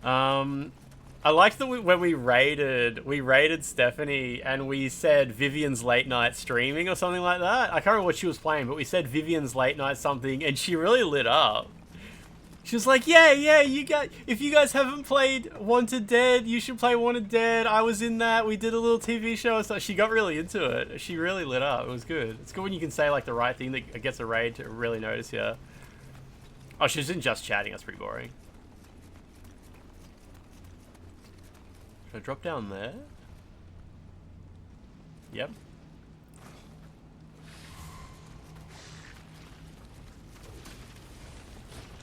I like that when we raided Stephanie and we said Vivian's late night streaming or something like that. I can't remember what she was playing, but we said Vivian's late night something and she really lit up. She was like, yeah, if you guys haven't played Wanted Dead, you should play Wanted Dead. I was in that. We did a little TV show and stuff. She got really into it. She really lit up. It was good. It's good when you can say like the right thing that gets a raid to really notice you. Oh, she was in just chatting. That's pretty boring. Should I drop down there? Yep.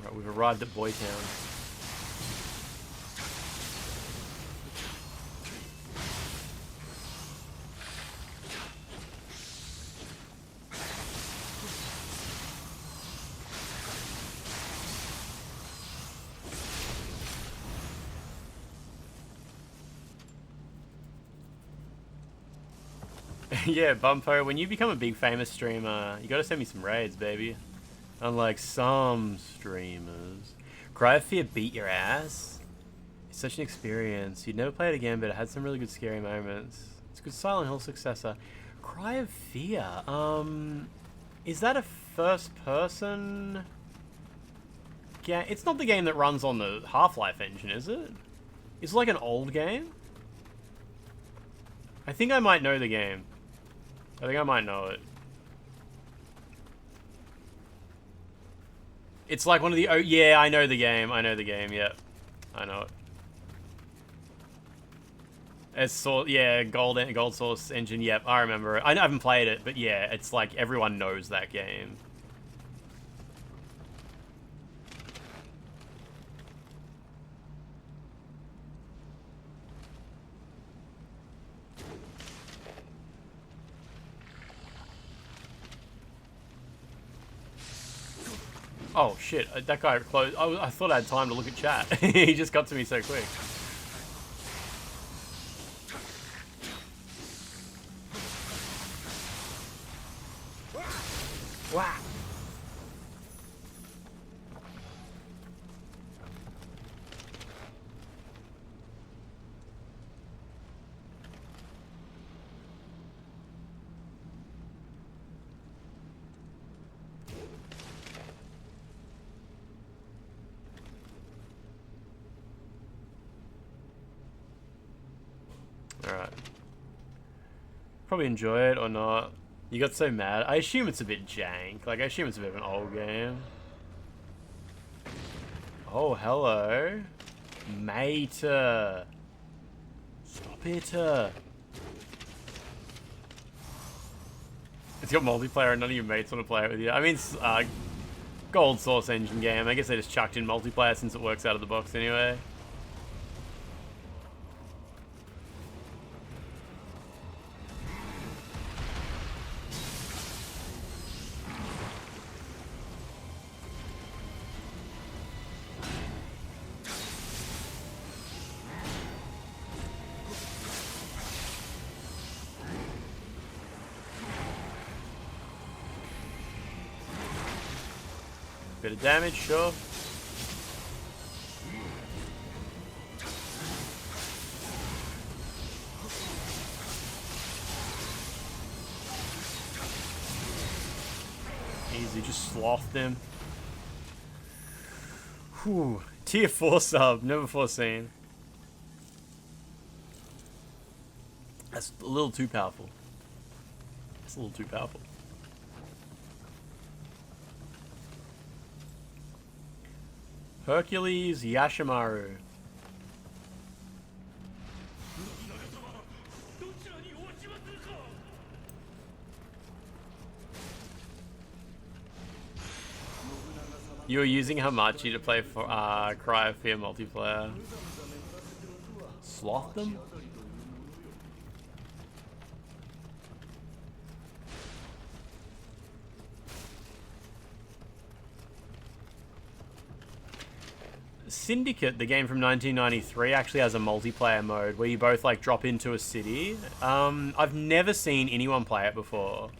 Alright, we've arrived at Boytown. Yeah, Bumpo, when you become a big famous streamer, you gotta send me some raids, baby. Unlike some streamers. Cry of Fear beat your ass? It's such an experience. You'd never play it again, but it had some really good scary moments. It's a good Silent Hill successor. Cry of Fear. Is that a first-person game? It's not the game that runs on the Half-Life engine, is it? It's like an old game? I think I might know the game. I think I might know it. It's like one of the... Oh, yeah, I know the game. I know the game, yeah. I know it. It's yeah, Gold Source engine, yep, I remember it. I haven't played it, but yeah, it's like everyone knows that game. Oh shit, that guy closed. I thought I had time to look at chat. He just got to me so quick. Wow. Alright. Probably enjoy it or not. You got so mad. I assume it's a bit jank. Like, I assume it's a bit of an old game. Oh, hello. Mate. Stop it. It's got multiplayer and none of your mates want to play it with you. I mean, it's Gold Source engine game. I guess they just chucked in multiplayer since it works out of the box anyway. Bit of damage, sure. Easy, just slothed him. Whew. Tier 4 sub, never before seen. That's a little too powerful. That's a little too powerful. Hercules Yashimaru. You were using Hamachi to play for Cry of Fear multiplayer. Sloth them? Syndicate, the game from 1993, actually has a multiplayer mode where you both like drop into a city. I've never seen anyone play it before.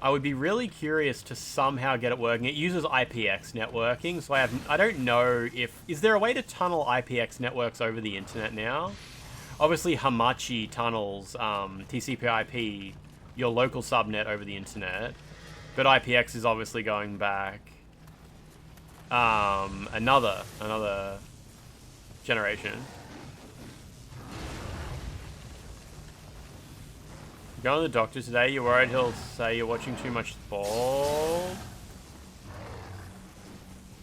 I would be really curious to somehow get it working. It uses IPX networking, so I don't know if... Is there a way to tunnel IPX networks over the internet now? Obviously, Hamachi tunnels TCP/IP, your local subnet over the internet. But IPX is obviously going back another generation. Going to the doctor today, you're worried he'll say you're watching too much sport?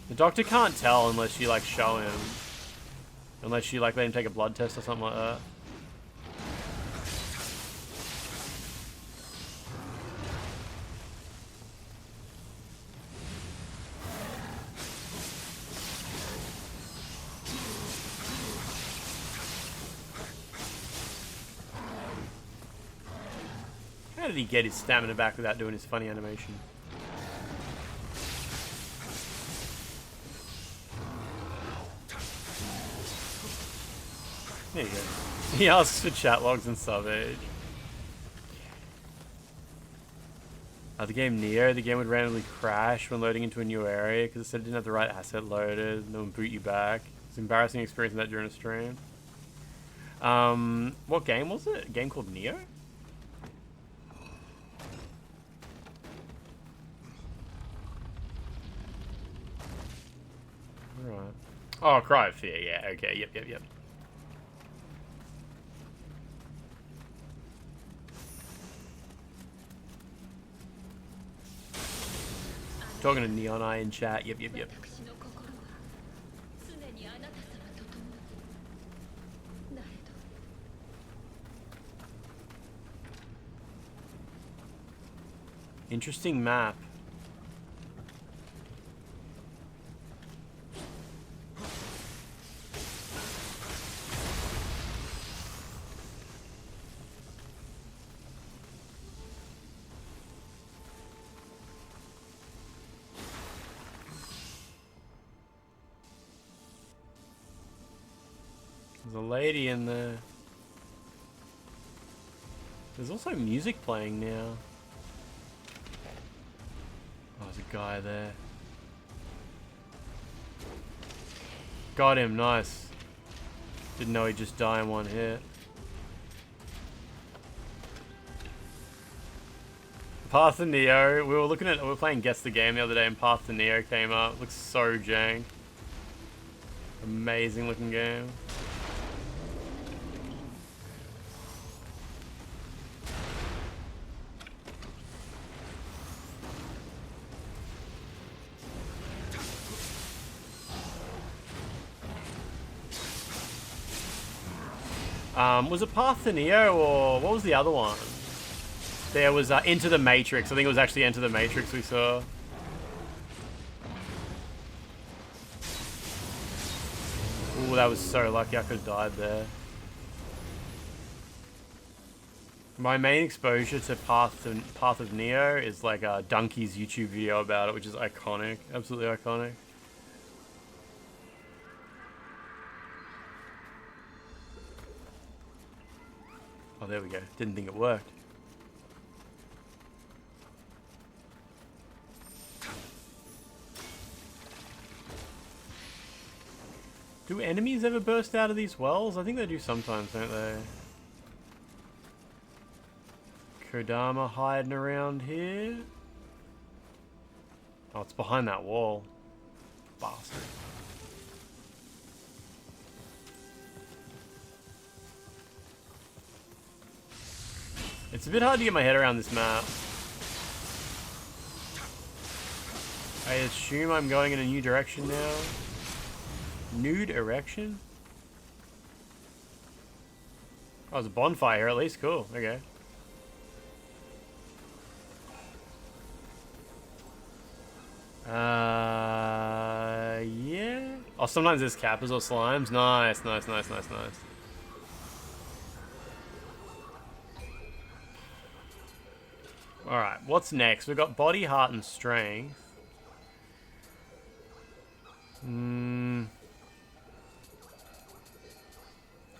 The doctor can't tell unless you like show him. Unless you like let him take a blood test or something like that. How did he get his stamina back without doing his funny animation? There you go. He asks for chat logs and sub age. The game Nioh, the game would randomly crash when loading into a new area because it said it didn't have the right asset loaded, and it would boot you back. It's an embarrassing experience that during a stream. What game was it? A game called Nioh? Alright. Oh, Cry of Fear, yeah, okay, yep. Talking to Neon Eye in chat. Yep. Interesting map. There's a lady in there. There's also music playing now. Oh, there's a guy there. Got him, nice. Didn't know he'd just die in one hit. Path to Nioh. We were playing Guess the Game the other day and Path to Nioh came up. Looks so jank. Amazing looking game. Was it Path to Nioh or what was the other one? There was Into the Matrix. I think it was actually Into the Matrix we saw. Ooh, that was so lucky. I could have died there. My main exposure to Path of Nioh is like Donkey's YouTube video about it, which is iconic. Absolutely iconic. Oh, there we go. Didn't think it worked. Do enemies ever burst out of these wells? I think they do sometimes, don't they? Kodama hiding around here. Oh, it's behind that wall. Bastard. It's a bit hard to get my head around this map. I assume I'm going in a new direction now. Nude erection? Oh, there's a bonfire here at least. Cool. Okay. Yeah. Oh, sometimes there's kappas or slimes. Nice. Alright, what's next? We've got body, heart, and strength.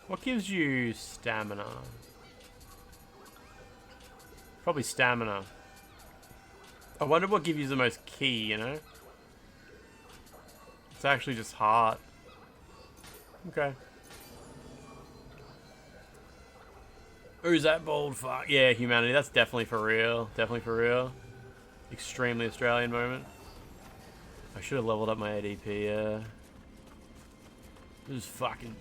What gives you stamina? Probably stamina. I wonder what gives you the most ki, you know? It's actually just heart. Okay. Who's that bold fuck? Yeah, humanity. That's definitely for real. Definitely for real. Extremely Australian moment. I should have leveled up my ADP, yeah. This is fucking...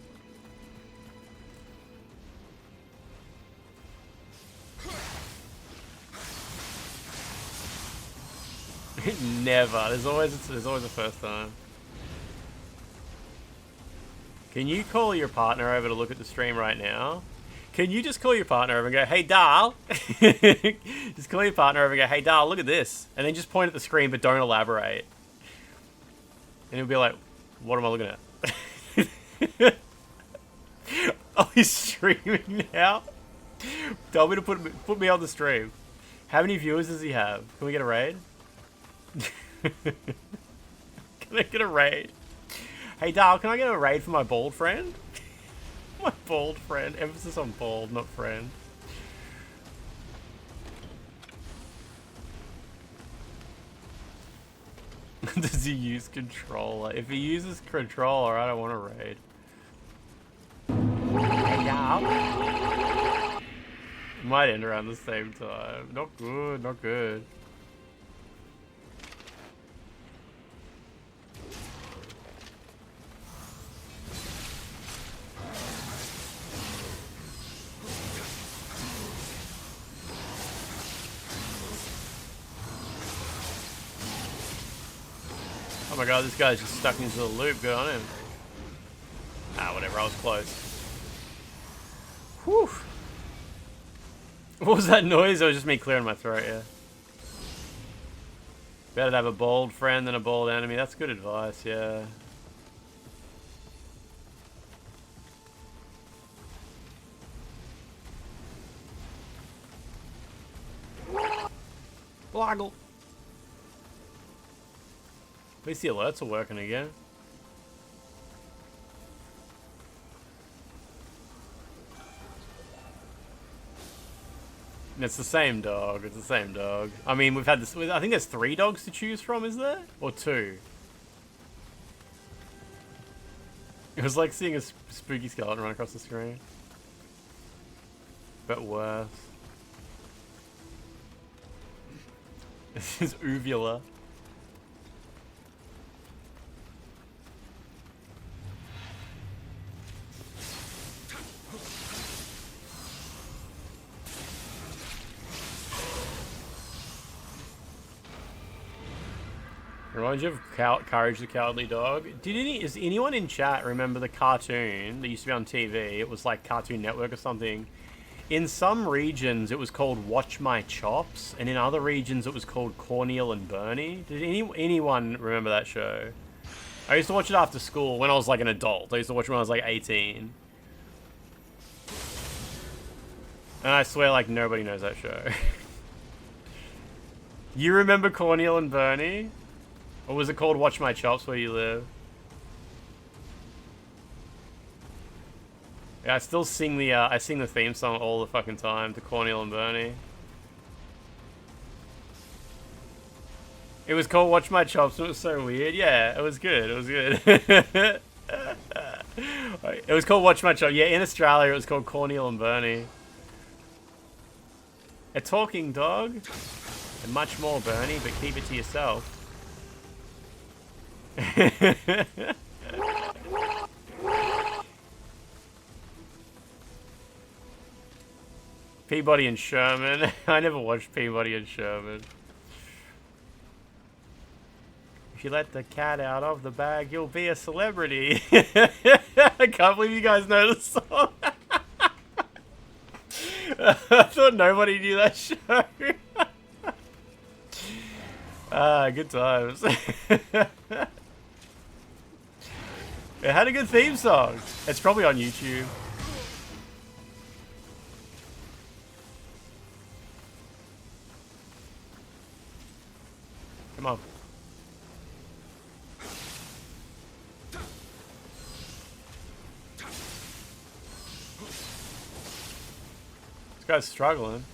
Never. There's always a first time. Can you call your partner over to look at the stream right now? Can you just call your partner over and go, hey, Darl? Just call your partner over and go, hey, Darl, look at this. And then just point at the screen, but don't elaborate. And he'll be like, what am I looking at? Oh, he's streaming now? Tell me to put me on the stream. How many viewers does he have? Can we get a raid? Can I get a raid? Hey, Darl, can I get a raid for my bald friend? My bald friend. Emphasis on bald, not friend. Does he use controller? If he uses controller, I don't want to raid. Hey, y'all. Might end around the same time. Not good, not good. Oh my god, this guy's just stuck into the loop. Good on him. Ah, whatever, I was close. Whew. What was that noise? It was just me clearing my throat, yeah. Better to have a bold friend than a bold enemy. That's good advice, yeah. Bloggle. At least the alerts are working again. And it's the same dog. It's the same dog. I mean, we've had this. I think there's 3 dogs to choose from, is there? Or 2? It was like seeing a spooky skeleton run across the screen. But worse. This is uvula. Reminds you of Courage the Cowardly Dog. Does anyone in chat remember the cartoon that used to be on TV? It was like Cartoon Network or something. In some regions, it was called Watch My Chops, and in other regions, it was called Cornel and Bernie. Did anyone remember that show? I used to watch it after school when I was like an adult. I used to watch it when I was like 18. And I swear, like, nobody knows that show. You remember Cornel and Bernie? Or was it called Watch My Chops Where You Live? Yeah, I still sing the theme song all the fucking time to Cornel and Bernie. It was called Watch My Chops, and it was so weird. Yeah, it was good. It was good. It was called Watch My Chops. Yeah, in Australia, it was called Cornel and Bernie. A talking dog, and much more, Bernie, but keep it to yourself. Peabody and Sherman. I never watched Peabody and Sherman. If you let the cat out of the bag, you'll be a celebrity. I can't believe you guys know the song. I thought nobody knew that show. Good times. It had a good theme song. It's probably on YouTube. Come on. This guy's struggling.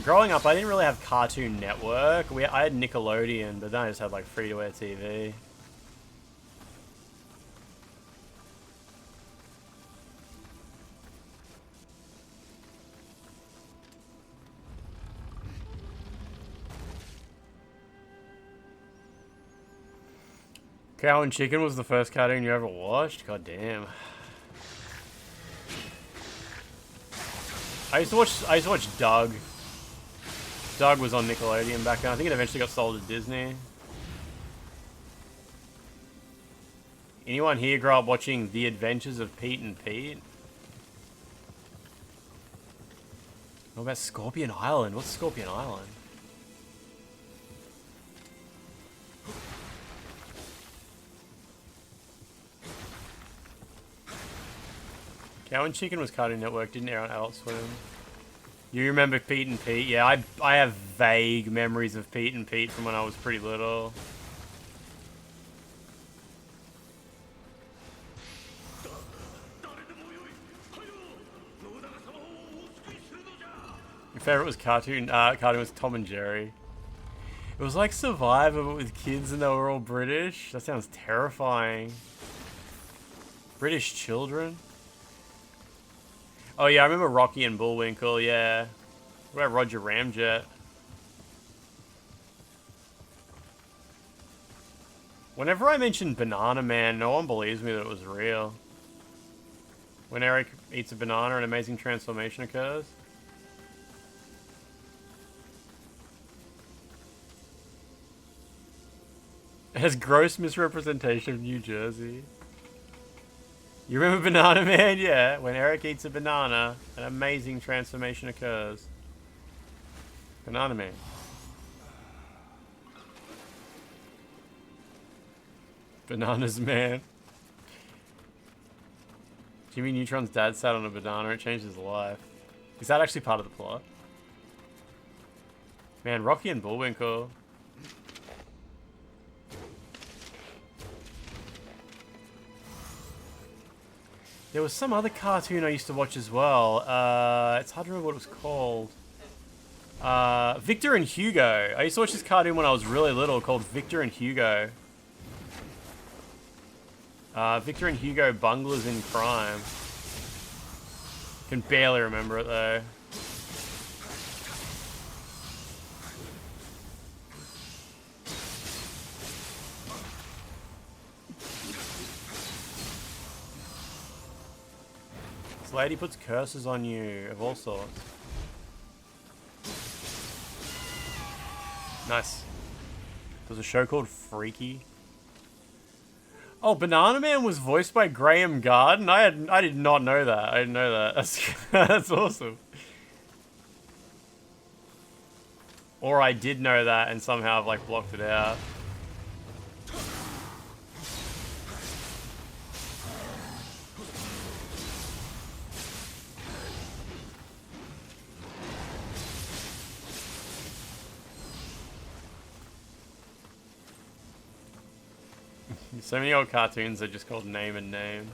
Growing up, I didn't really have Cartoon Network. I had Nickelodeon, but then I just had like free-to-air TV. Cow and Chicken was the first cartoon you ever watched? God damn. I used to watch Doug. Doug was on Nickelodeon back then. I think it eventually got sold to Disney. Anyone here grow up watching The Adventures of Pete and Pete? What about Scorpion Island? What's Scorpion Island? Cow and Chicken was Cartoon Network, didn't air on Adult Swim. You remember Pete and Pete? Yeah, I have vague memories of Pete and Pete from when I was pretty little. Your favorite was cartoon was Tom and Jerry. It was like Survivor, but with kids and they were all British. That sounds terrifying. British children? Oh yeah, I remember Rocky and Bullwinkle, yeah. What about Roger Ramjet? Whenever I mention Banana Man, no one believes me that it was real. When Eric eats a banana, an amazing transformation occurs. It has gross misrepresentation of New Jersey. You remember Banana Man? Yeah. When Eric eats a banana, an amazing transformation occurs. Banana Man. Bananas Man. Jimmy Neutron's dad sat on a banana. It changed his life. Is that actually part of the plot? Man, Rocky and Bullwinkle. There was some other cartoon I used to watch as well. It's hard to remember what it was called. Victor and Hugo. I used to watch this cartoon when I was really little called Victor and Hugo. Victor and Hugo Bunglers in Crime. Can barely remember it though. This lady puts curses on you of all sorts. Nice. There's a show called Freaky. Oh, Banana Man was voiced by Graham Garden? I did not know that. I didn't know that. That's awesome. Or I did know that and somehow I've like blocked it out. So many old cartoons are just called Name and Name.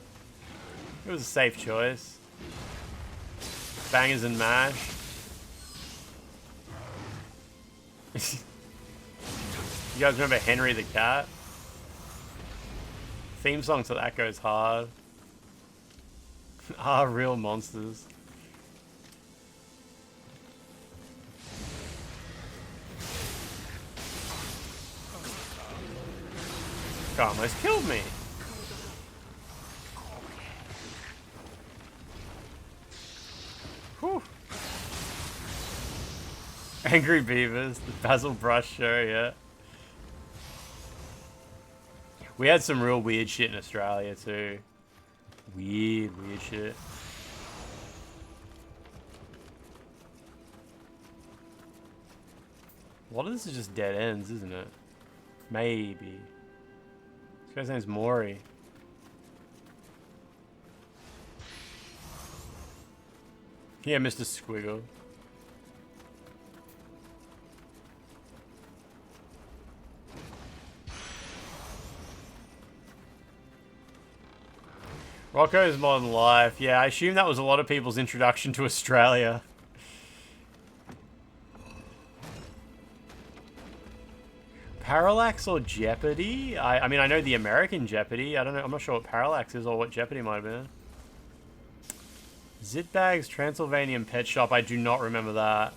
It was a safe choice. Bangers and Mash. You guys remember Henry the Cat? Theme song to that goes hard. Ah, real monsters. God, almost killed me. Whew. Angry Beavers, the Basil Brush show, yeah. We had some real weird shit in Australia too. Weird shit. A lot of this is just dead ends, isn't it? Maybe. This guy's name's Maury. Yeah, Mr. Squiggle. Rocco's Modern Life. Yeah, I assume that was a lot of people's introduction to Australia. Parallax or Jeopardy? I mean, I know the American Jeopardy. I don't know. I'm not sure what Parallax is or what Jeopardy might have been. Zitbag's Transylvanian Pet Shop. I do not remember that.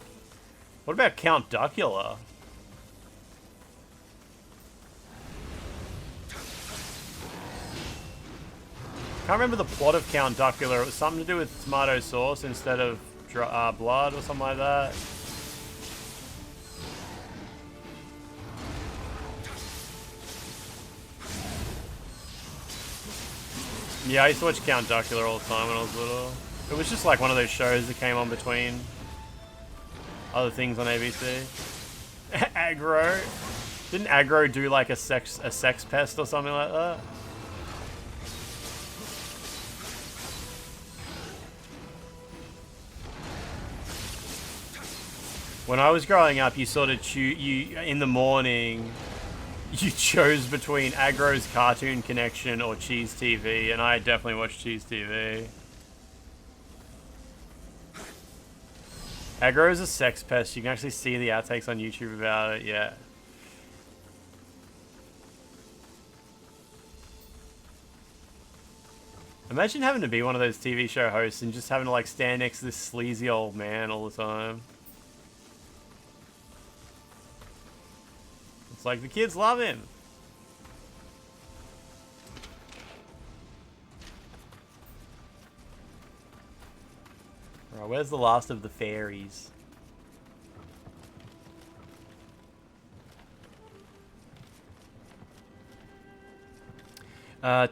What about Count Duckula? Can't remember the plot of Count Duckula. It was something to do with tomato sauce instead of blood or something like that. Yeah, I used to watch Count Duckula all the time when I was little. It was just like one of those shows that came on between other things on ABC. Aggro. Didn't Aggro do like a sex pest or something like that? When I was growing up, you sort of in the morning, you chose between Aggro's Cartoon Connection or Cheese TV, and I definitely watched Cheese TV. Aggro is a sex pest. You can actually see the outtakes on YouTube about it. Yeah. Imagine having to be one of those TV show hosts and just having to like stand next to this sleazy old man all the time. It's like the kids love him. Alright, where's the last of the fairies?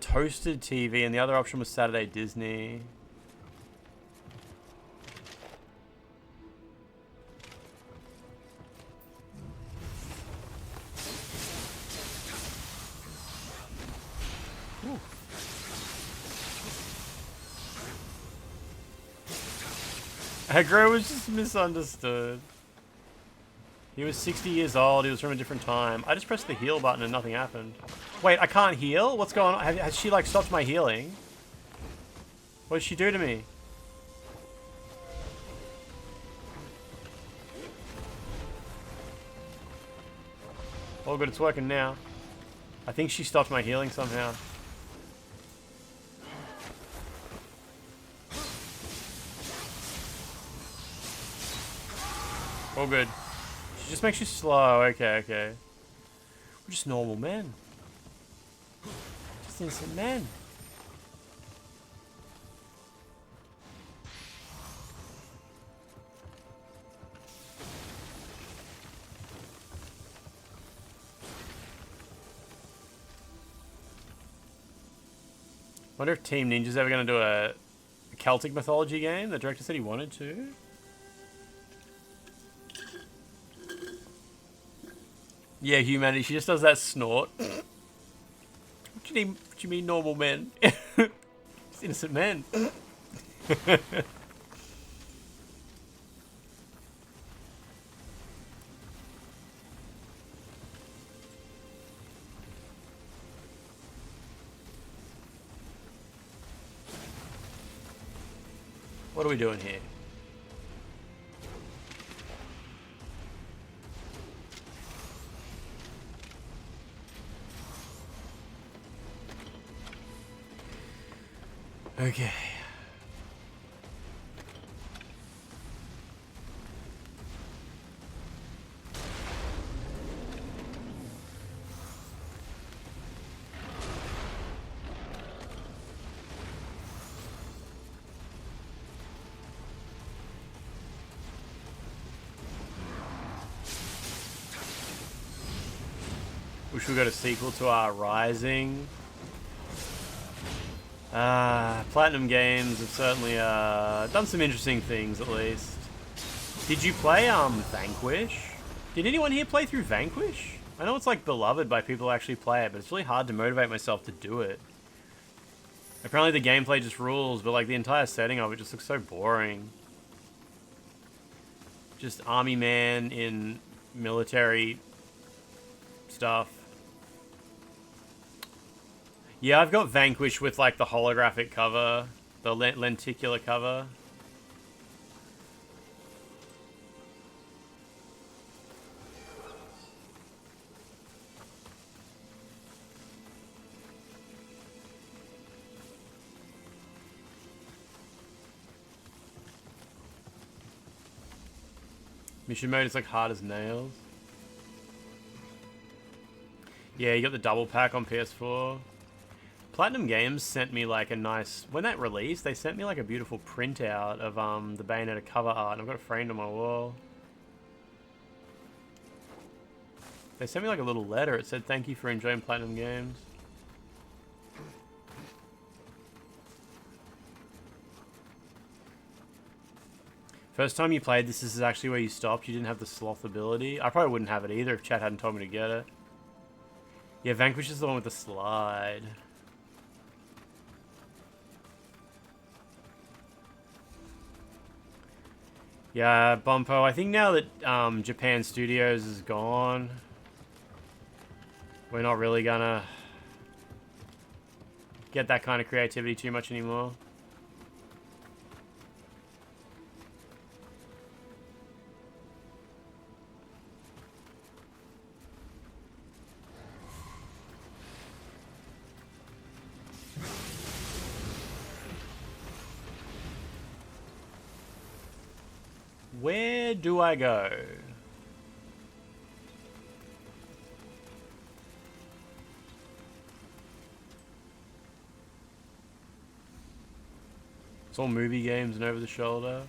Toasted TV, and the other option was Saturday Disney. Ooh. Aggro was just misunderstood. He was 60 years old, he was from a different time. I just pressed the heal button and nothing happened. Wait, I can't heal? What's going on? Has she like stopped my healing? What did she do to me? Oh good, it's working now. I think she stopped my healing somehow. Oh good. She just makes you slow. Okay, okay. We're just normal men. Just innocent men. Wonder if Team Ninja's ever going to do a Celtic mythology game. The director said he wanted to. Yeah, humanity. She just does that snort. What do you mean normal men? Just innocent men. What are we doing here? Okay. Wish we got a sequel to our Rising. Platinum Games have certainly done some interesting things, at least. Did you play Vanquish? Did anyone here play through Vanquish? I know it's like beloved by people who actually play it, but it's really hard to motivate myself to do it. Apparently the gameplay just rules, but like the entire setting of it just looks so boring. Just army man in military stuff. Yeah, I've got Vanquish with like the holographic cover, the lenticular cover. Mission mode is like hard as nails. Yeah, you got the double pack on PS4. Platinum Games sent me like a nice... When that released, they sent me like a beautiful printout of the Bayonetta cover art. And I've got it framed on my wall. They sent me like a little letter. It said, thank you for enjoying Platinum Games. First time you played this is actually where you stopped. You didn't have the sloth ability. I probably wouldn't have it either if chat hadn't told me to get it. Yeah, Vanquish is the one with the slide. Yeah, Bumpo, I think now that Japan Studios is gone, we're not really gonna get that kind of creativity too much anymore. Where do I go? It's all movie games and over the shoulder.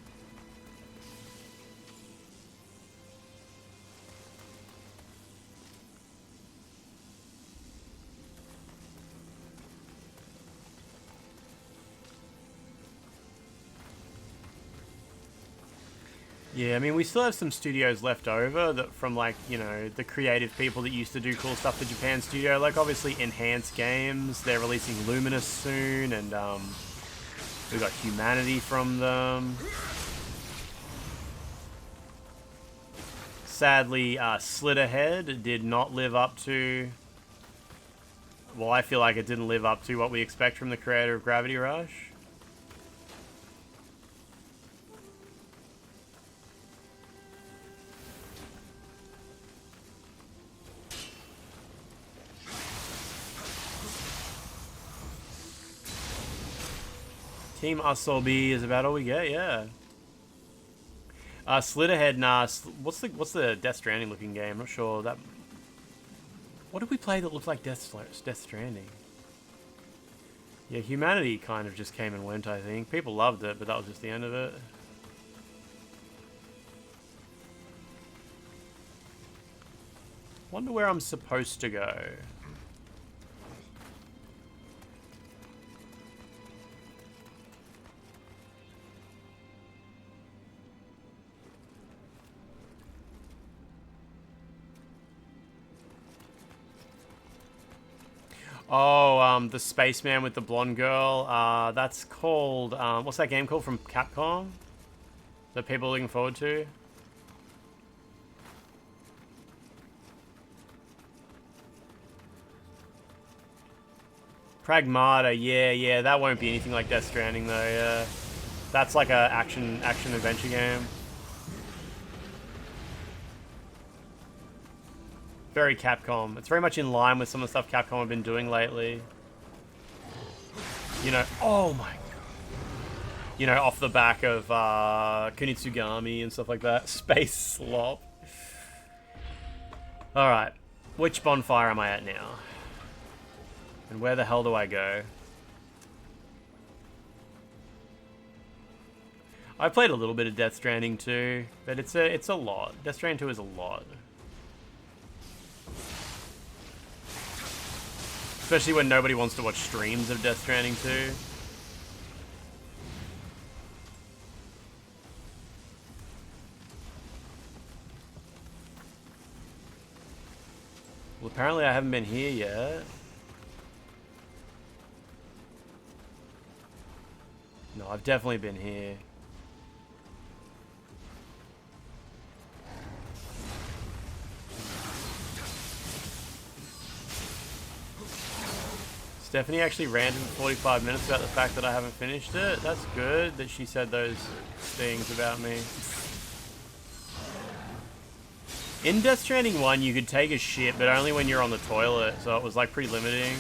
Yeah, I mean, we still have some studios left over that from, like, you know, the creative people that used to do cool stuff for Japan Studio. Like, obviously, Enhanced Games. They're releasing Luminous soon, and, we got Humanity from them. Sadly, Slitterhead did not live up to... Well, I feel like it didn't live up to what we expect from the creator of Gravity Rush. Team Asobi is about all we get, yeah. Slitterhead, nah. What's the Death Stranding looking game? I'm not sure that. What did we play that looked like Death Stranding? Yeah, Humanity kind of just came and went. I think people loved it, but that was just the end of it. Wonder where I'm supposed to go. Oh, the spaceman with the blonde girl. That's called, what's that game called from Capcom? That people are looking forward to? Pragmata, yeah, that won't be anything like Death Stranding though, yeah. That's like a action adventure game. Very Capcom. It's very much in line with some of the stuff Capcom have been doing lately. You know, oh my god. You know, off the back of Kunitsugami and stuff like that. Space slop. Alright. Which bonfire am I at now? And where the hell do I go? I played a little bit of Death Stranding too, but it's a lot. Death Stranding 2 is a lot. Especially when nobody wants to watch streams of Death Stranding 2. Well, apparently I haven't been here yet. No, I've definitely been here. Stephanie actually ranted for 45 minutes about the fact that I haven't finished it. That's good that she said those things about me. In Death Stranding 1, you could take a shit, but only when you're on the toilet, so it was like pretty limiting.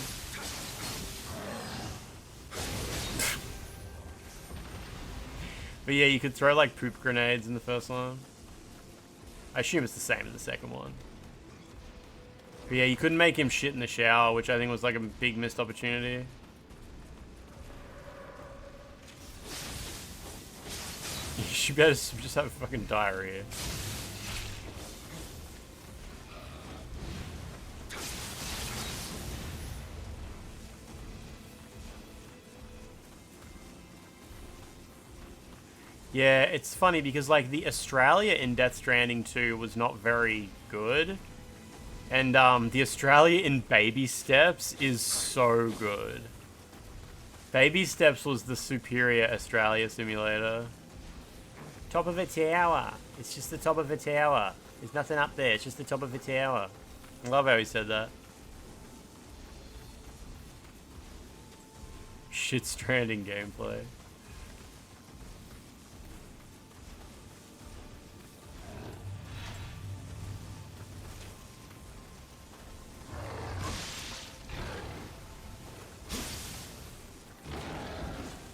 But yeah, you could throw like poop grenades in the first one. I assume it's the same in the second one. But yeah, you couldn't make him shit in the shower, which I think was like a big missed opportunity. You better just have fucking diarrhea. Yeah, it's funny because like the Australia in Death Stranding 2 was not very good. And the Australia in Baby Steps is so good. Baby Steps was the superior Australia simulator. Top of a tower. It's just the top of a tower. There's nothing up there. It's just the top of a tower. I love how he said that. Shit Stranding gameplay.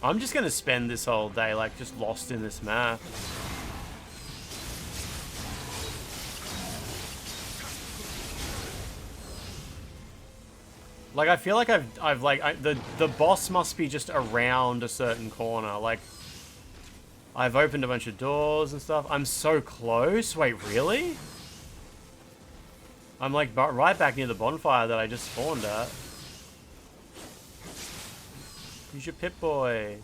I'm just gonna spend this whole day like just lost in this map. Like, I feel like the boss must be just around a certain corner. Like, I've opened a bunch of doors and stuff. I'm so close. Wait, really? I'm like right back near the bonfire that I just spawned at. Use your Pip-Boy.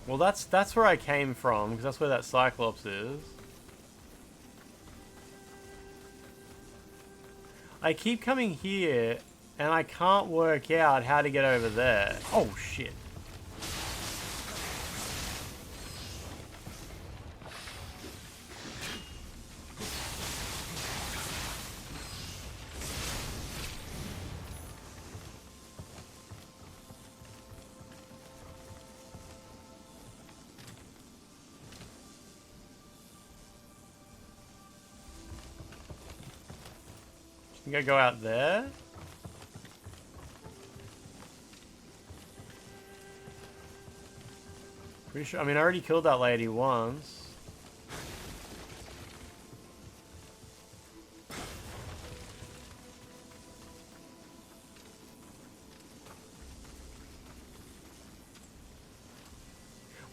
Well, that's where I came from, because that's where that Cyclops is. I keep coming here, and I can't work out how to get over there. Oh, shit. Think I go out there? Pretty sure. I mean, I already killed that lady once.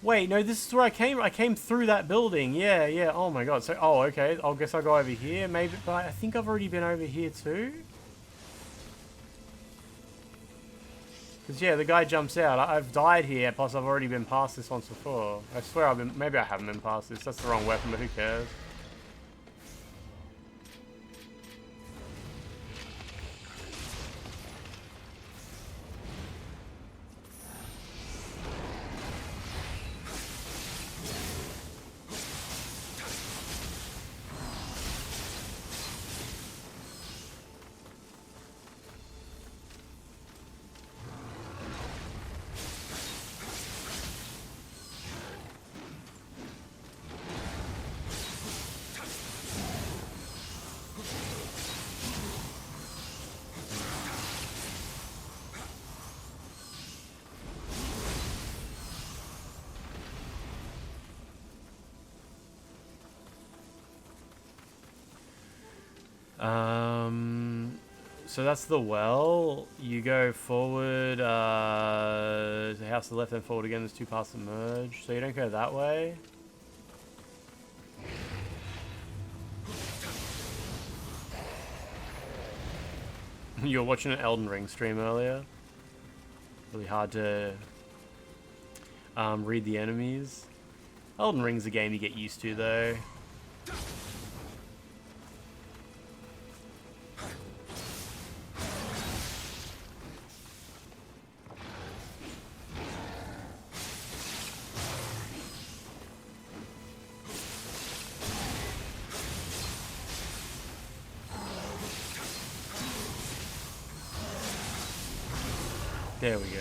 Wait, no, this is where I came. I came through that building. Yeah, yeah. Oh my god. So, oh, okay. I guess I'll go over here. Maybe, but I think I've already been over here too. Because, yeah, the guy jumps out. I've died here, plus I've already been past this once before. I swear I've been... Maybe I haven't been past this. That's the wrong weapon, but who cares? So that's the well. You go forward, the house to the left, then forward again. There's two paths that merge. So you don't go that way. You were watching an Elden Ring stream earlier. Really hard to read the enemies. Elden Ring's a game you get used to, though. There we go.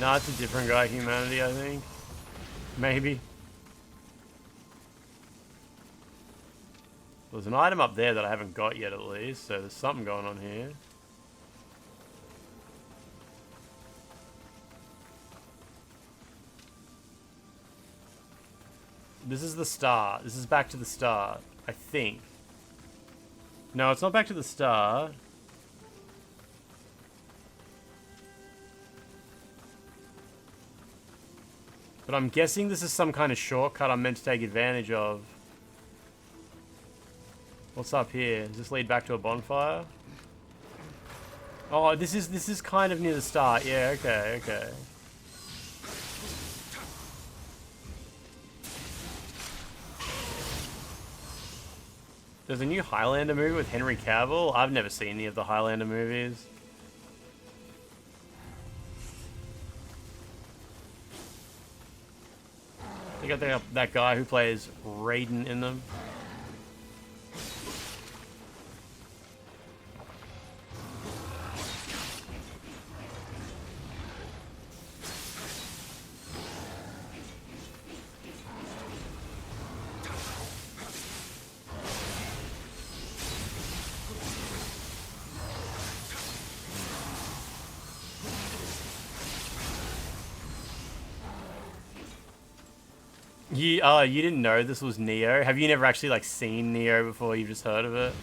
No, it's a different guy, Humanity, I think. Maybe. There's an item up there that I haven't got yet, at least, so there's something going on here. This is the start. This is back to the start, I think. No, it's not back to the start. But I'm guessing this is some kind of shortcut I'm meant to take advantage of. What's up here? Does this lead back to a bonfire? Oh, this is kind of near the start. Yeah, okay, okay. There's a new Highlander movie with Henry Cavill. I've never seen any of the Highlander movies. They got that guy who plays Raiden in them. You didn't know this was Nioh? Have you never actually like seen Nioh before? You've just heard of it?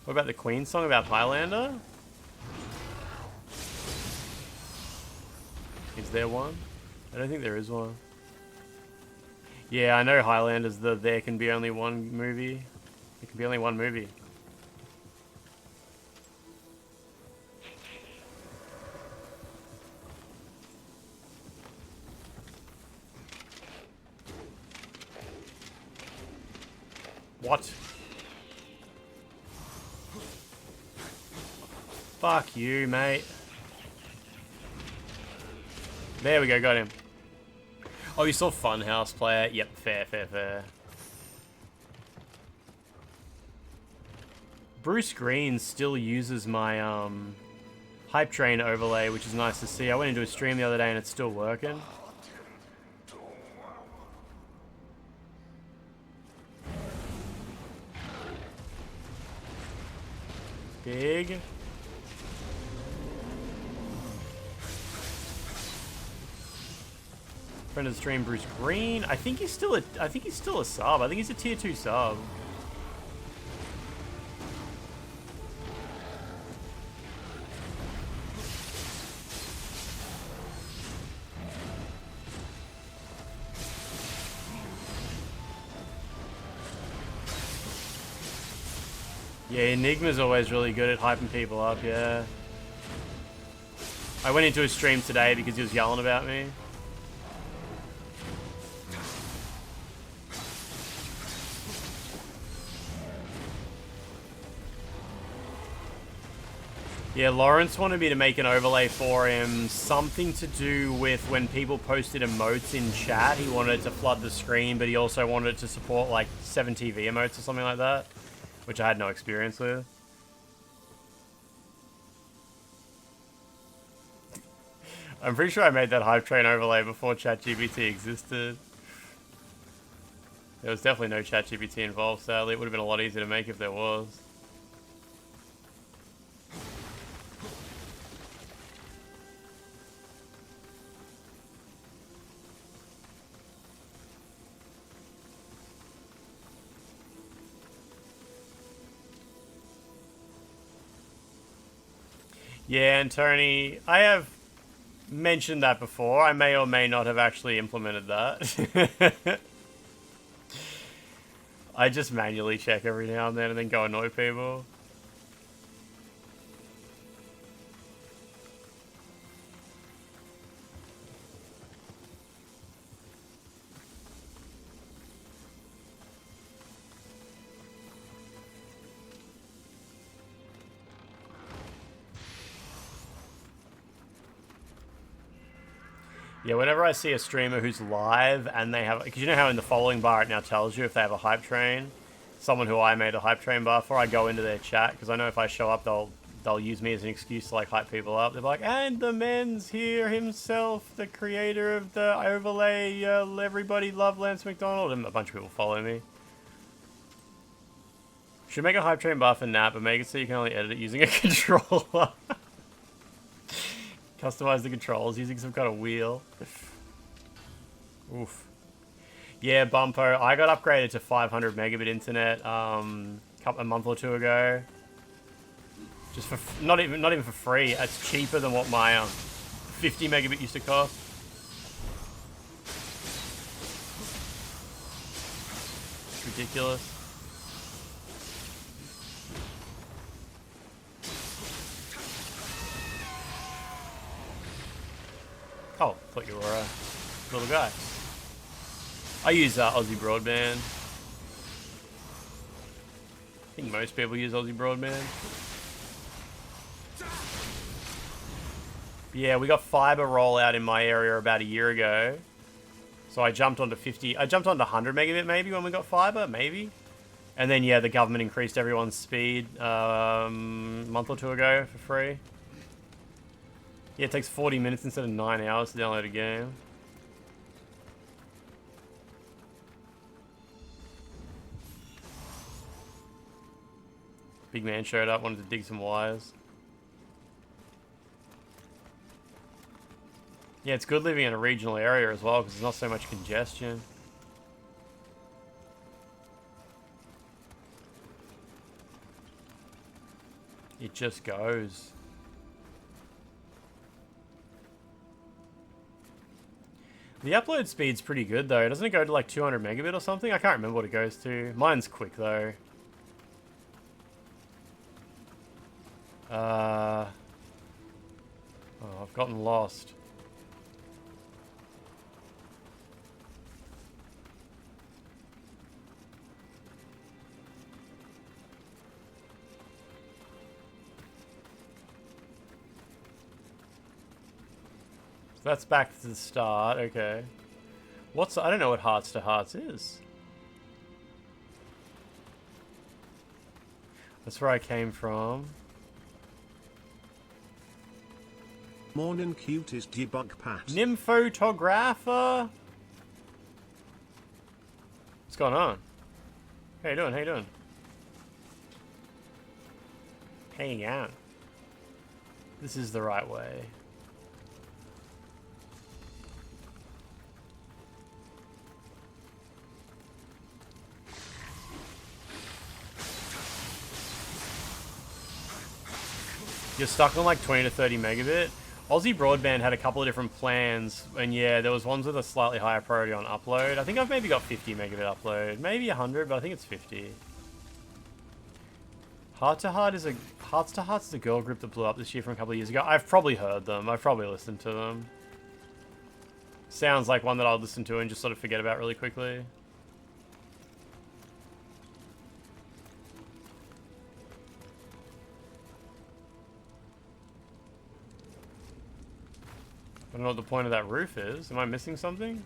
What about the Queen song about Highlander? Is there one? I don't think there is one. Yeah, I know Highlander's the there can be only one movie. There can be only one movie. What? Fuck you, mate. There we go, got him. Oh, you saw Funhouse player? Yep, fair, fair, fair. Bruce Green still uses my hype train overlay, which is nice to see. I went into a stream the other day and it's still working. Big. Friend of the stream, Bruce Green. I think he's still a sub. I think he's a tier 2 sub. Yeah, Enigma's always really good at hyping people up, yeah. I went into a stream today because he was yelling about me. Yeah, Lawrence wanted me to make an overlay for him. Something to do with when people posted emotes in chat. He wanted it to flood the screen, but he also wanted it to support like 7TV emotes or something like that. Which I had no experience with. I'm pretty sure I made that hype train overlay before ChatGPT existed. There was definitely no ChatGPT involved, sadly. It would have been a lot easier to make if there was. Yeah, and Tony, I have mentioned that before. I may or may not have actually implemented that. I just manually check every now and then go annoy people. Yeah, whenever I see a streamer who's live and they have... Because you know how in the following bar it now tells you if they have a hype train? Someone who I made a hype train bar for, I go into their chat, because I know if I show up, they'll use me as an excuse to like hype people up. They're like, and the men's here himself, the creator of the overlay, everybody love Lance McDonald, and a bunch of people follow me. Should make a hype train bar for Nat, but make it so you can only edit it using a controller. Customize the controls using some kind of wheel. Oof. Yeah, Bumpo. I got upgraded to 500 megabit internet a month or two ago. Just for not even for free. It's cheaper than what my 50 megabit used to cost. It's ridiculous. Oh, thought you were a little guy. I use Aussie Broadband. I think most people use Aussie Broadband. Yeah, we got fiber rollout in my area about a year ago. So I jumped onto 100 megabit maybe when we got fiber, maybe. And then, yeah, the government increased everyone's speed a month or two ago for free. Yeah, it takes 40 minutes instead of 9 hours to download a game. Big man showed up, wanted to dig some wires. Yeah, it's good living in a regional area as well because there's not so much congestion. It just goes. The upload speed's pretty good though. Doesn't it go to like 200 megabit or something? I can't remember what it goes to. Mine's quick though. Oh, I've gotten lost. That's back to the start, okay. I don't know what Hearts to Hearts is. That's where I came from. Morning cutest debug Pat. Nymphotographer? What's going on? How you doing? How you doing? Hang out. This is the right way. You're stuck on like 20 to 30 megabit. Aussie Broadband had a couple of different plans, and yeah, there was ones with a slightly higher priority on upload. I think I've maybe got 50 megabit upload, maybe 100, but I think it's 50. Hearts to Hearts is a girl group that blew up this year from a couple of years ago. I've probably heard them. I've probably listened to them. Sounds like one that I'll listen to and just sort of forget about really quickly. I don't know what the point of that roof is. Am I missing something?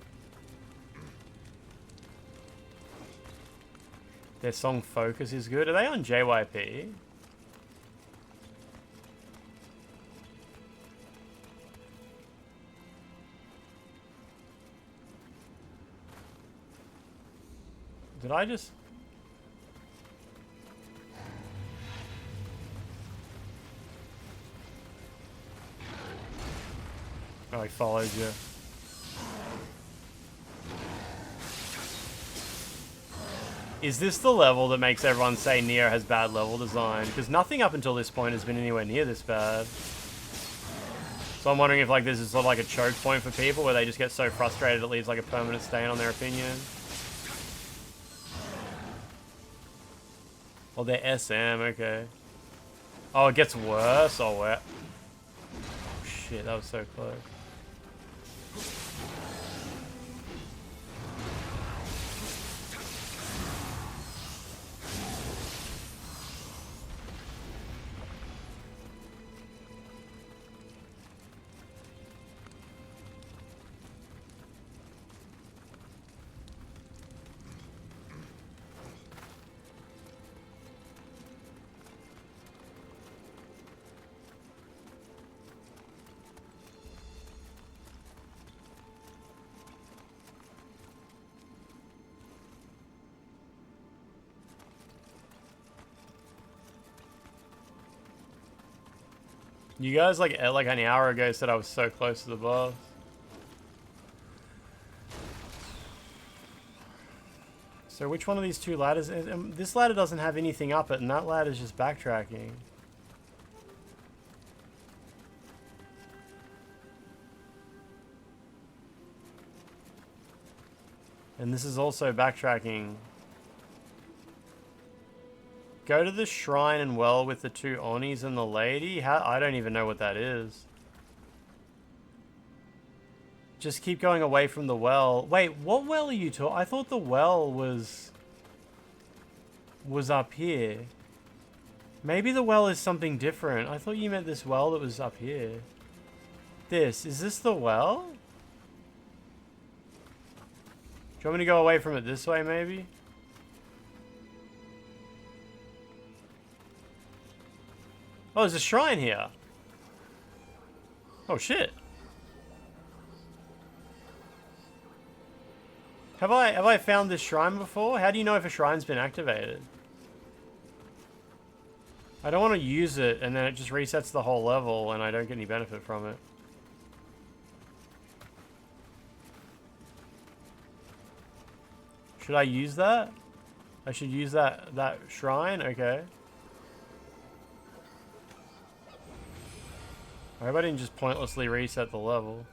Their song Focus is good. Are they on JYP? Did I just... Oh, he follows you. Is this the level that makes everyone say Nioh has bad level design? Because nothing up until this point has been anywhere near this bad. So I'm wondering if like this is sort of like a choke point for people where they just get so frustrated it leaves like a permanent stain on their opinion. Oh, they're SM, okay. Oh, it gets worse? Oh, wow. Oh, shit, that was so close. You guys like an hour ago said I was so close to the boss. So which one of these two ladders? This ladder doesn't have anything up it, and that ladder's just backtracking. And this is also backtracking. Go to the shrine and well with the two Onis and the lady? I don't even know what that is. Just keep going away from the well. Wait, what well are you talking? I thought the well was up here. Maybe the well is something different. I thought you meant this well that was up here. Is this the well? Do you want me to go away from it this way, maybe? Oh, there's a shrine here. Oh, shit. Have I found this shrine before? How do you know if a shrine's been activated? I don't want to use it and then it just resets the whole level and I don't get any benefit from it. Should I use that? I should use that shrine? Okay. I hope I didn't just pointlessly reset the level.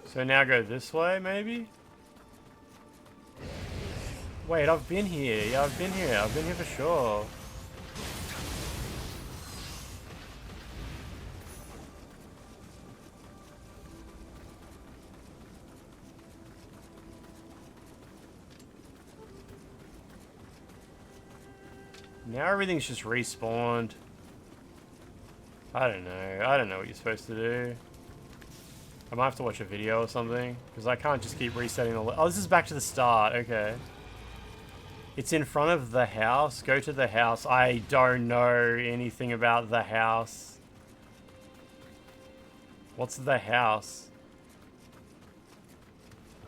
So now go this way, maybe? Wait, I've been here. Yeah, I've been here. I've been here for sure. Now everything's just respawned. I don't know. I don't know what you're supposed to do. I might have to watch a video or something, because I can't just keep resetting the... Oh, this is back to the start. Okay. It's in front of the house. Go to the house. I don't know anything about the house. What's the house?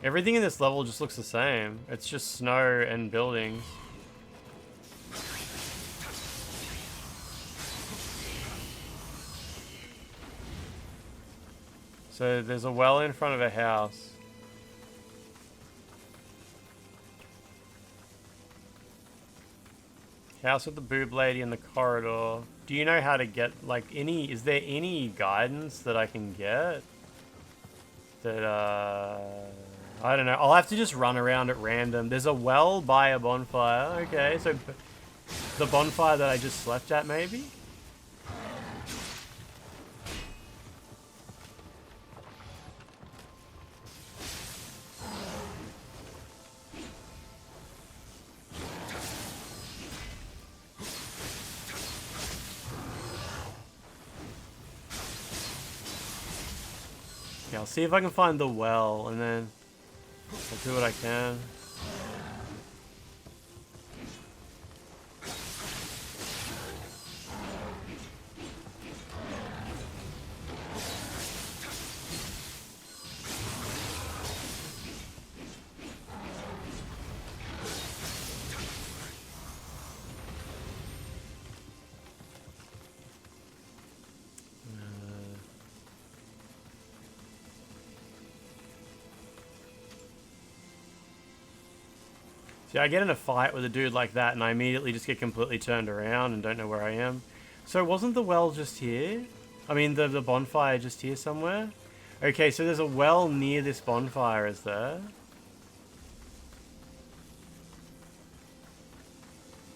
Everything in this level just looks the same. It's just snow and buildings. So there's a well in front of a house. House with the boob lady in the corridor. Do you know how to get, like, any... Is there any guidance that I can get? That, I don't know. I'll have to just run around at random. There's a well by a bonfire. Okay, so... The bonfire that I just slept at, maybe? Okay, I'll see if I can find the well, and then I'll do what I can. See, I get in a fight with a dude like that and I immediately just get completely turned around and don't know where I am. So wasn't the well just here? I mean, the bonfire just here somewhere? Okay, so there's a well near this bonfire, is there?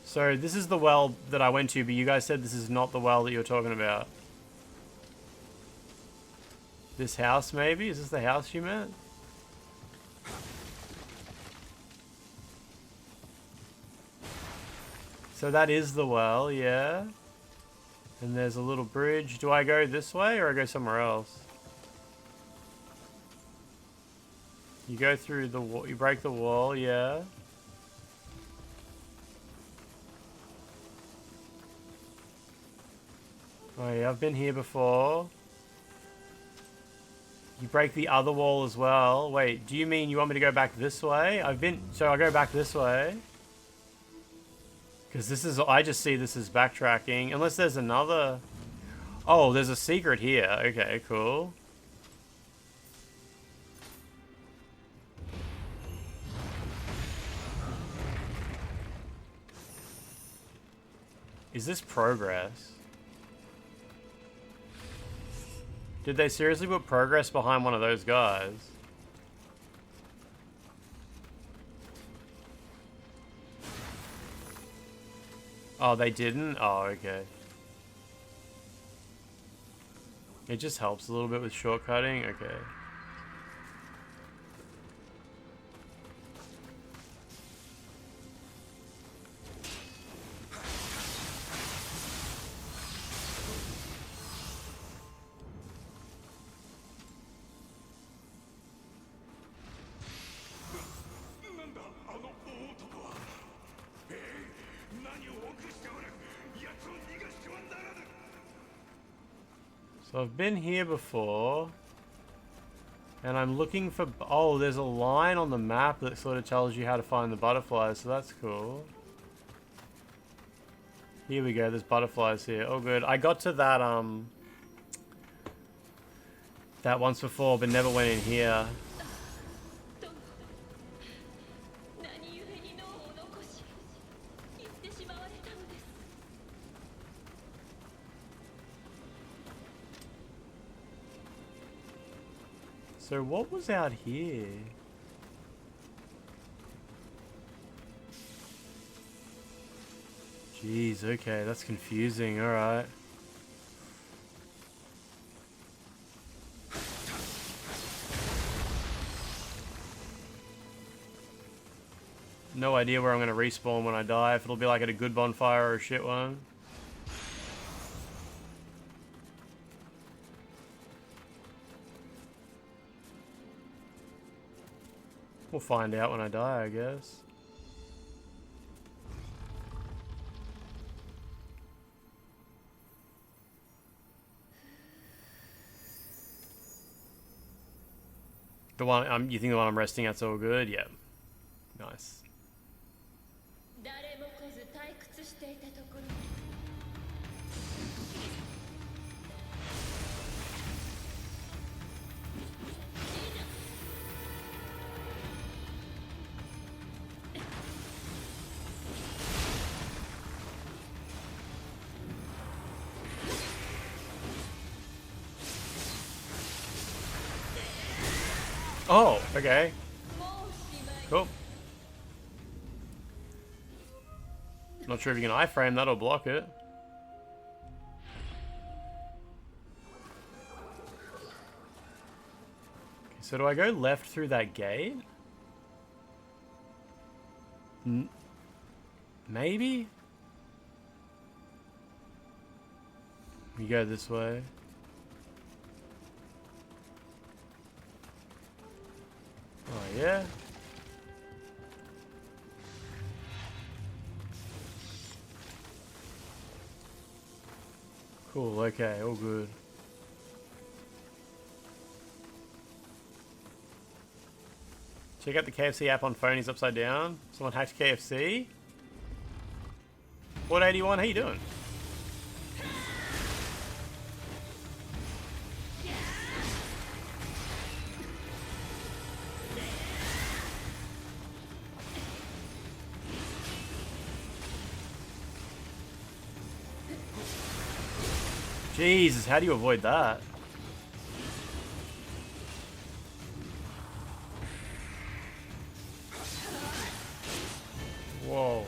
So this is the well that I went to, but you guys said this is not the well that you're talking about. This house, maybe? Is this the house you meant? So that is the well, yeah. And there's a little bridge. Do I go this way or I go somewhere else? You go through the wall, you break the wall, yeah. Oh yeah, I've been here before. You break the other wall as well. Wait, do you mean you want me to go back this way? So I go back this way. Because this is, I just see this as backtracking. Unless there's another... Oh, there's a secret here. Okay, cool. Is this progress? Did they seriously put progress behind one of those guys? Oh, they didn't? Oh, okay. It just helps a little bit with shortcutting? Okay. So I've been here before, and I'm looking for... Oh, there's a line on the map that sort of tells you how to find the butterflies, so that's cool. Here we go, there's butterflies here. Oh good. I got to that that once before, but never went in here. So what was out here? Jeez, okay, that's confusing, alright. No idea where I'm gonna respawn when I die, if it'll be like at a good bonfire or a shit one. We'll find out when I die, I guess. The one, you think the one I'm resting at's all good? Yeah. Nice. Oh, okay. Cool. Not sure if you can iframe that or block it. Okay, so do I go left through that gate? Maybe? We go this way. Oh, yeah? Cool, okay, all good. Check out the KFC app on phone, he's upside down. Someone hacked KFC? What 81, how you doing? Jesus, how do you avoid that? Whoa.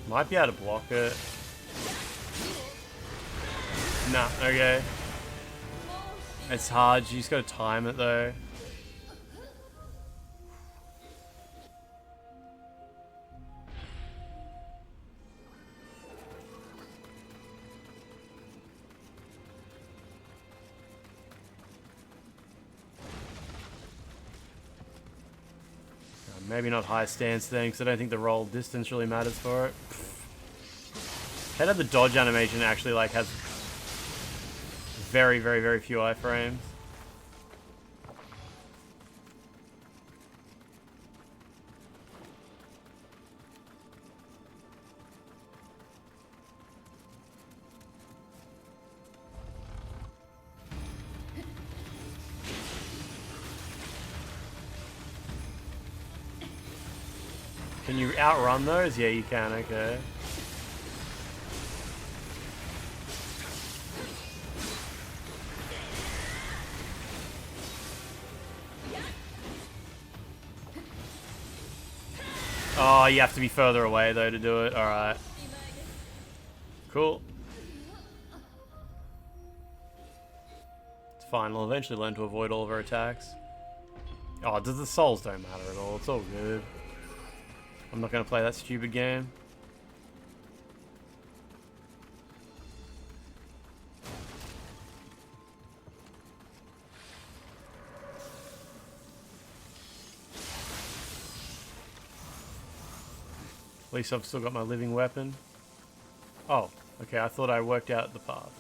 Might be able to block it. Nah, okay. It's hard, you just gotta time it though. Maybe not high stance then, because I don't think the roll distance really matters for it. Head of the dodge animation actually like has very, very, very few iframes. Can you outrun those? Yeah, you can, okay. Oh, you have to be further away though to do it. Alright. Cool. It's fine, we'll eventually learn to avoid all of our attacks. Oh, the souls don't matter at all, it's all good. I'm not gonna play that stupid game. At least I've still got my living weapon. Oh, Okay, I thought I worked out the path.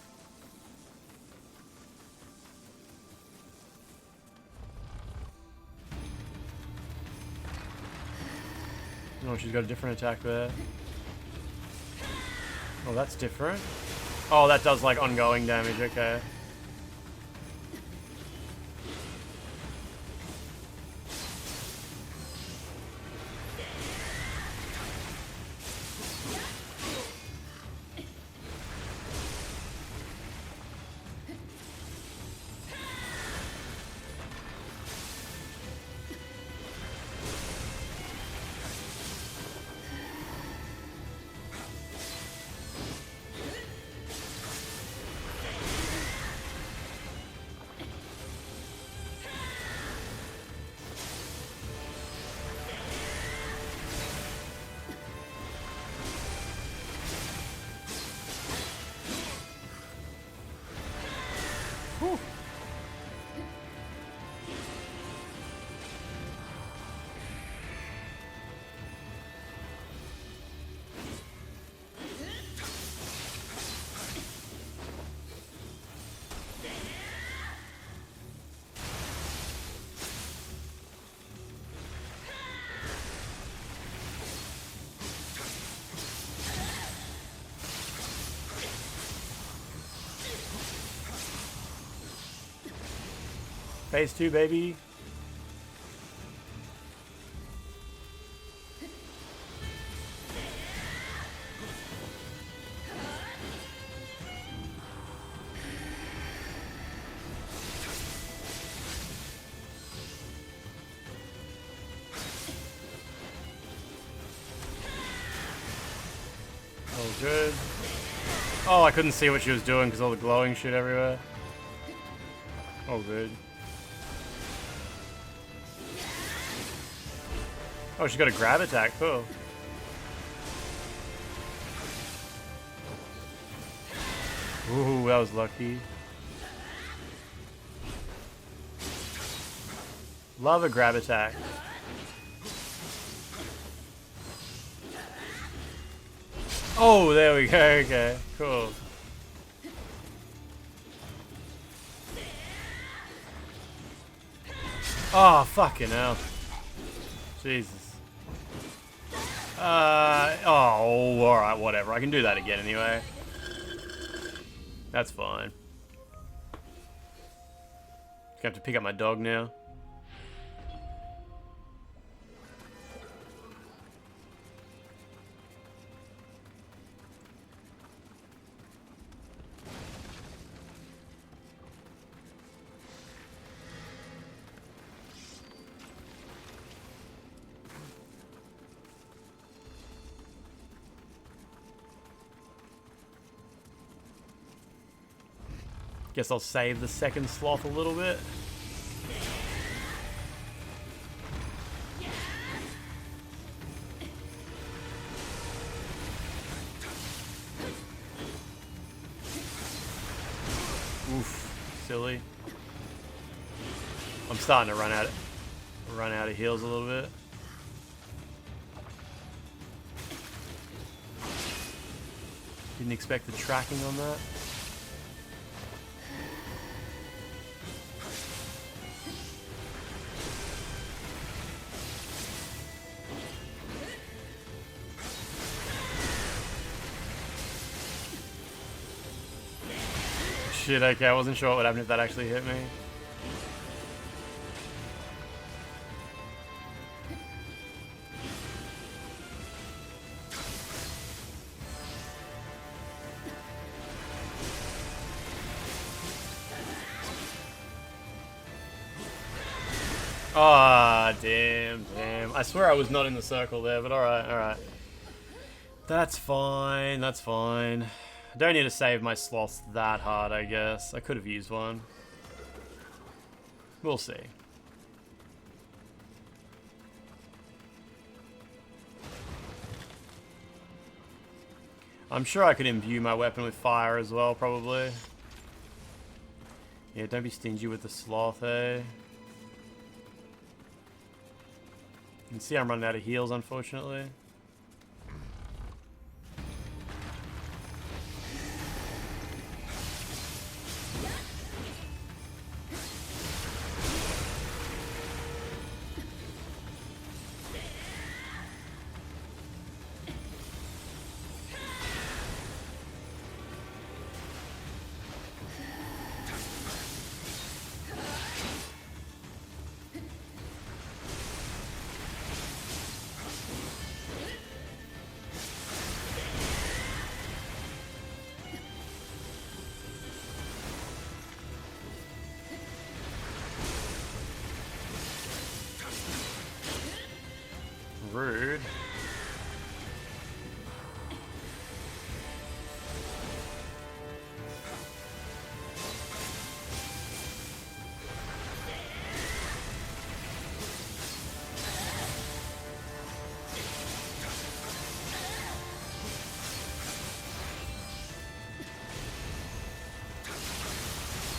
Oh, she's got a different attack there. Oh, that's different. Oh, that does like ongoing damage, okay. Whew. Phase 2, baby. Oh, good. Oh, I couldn't see what she was doing because all the glowing shit everywhere. Oh, good. Oh, she got a grab attack, cool. Ooh, that was lucky. Love a grab attack. Oh, there we go, okay, cool. Oh, fucking hell. Jesus. Oh, alright, whatever. I can do that again anyway. That's fine. Just have to pick up my dog now. Guess I'll save the second sloth a little bit. Oof, silly. I'm starting to run out of heals a little bit. Didn't expect the tracking on that. Shit, okay, I wasn't sure what would happen if that actually hit me. Ah, oh, damn. I swear I was not in the circle there, but alright. That's fine, that's fine. I don't need to save my sloths that hard, I guess. I could have used one. We'll see. I'm sure I could imbue my weapon with fire as well, probably. Yeah, don't be stingy with the sloth, eh? You can see I'm running out of heals, unfortunately.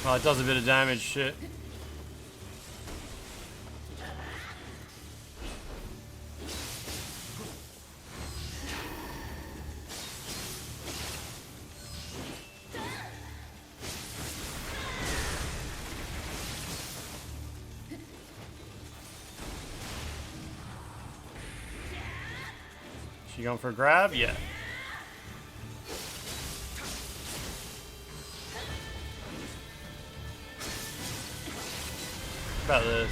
Oh, it does a bit of damage, shit. She going for a grab? Yeah. About this.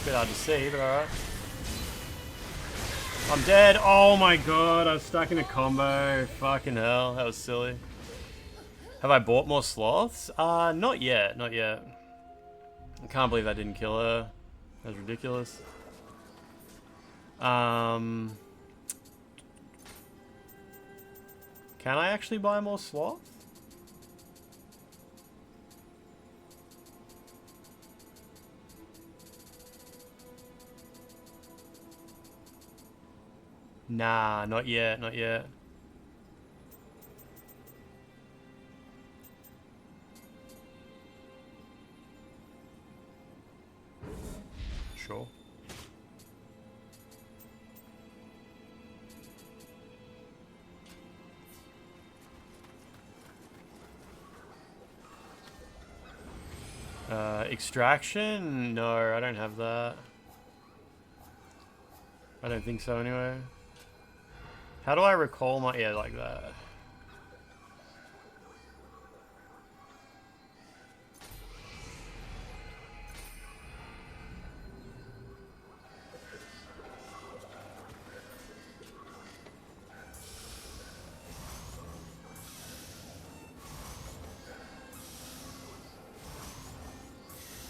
Bit hard to see, but alright. I'm dead. Oh my god, I was stuck in a combo. Fucking hell, that was silly. Have I bought more sloths? Not yet, not yet. I can't believe I didn't kill her. That was ridiculous. Can I actually buy more sloth? Nah, not yet, not yet. Sure. Extraction? No, I don't have that. I don't think so anyway. How do I recall my... Yeah, like that.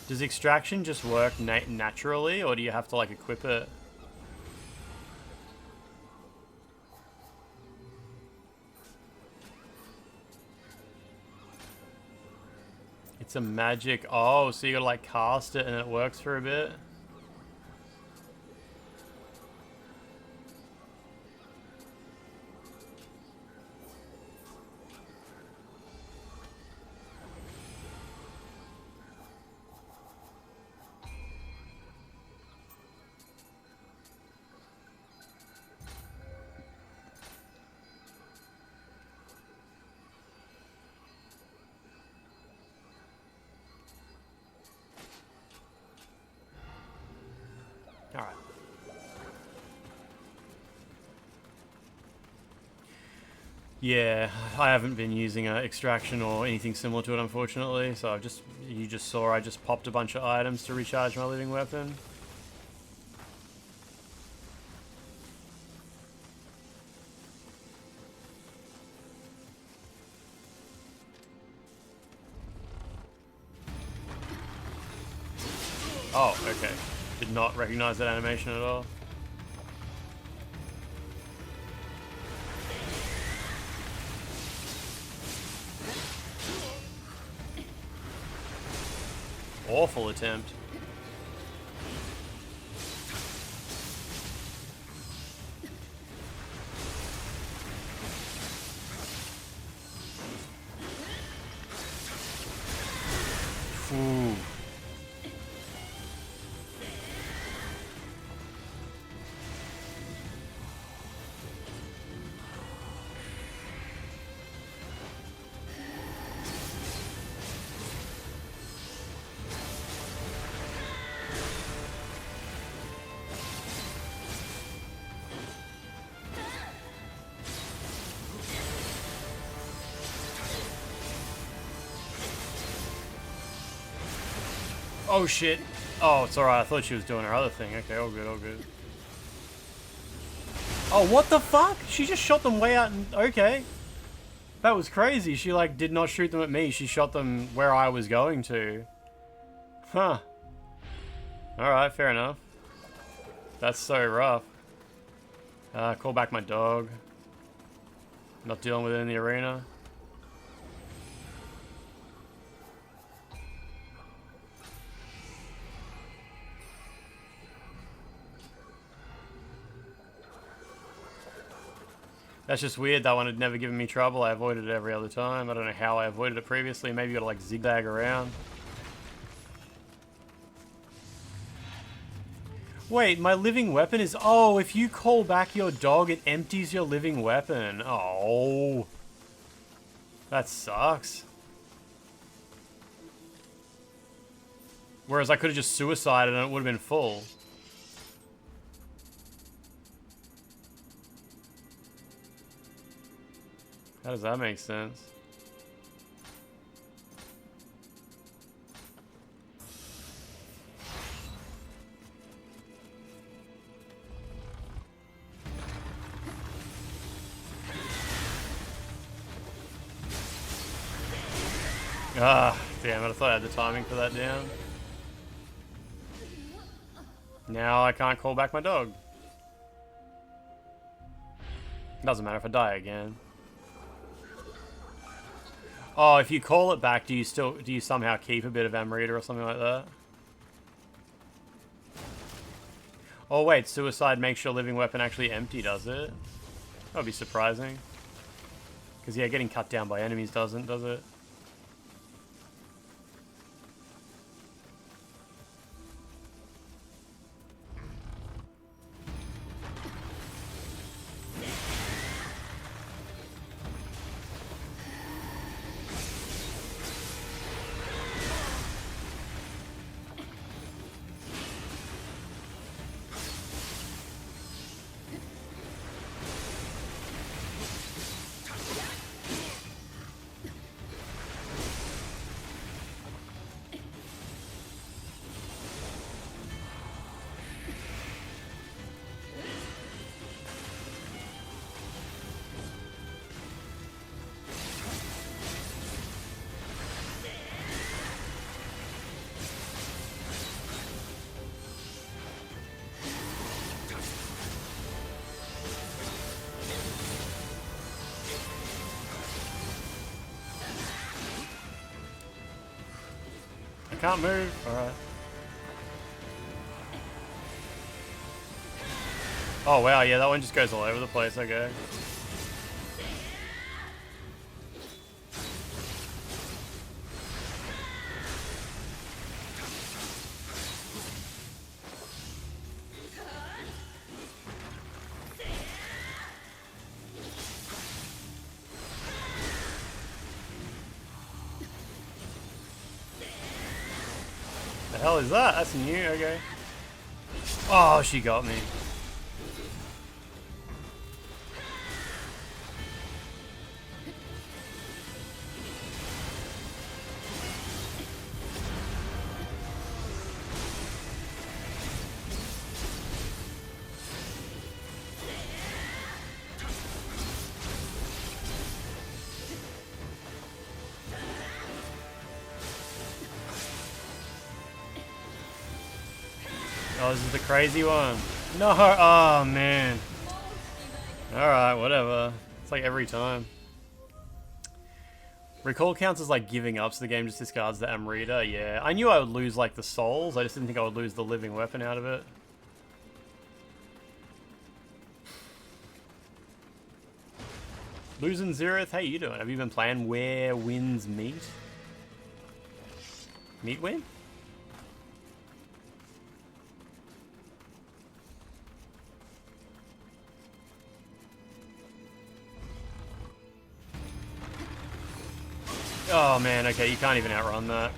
Does extraction just work naturally, or do you have to like equip it? It's a magic. Oh, so you gotta like cast it and it works for a bit. Alright. Yeah, I haven't been using extraction or anything similar to it, unfortunately. So you just saw I just popped a bunch of items to recharge my living weapon. Oh, okay. Did not recognize that animation at all. Awful attempt. Ooh. Oh shit. Oh, it's alright. I thought she was doing her other thing. Okay, all good, all good. Oh, what the fuck? She just shot them way out and... Okay. That was crazy. She, like, did not shoot them at me. She shot them where I was going to. Huh. Alright, fair enough. That's so rough. Call back my dog. Not dealing with it in the arena. That's just weird. That one had never given me trouble. I avoided it every other time. I don't know how I avoided it previously. Maybe you gotta like zigzag around. Wait, my living weapon is... Oh, if you call back your dog, it empties your living weapon. Oh. That sucks. Whereas I could have just suicided and it would have been full. How does that make sense? Ah, damn it, I thought I had the timing for that down. Now I can't call back my dog. Doesn't matter if I die again. Oh, if you call it back, do you somehow keep a bit of Amrita or something like that? Oh wait, suicide makes your living weapon actually empty, does it? That would be surprising. Because yeah, getting cut down by enemies doesn't, does it? Can't move. Alright. Oh wow, yeah, that one just goes all over the place, okay. The hell is that? That's new, okay. Oh, she got me. Oh, this is the crazy one. No, oh man. Alright, whatever. It's like every time. Recall counts as like giving up, so the game just discards the Amrita. Yeah, I knew I would lose like the souls. I just didn't think I would lose the living weapon out of it. Losing Zeroth, how you doing? Have you been playing Where Winds Meet? Meet win? Oh man, okay, you can't even outrun that.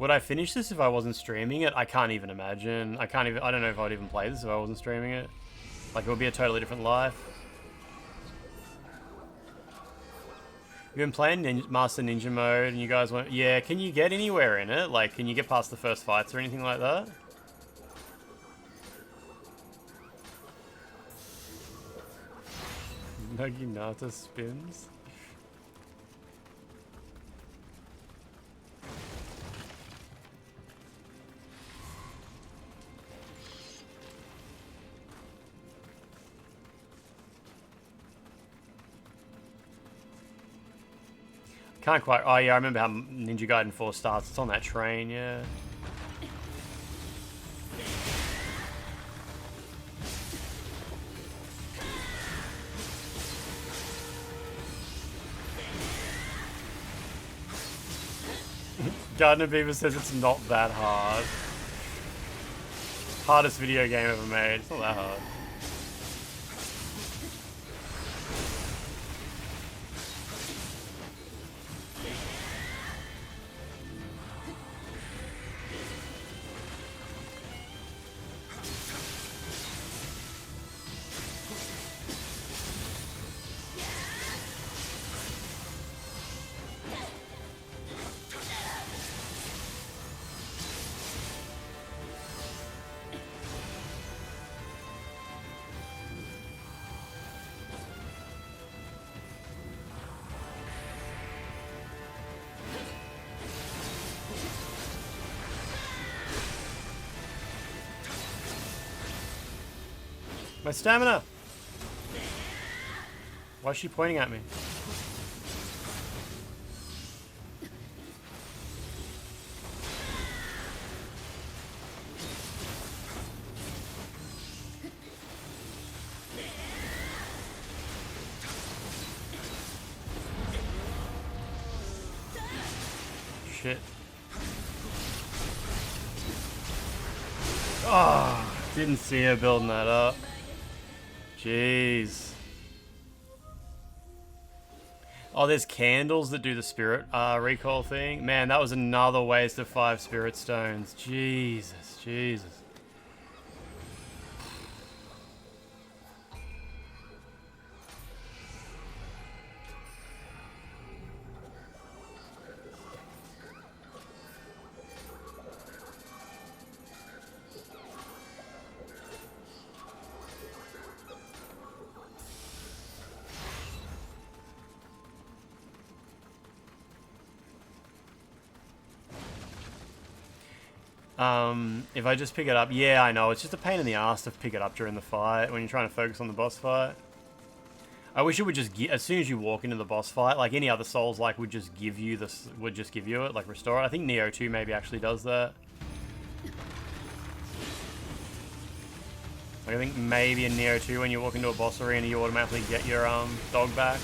Would I finish this if I wasn't streaming it? I can't even imagine. I don't know if I would even play this if I wasn't streaming it. Like, it would be a totally different life. You've been playing Master Ninja mode and you guys went, yeah, can you get anywhere in it? Like, can you get past the first fights or anything like that? Naginata spins. Can't quite. Oh yeah, I remember how Ninja Gaiden 4 starts. It's on that train, yeah. Gardner Beaver says it's not that hard. Hardest video game ever made. It's not that hard. My stamina! Why is she pointing at me? Shit. Oh, didn't see her building that up. Jeez. Oh, there's candles that do the spirit recall thing. Man, that was another waste of 5 spirit stones. Jesus, Jesus. If I just pick it up, yeah, I know, it's just a pain in the ass to pick it up during the fight when you're trying to focus on the boss fight. I wish it would just as soon as you walk into the boss fight, like any other Souls like would just give you this, it, like restore it. I think Nioh 2 maybe actually does that. Like, I think maybe in Nioh 2 when you walk into a boss arena you automatically get your dog back.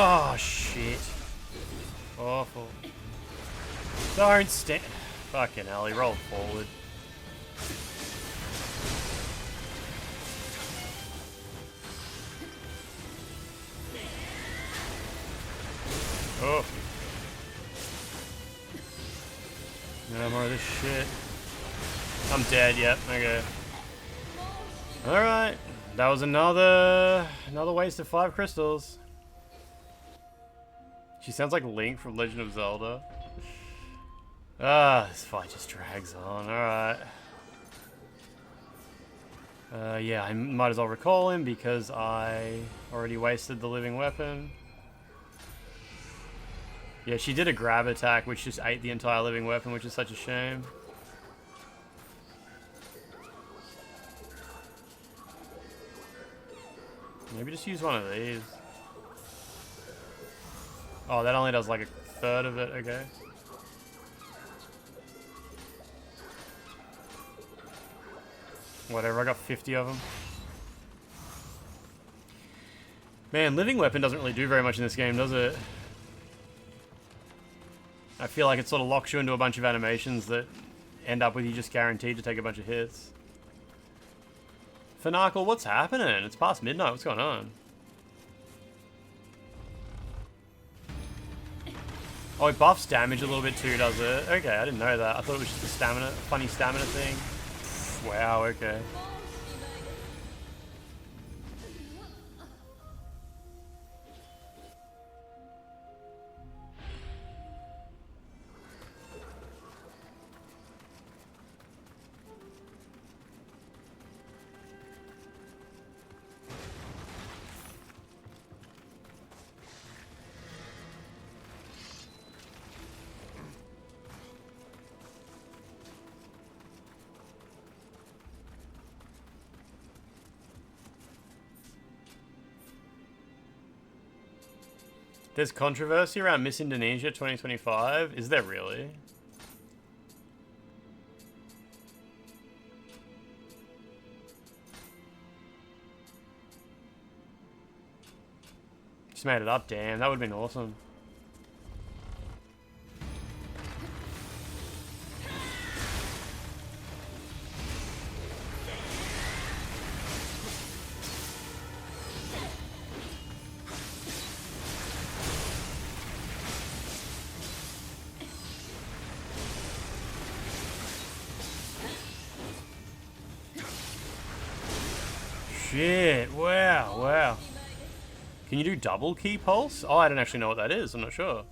Oh, shit. Awful. Don't stand. Fucking hell, he rolled forward. Oh. No more of this shit. I'm dead, yep, okay. Alright. That was another waste of 5 crystals. She sounds like Link from Legend of Zelda. Ah, this fight just drags on. Alright. Yeah, I might as well recall him because I already wasted the living weapon. Yeah, she did a grab attack which just ate the entire living weapon, which is such a shame. Maybe just use one of these. Oh, that only does like a third of it, okay. Whatever, I got 50 of them. Man, living weapon doesn't really do very much in this game, does it? I feel like it sort of locks you into a bunch of animations that end up with you just guaranteed to take a bunch of hits. Finarkle, what's happening? It's past midnight, what's going on? Oh, it buffs damage a little bit too, does it? Okay, I didn't know that. I thought it was just a stamina, funny stamina thing. Wow, okay. There's controversy around Miss Indonesia 2025. Is there really? Just made it up, damn. That would have been awesome. Shit, wow, wow. Can you do double key pulse? Oh, I don't actually know what that is, I'm not sure.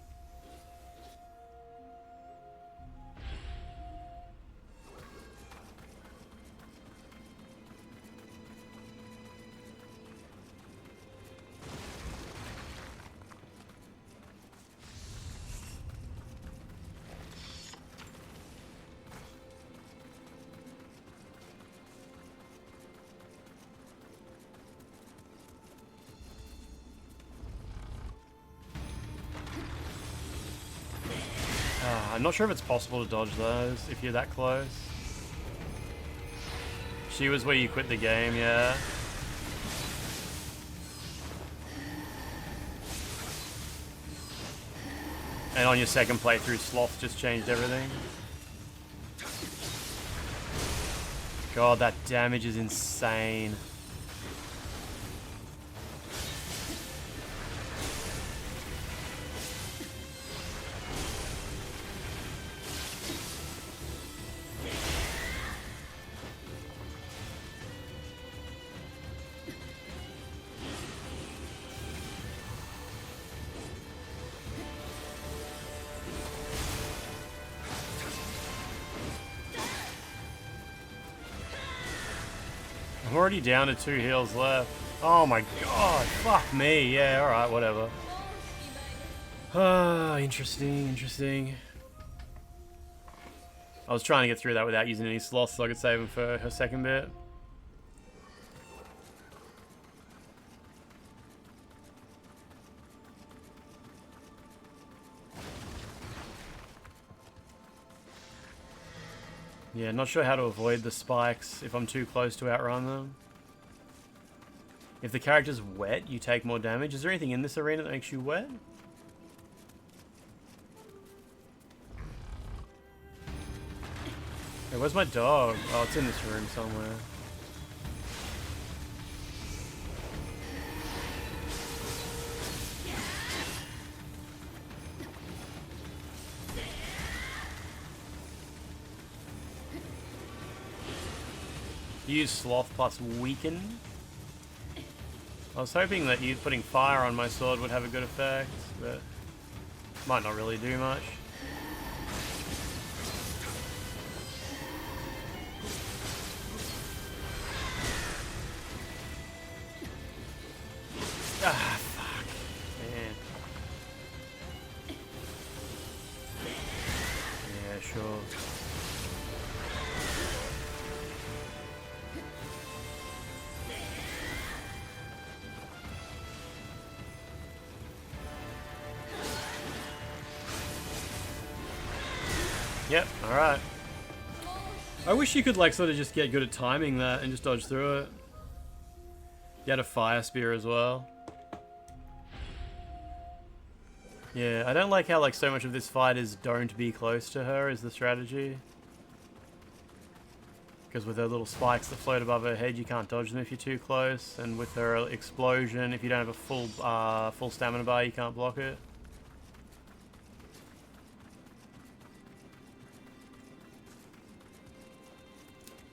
I'm not sure if it's possible to dodge those if you're that close. She was where you quit the game, yeah. And on your second playthrough, Sloth just changed everything. God, that damage is insane. I'm already down to 2 heals left. Oh my god, fuck me. Yeah, alright, whatever. Ah, interesting, interesting. I was trying to get through that without using any sloths so I could save him for her second bit. Yeah, not sure how to avoid the spikes if I'm too close to outrun them. If the character's wet, you take more damage. Is there anything in this arena that makes you wet? Hey, where's my dog? Oh, it's in this room somewhere. Use Sloth plus Weaken. I was hoping that you putting fire on my sword would have a good effect, but might not really do much. Ah, fuck. Man. Yeah, sure. Yep, alright. I wish you could like sort of just get good at timing that and just dodge through it. You had a fire spear as well. Yeah, I don't like how like so much of this fight is don't be close to her is the strategy. Because with her little spikes that float above her head, you can't dodge them if you're too close. And with her explosion, if you don't have a full stamina bar, you can't block it.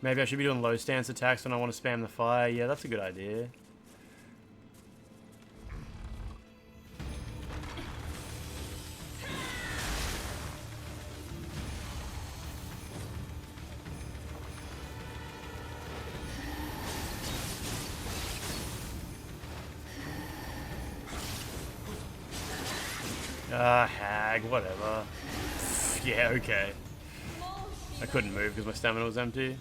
Maybe I should be doing low stance attacks when I want to spam the fire. Yeah, that's a good idea. Hag, whatever. Yeah, okay. I couldn't move because my stamina was empty.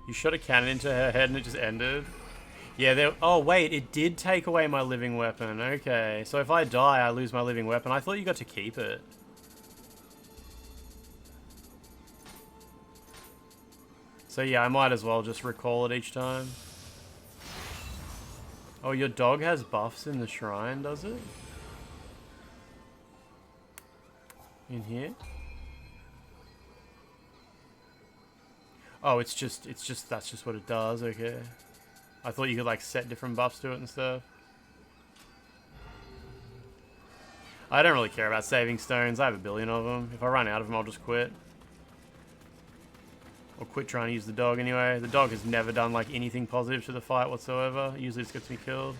You shot a cannon into her head and it just ended. Yeah, there. Oh, wait, it did take away my living weapon. Okay, so if I die, I lose my living weapon. I thought you got to keep it. So yeah, I might as well just recall it each time. Oh, your dog has buffs in the shrine, does it? In here? Oh, that's just what it does, okay. I thought you could like set different buffs to it and stuff. I don't really care about saving stones, I have a billion of them. If I run out of them, I'll just quit. Or quit trying to use the dog anyway. The dog has never done like anything positive to the fight whatsoever. It usually just gets me killed.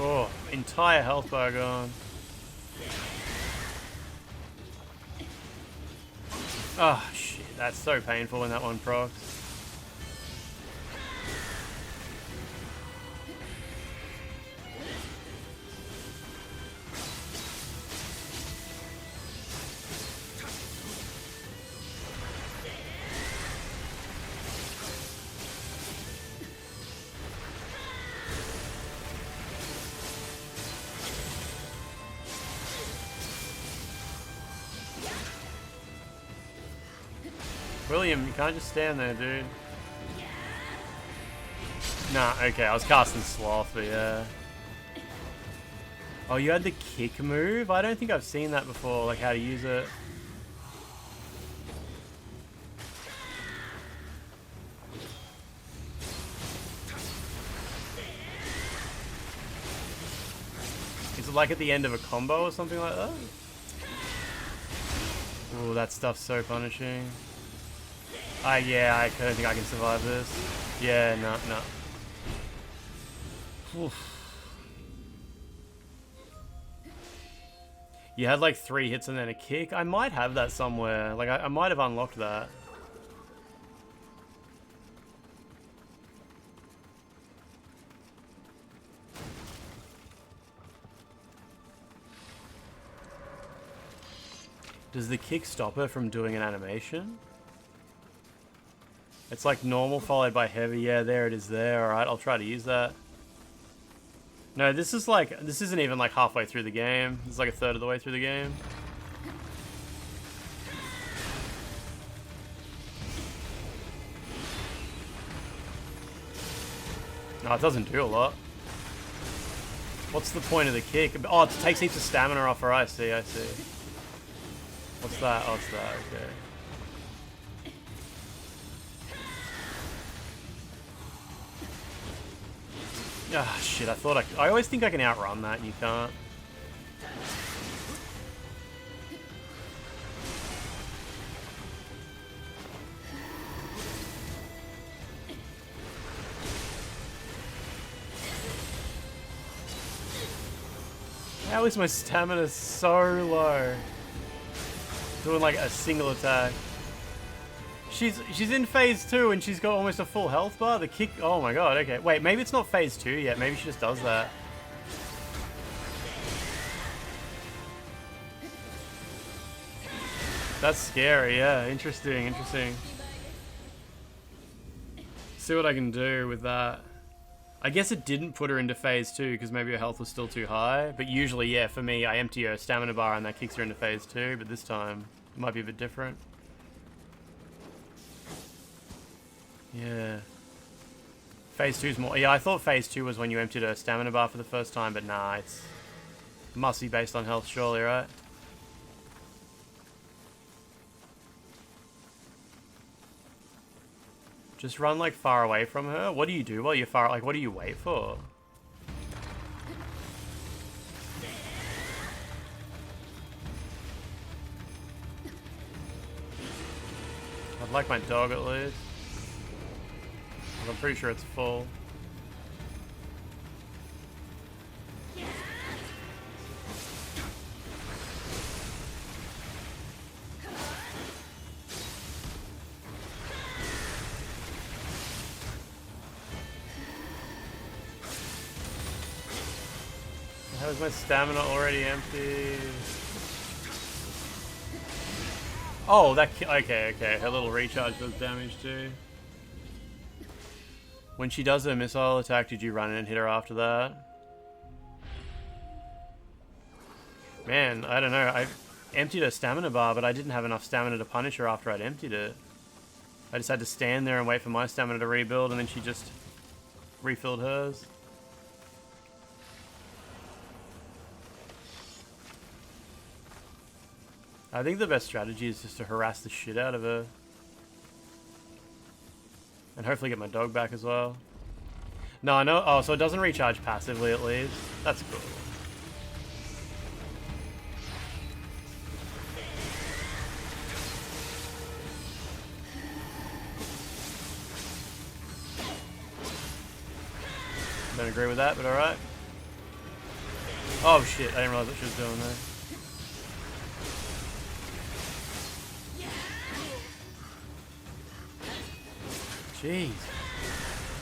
Oh, entire health bar gone. Oh shit, that's so painful when that one procs. William, you can't just stand there, dude. Nah, okay, I was casting Sloth, but yeah. Oh, you had the kick move? I don't think I've seen that before, like how to use it. Is it like at the end of a combo or something like that? Oh, that stuff's so punishing. Yeah, I don't think I can survive this. Yeah, no. Oof. You had like 3 hits and then a kick? I might have that somewhere. Like, I might have unlocked that. Does the kick stop her from doing an animation? It's like normal followed by heavy. Yeah, there it is there. Alright, I'll try to use that. No, this isn't even like halfway through the game. It's like a third of the way through the game. No, it doesn't do a lot. What's the point of the kick? Oh, it takes heaps of stamina off her. I see. What's that? Oh, it's that. Okay. Ah, shit, I always think I can outrun that and you can't. How is my stamina so low? Doing like a single attack. She's in phase 2 and she's got almost a full health bar. The kick. Oh my god. Okay. Wait. Maybe it's not phase 2 yet. Maybe she just does that. That's scary. Yeah. Interesting. Interesting. See what I can do with that. I guess it didn't put her into phase 2 because maybe her health was still too high. But usually, yeah, for me, I empty her stamina bar and that kicks her into phase 2. But this time, it might be a bit different. Yeah. Phase 2's more... Yeah, I thought phase 2 was when you emptied her stamina bar for the first time, but nah, it's... Must be based on health, surely, right? Just run, like, far away from her? What do you do while you're far... Like, what do you wait for? I'd like my dog, at least. I'm pretty sure it's full. How is my stamina already empty? Oh, that... Okay, okay. Her little recharge does damage too. When she does her missile attack, did you run in and hit her after that? Man, I don't know. I emptied her stamina bar, but I didn't have enough stamina to punish her after I'd emptied it. I just had to stand there and wait for my stamina to rebuild, and then she just refilled hers. I think the best strategy is just to harass the shit out of her. And hopefully get my dog back as well. No, I know. Oh, so it doesn't recharge passively at least. That's cool. Don't agree with that, but alright. Oh shit, I didn't realize what she was doing there. Jeez.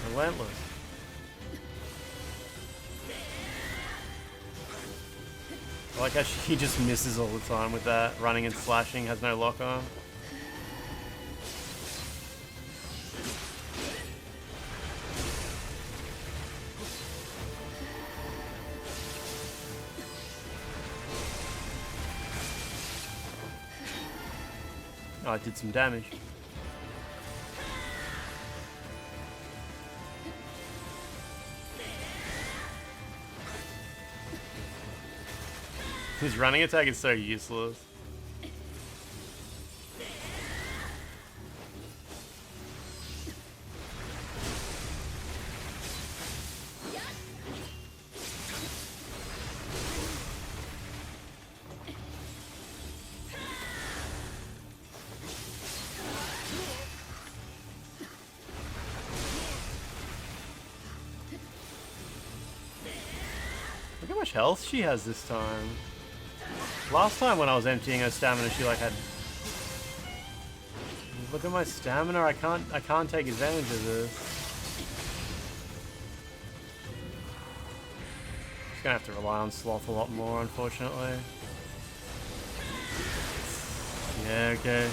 Relentless. I like how she just misses all the time with that. Running and slashing, has no lock on. Oh, I did some damage. His running attack is so useless. Look how much health she has this time. Last time when I was emptying her stamina, she like had... Look at my stamina, I can't take advantage of this. Just gonna have to rely on Sloth a lot more, unfortunately. Yeah, okay.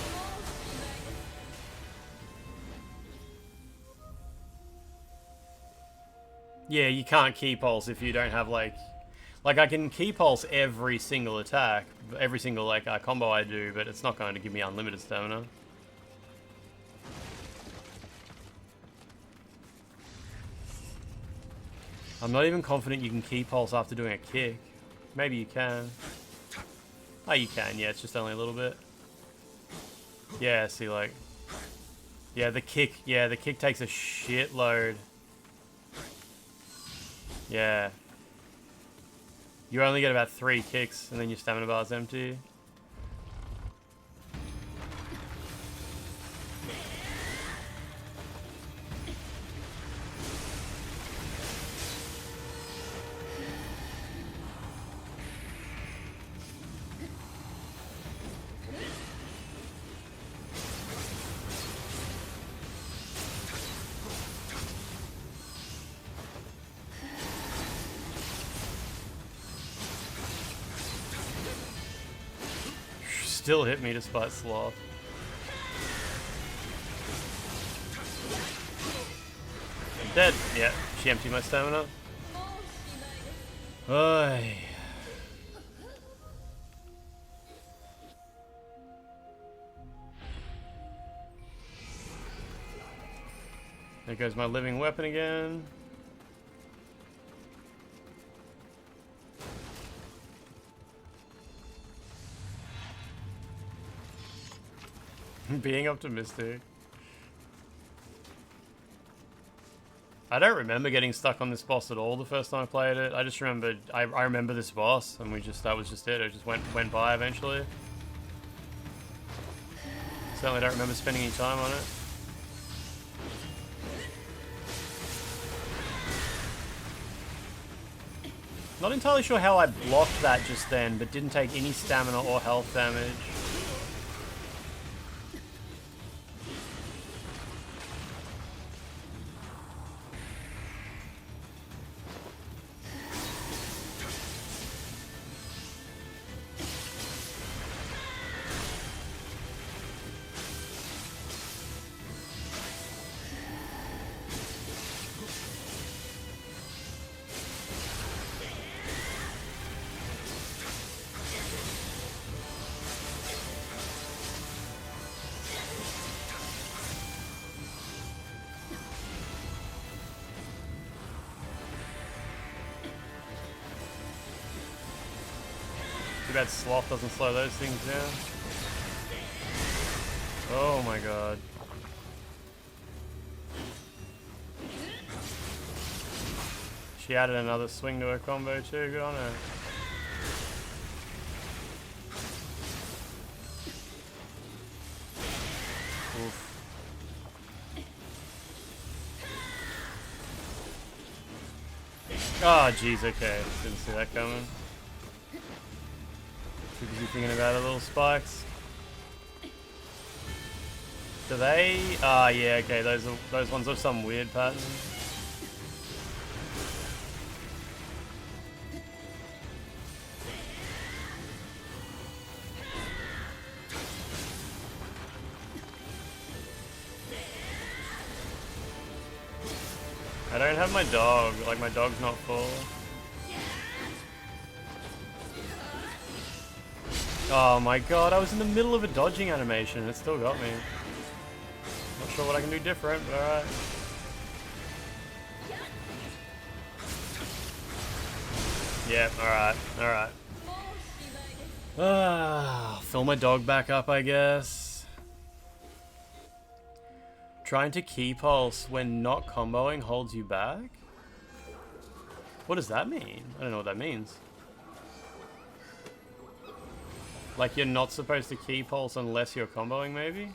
Yeah, you can't key pulse if you don't have like I can key pulse every single attack, every single like combo I do, but it's not going to give me unlimited stamina. I'm not even confident you can key pulse after doing a kick. Maybe you can. Oh, you can. Yeah, it's just only a little bit. Yeah, see, like, yeah, the kick. Yeah, the kick takes a shitload. Yeah. You only get about 3 kicks, and then your stamina bar's empty. still hit me despite sloth. I'm dead. Yeah, she emptied my stamina. Oy. There goes my living weapon again. Being optimistic. I don't remember getting stuck on this boss at all the first time I played it. I just remembered I remember this boss, and that was just it. It just went by eventually. Certainly don't remember spending any time on it. Not entirely sure how I blocked that just then, but didn't take any stamina or health damage. Too bad sloth doesn't slow those things down. Oh my god. She added another swing to her combo too, good on her. Oof. Oh jeez, okay. Didn't see that coming. Too busy thinking about the little spikes. Do they? Ah, yeah, okay. Those ones have some weird pattern. I don't have my dog. Like, my dog's not full. Oh my god, I was in the middle of a dodging animation and it still got me. Not sure what I can do different, but alright. Yeah, alright. Fill my dog back up, I guess. Trying to key pulse when not comboing holds you back? What does that mean? I don't know what that means. Like, you're not supposed to key pulse unless you're comboing, maybe?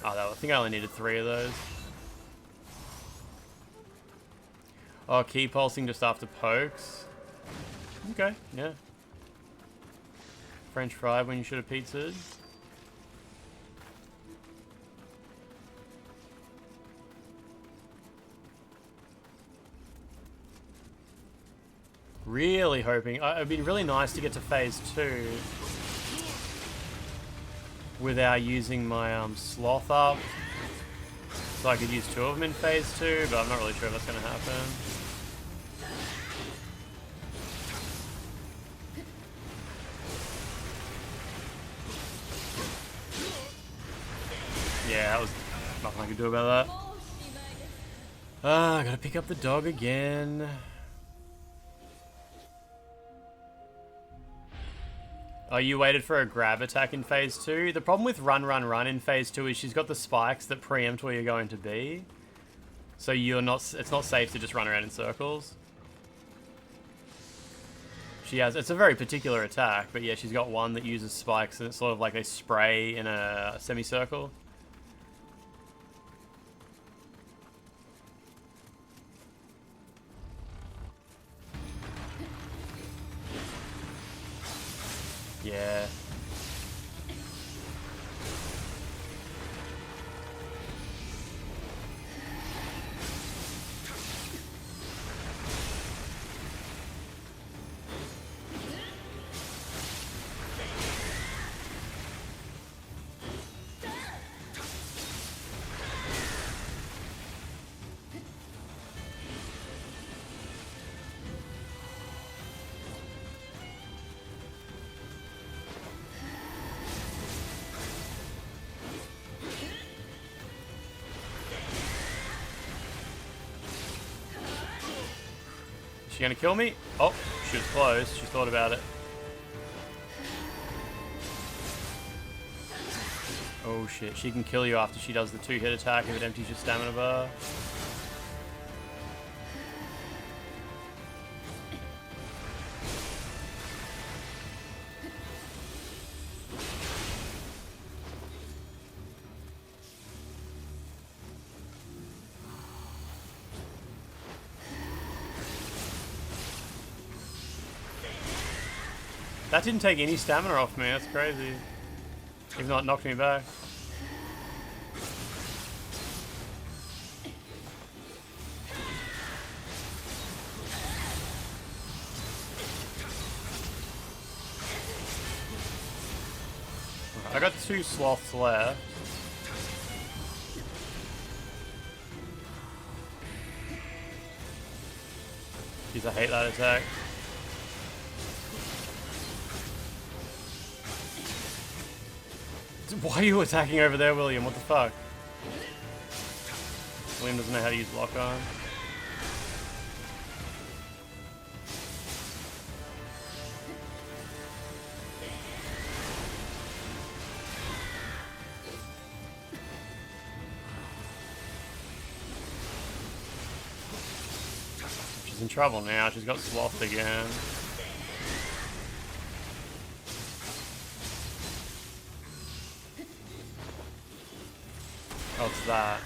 Oh, I think I only needed 3 of those. Oh, key pulsing just after pokes? Okay, yeah. French fry when you should have pizzaed. Really hoping... it'd be really nice to get to phase 2 without using my sloth up. So I could use 2 of them in phase 2, but I'm not really sure if that's going to happen. Yeah, that was nothing I could do about that. I gotta pick up the dog again. Oh, you waited for a grab attack in phase 2? The problem with run in phase 2 is she's got the spikes that preempt where you're going to be. So it's not safe to just run around in circles. It's a very particular attack, but yeah, she's got one that uses spikes and it's sort of like they spray in a semicircle. Yeah. she gonna kill me? Oh, she was close. She thought about it. Oh shit, she can kill you after she does the 2-hit attack if it empties your stamina bar. That didn't take any stamina off me, that's crazy. Even though it knocked me back. I got 2 sloths left. Jeez, I hate that attack. Why are you attacking over there, William? What the fuck? William doesn't know how to use lock on. She's in trouble now. She's got slothed again. What's that?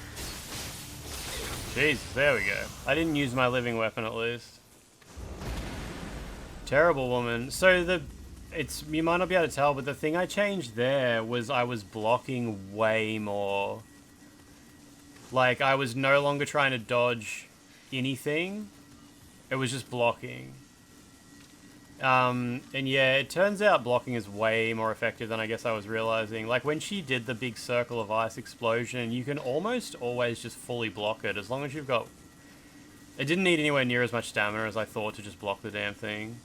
Jesus, there we go. I didn't use my living weapon at least. Terrible woman. So you might not be able to tell, but the thing I changed there was I was blocking way more. Like, I was no longer trying to dodge anything. It was just blocking. And yeah, it turns out blocking is way more effective than I guess I was realizing. Like, when she did the big circle of ice explosion, you can almost always just fully block it, as long as you've got... It didn't need anywhere near as much stamina as I thought to just block the damn thing.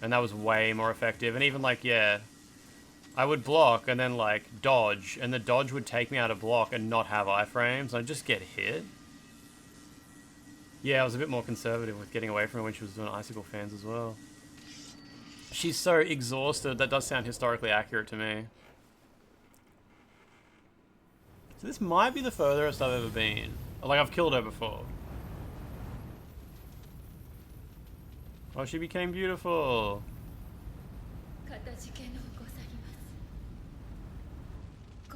And that was way more effective. And even, like, yeah, I would block and then, like, dodge, and the dodge would take me out of block and not have iframes, and I'd just get hit. Yeah, I was a bit more conservative with getting away from her when she was doing icicle fans as well. She's so exhausted. That does sound historically accurate to me. So this might be the furthest I've ever been. Like, I've killed her before. Oh, she became beautiful.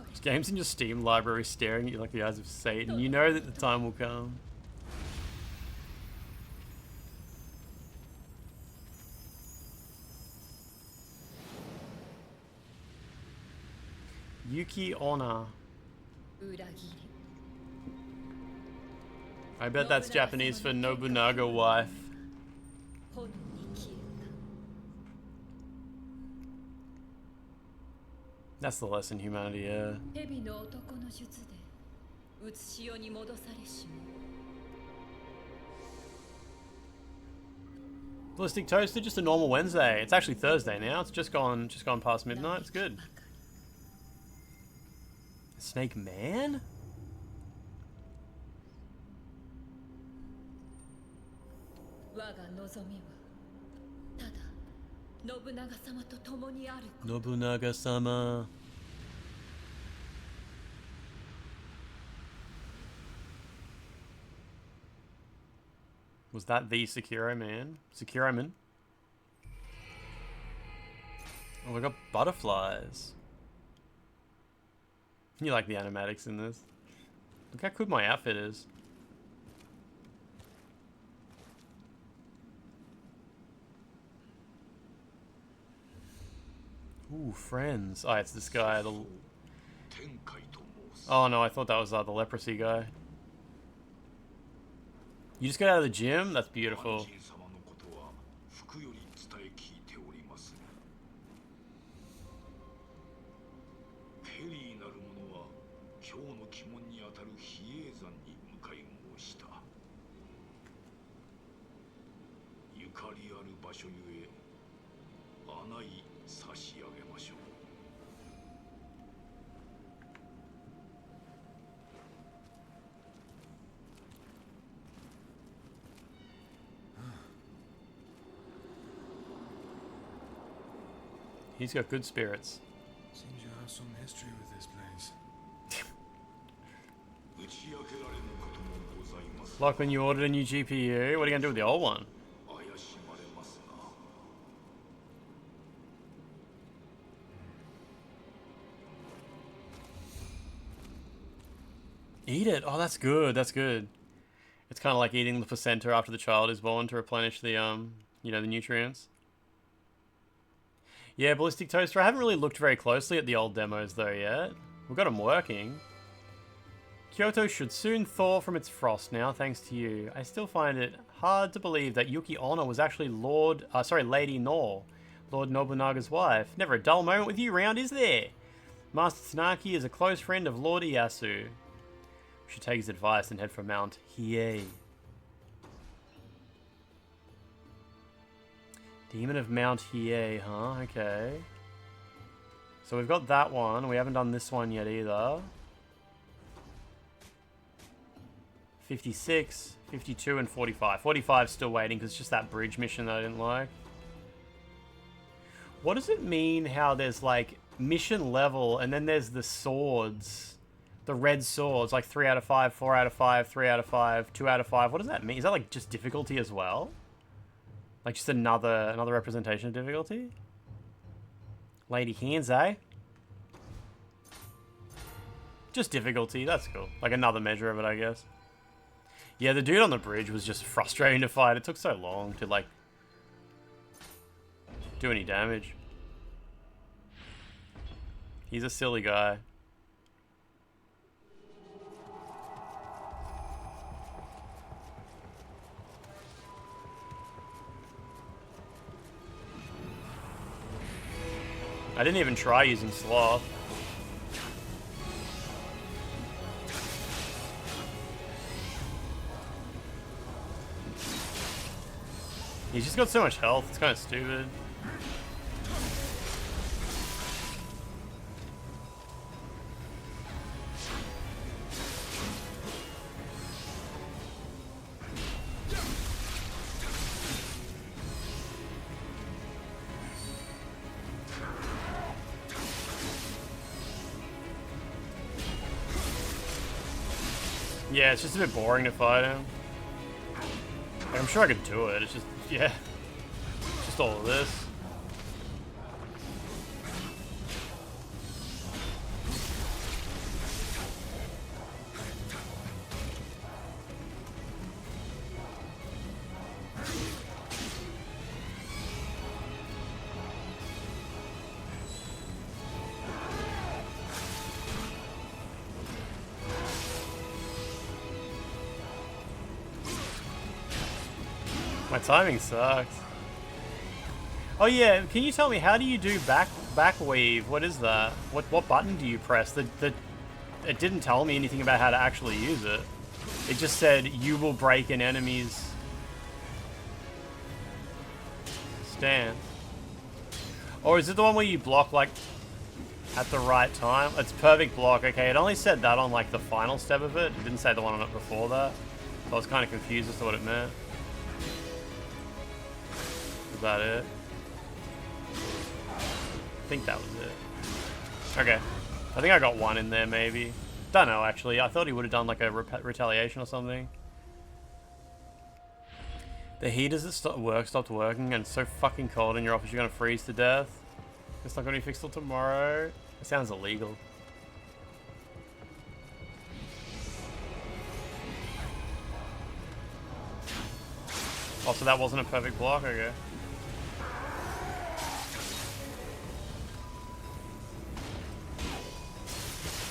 This game's in your Steam library staring at you like the eyes of Satan. You know that the time will come. Yuki Onna. I bet that's Japanese for Nobunaga wife. That's the lesson, humanity, yeah. Ballistic Toaster, just a normal Wednesday. It's actually Thursday now. It's just gone past midnight. It's good. Snake Man? Nobunaga-sama. Was that the Sekiro Man? Sekiro Man? Oh, we got butterflies. You like the animatics in this? Look how good my outfit is. Ooh, friends. Oh, it's this guy. Oh no, I thought that was the leprosy guy. You just got out of the gym? That's beautiful. He's got good spirits. Seems you have some history with this place. Like when you ordered a new GPU, what are you gonna do with the old one? Eat it. Oh, that's good. That's good. It's kind of like eating the placenta after the child is born to replenish the you know, the nutrients. Yeah, Ballistic Toaster. I haven't really looked very closely at the old demos though yet. We've got them working. Kyoto should soon thaw from its frost now, thanks to you. I still find it hard to believe that Yuki Onna was actually Lady Nioh, Lord Nobunaga's wife. Never a dull moment with you round, is there? Master Tsunaki is a close friend of Lord Ieyasu. We should take his advice and head for Mount Hiei. Demon of Mount Hiei, huh? Okay. So we've got that one. We haven't done this one yet either. 56, 52, and 45. 45 still waiting because it's just that bridge mission that I didn't like. What does it mean how there's like mission level and then there's the swords? The red swords, like 3 out of 5, 4 out of 5, 3 out of 5, 2 out of 5. What does that mean? Is that like just difficulty as well? Like just another representation of difficulty? Lady hands, eh? Just difficulty, that's cool. Like another measure of it, I guess. Yeah, the dude on the bridge was just frustrating to fight. It took so long to like do any damage. He's a silly guy. I didn't even try using Sloth. He's just got so much health, it's kind of stupid. Yeah, it's just a bit boring to fight him. Like, I'm sure I could do it, it's just, yeah. Just all of this. My timing sucks. Oh yeah, can you tell me how do you do back weave? What is that? What button do you press? It didn't tell me anything about how to actually use it. It just said you will break an enemy's stance. Or is it the one where you block like at the right time? It's perfect block. Okay, it only said that on like the final step of it. It didn't say the one on it before that. So I was kind of confused as to what it meant. Is that it? I think that was it. Okay. I think I got one in there, maybe. Don't know, actually. I thought he would have done like a retaliation or something. The heaters that stopped working, and it's so fucking cold in your office you're gonna freeze to death. It's not gonna be fixed till tomorrow. It sounds illegal. Oh, so that wasn't a perfect block? Okay.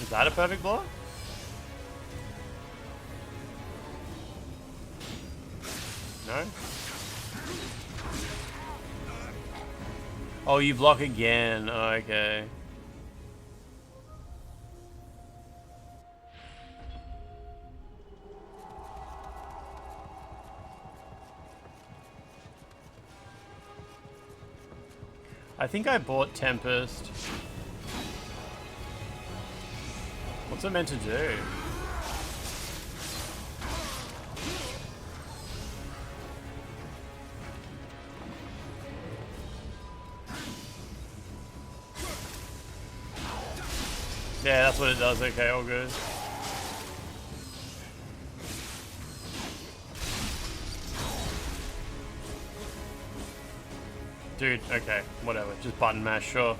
Is that a perfect block? No? Oh, you block again. Oh, okay. I think I bought Tempest. What's it meant to do? Yeah, that's what it does. Okay, all good. Dude, okay, whatever. Just button mash, sure.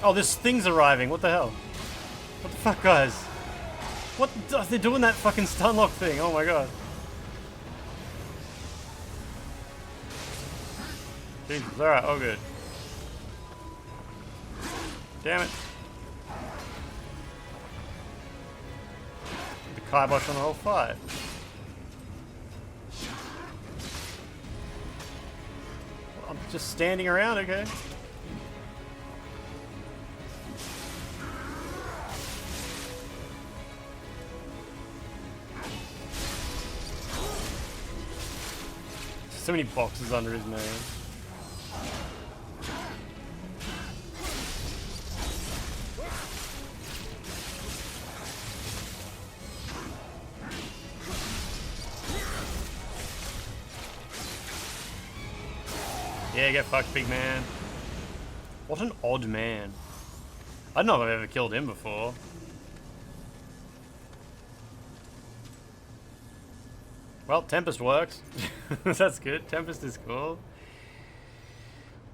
Oh, this thing's arriving. What the hell? What the fuck, guys? What? They're doing that fucking stun lock thing. Oh my god. Jesus. Alright, all good. Damn it. The kibosh on the whole fight. I'm just standing around, okay? So many boxes under his name. Yeah, get fucked, big man. What an odd man. I don't know if I've ever killed him before. Well, Tempest works. That's good. Tempest is cool.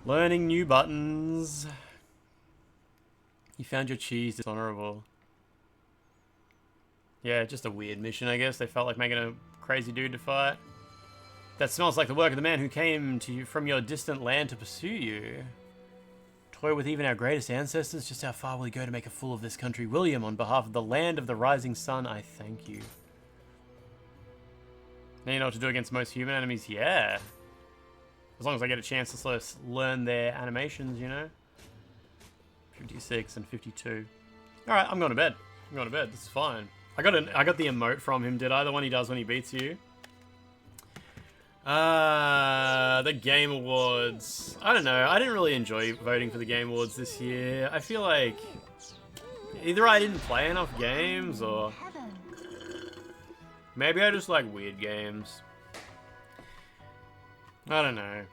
Learning new buttons. You found your cheese dishonorable. Yeah, just a weird mission, I guess. They felt like making a crazy dude to fight. That smells like the work of the man who came to you from your distant land to pursue you. Toy with even our greatest ancestors. Just how far will he go to make a fool of this country? William, on behalf of the land of the rising sun, I thank you. Now you know what to do against most human enemies? Yeah. As long as I get a chance to sort of learn their animations, you know? 56 and 52. Alright, I'm going to bed. I'm going to bed. This is fine. I got the emote from him, did I? The one he does when he beats you. The Game Awards. I don't know. I didn't really enjoy voting for the Game Awards this year. I feel like either I didn't play enough games or maybe I just like weird games. I don't know.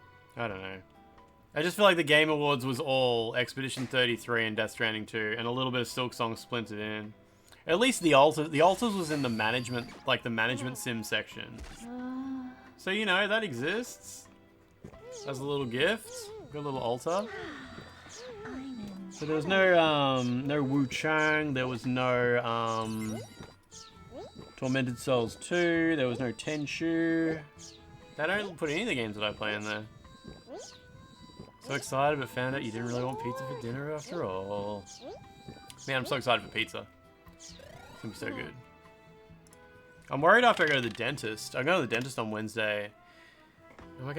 I just feel like the Game Awards was all Expedition 33 and Death Stranding 2 and a little bit of Silksong splintered in. At least the Altars was in the management, like the management sim section. So, you know, that exists. As a little gift. Got a little altar. So there was no Wu Chang, there was no, Tormented Souls 2, there was no Tenchu. They don't put any of the games that I play in there. So excited, but found out you didn't really want pizza for dinner after all. Man, I'm so excited for pizza. It's gonna be so good. I'm worried after I go to the dentist. I go to the dentist on Wednesday. Am I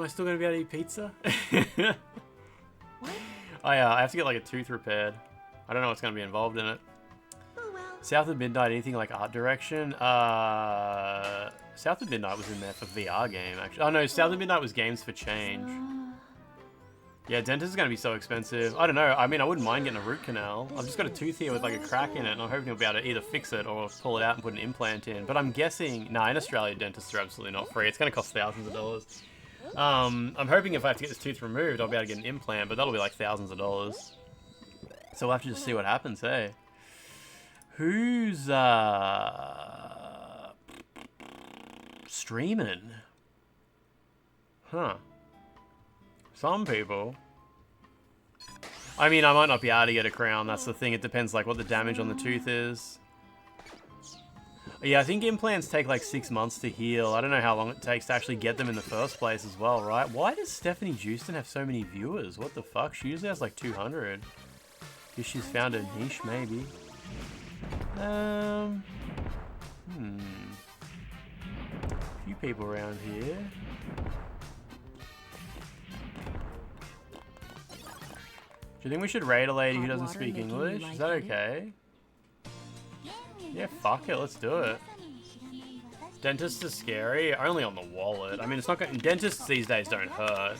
still gonna be able to eat pizza? I have to get like a tooth repaired. I don't know what's gonna be involved in it. South of Midnight, anything like art direction? South of Midnight was in there for VR game, actually. Oh no, South of Midnight was Games for Change. Yeah, dentist is going to be so expensive. I don't know. I mean, I wouldn't mind getting a root canal. I've just got a tooth here with like a crack in it, and I'm hoping he'll be able to either fix it or pull it out and put an implant in. But I'm guessing, nah, in Australia, dentists are absolutely not free. It's going to cost thousands of dollars. I'm hoping if I have to get this tooth removed, I'll be able to get an implant, but that'll be like thousands of dollars. So we'll have to just see what happens, hey? Who's, streaming? Huh. Some people. I mean, I might not be able to get a crown, that's the thing. It depends, like, what the damage on the tooth is. Yeah, I think implants take, like, 6 months to heal. I don't know how long it takes to actually get them in the first place as well, right? Why does Stephanie Houston have so many viewers? What the fuck? She usually has, like, 200. Guess she's found a niche, maybe. A few people around here. you think we should raid a lady who doesn't speak English? Is that okay? Yeah, fuck it, let's do it. Dentists are scary, only on the wallet. I mean, it's not going. Dentists these days don't hurt.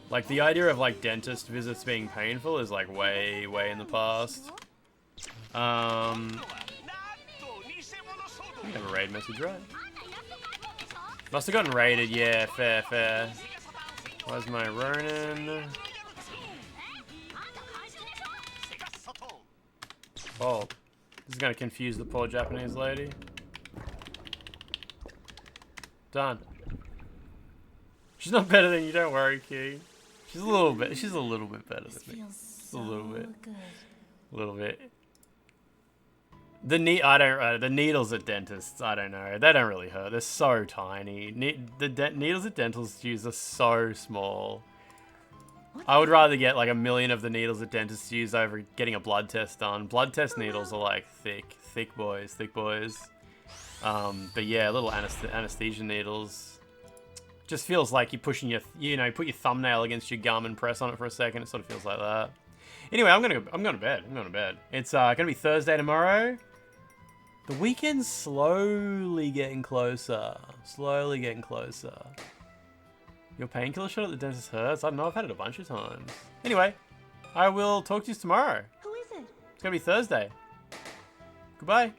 Like, the idea of, like, dentist visits being painful is, like, way in the past. I have a raid message, right? Must have gotten raided, yeah, fair. Where's my Ronin? Oh, this is gonna confuse the poor Japanese lady. Done. She's not better than you, don't worry, King. She's a little bit better than me. Just a little bit. A little bit. The needles at dentists, I don't know. They don't really hurt. They're so tiny. The needles at dentists use are so small. I would rather get like 1,000,000 of the needles that dentists use over getting a blood test done. Blood test needles are like thick boys. But yeah, little anesthesia needles. Just feels like you're pushing you put your thumbnail against your gum and press on it for a second. It sort of feels like that. Anyway, I'm going to bed. It's gonna be Thursday tomorrow. The weekend's slowly getting closer. Your painkiller shot at the dentist hurts? I don't know, I've had it a bunch of times. Anyway, I will talk to you tomorrow. Who is it? It's gonna be Thursday. Goodbye.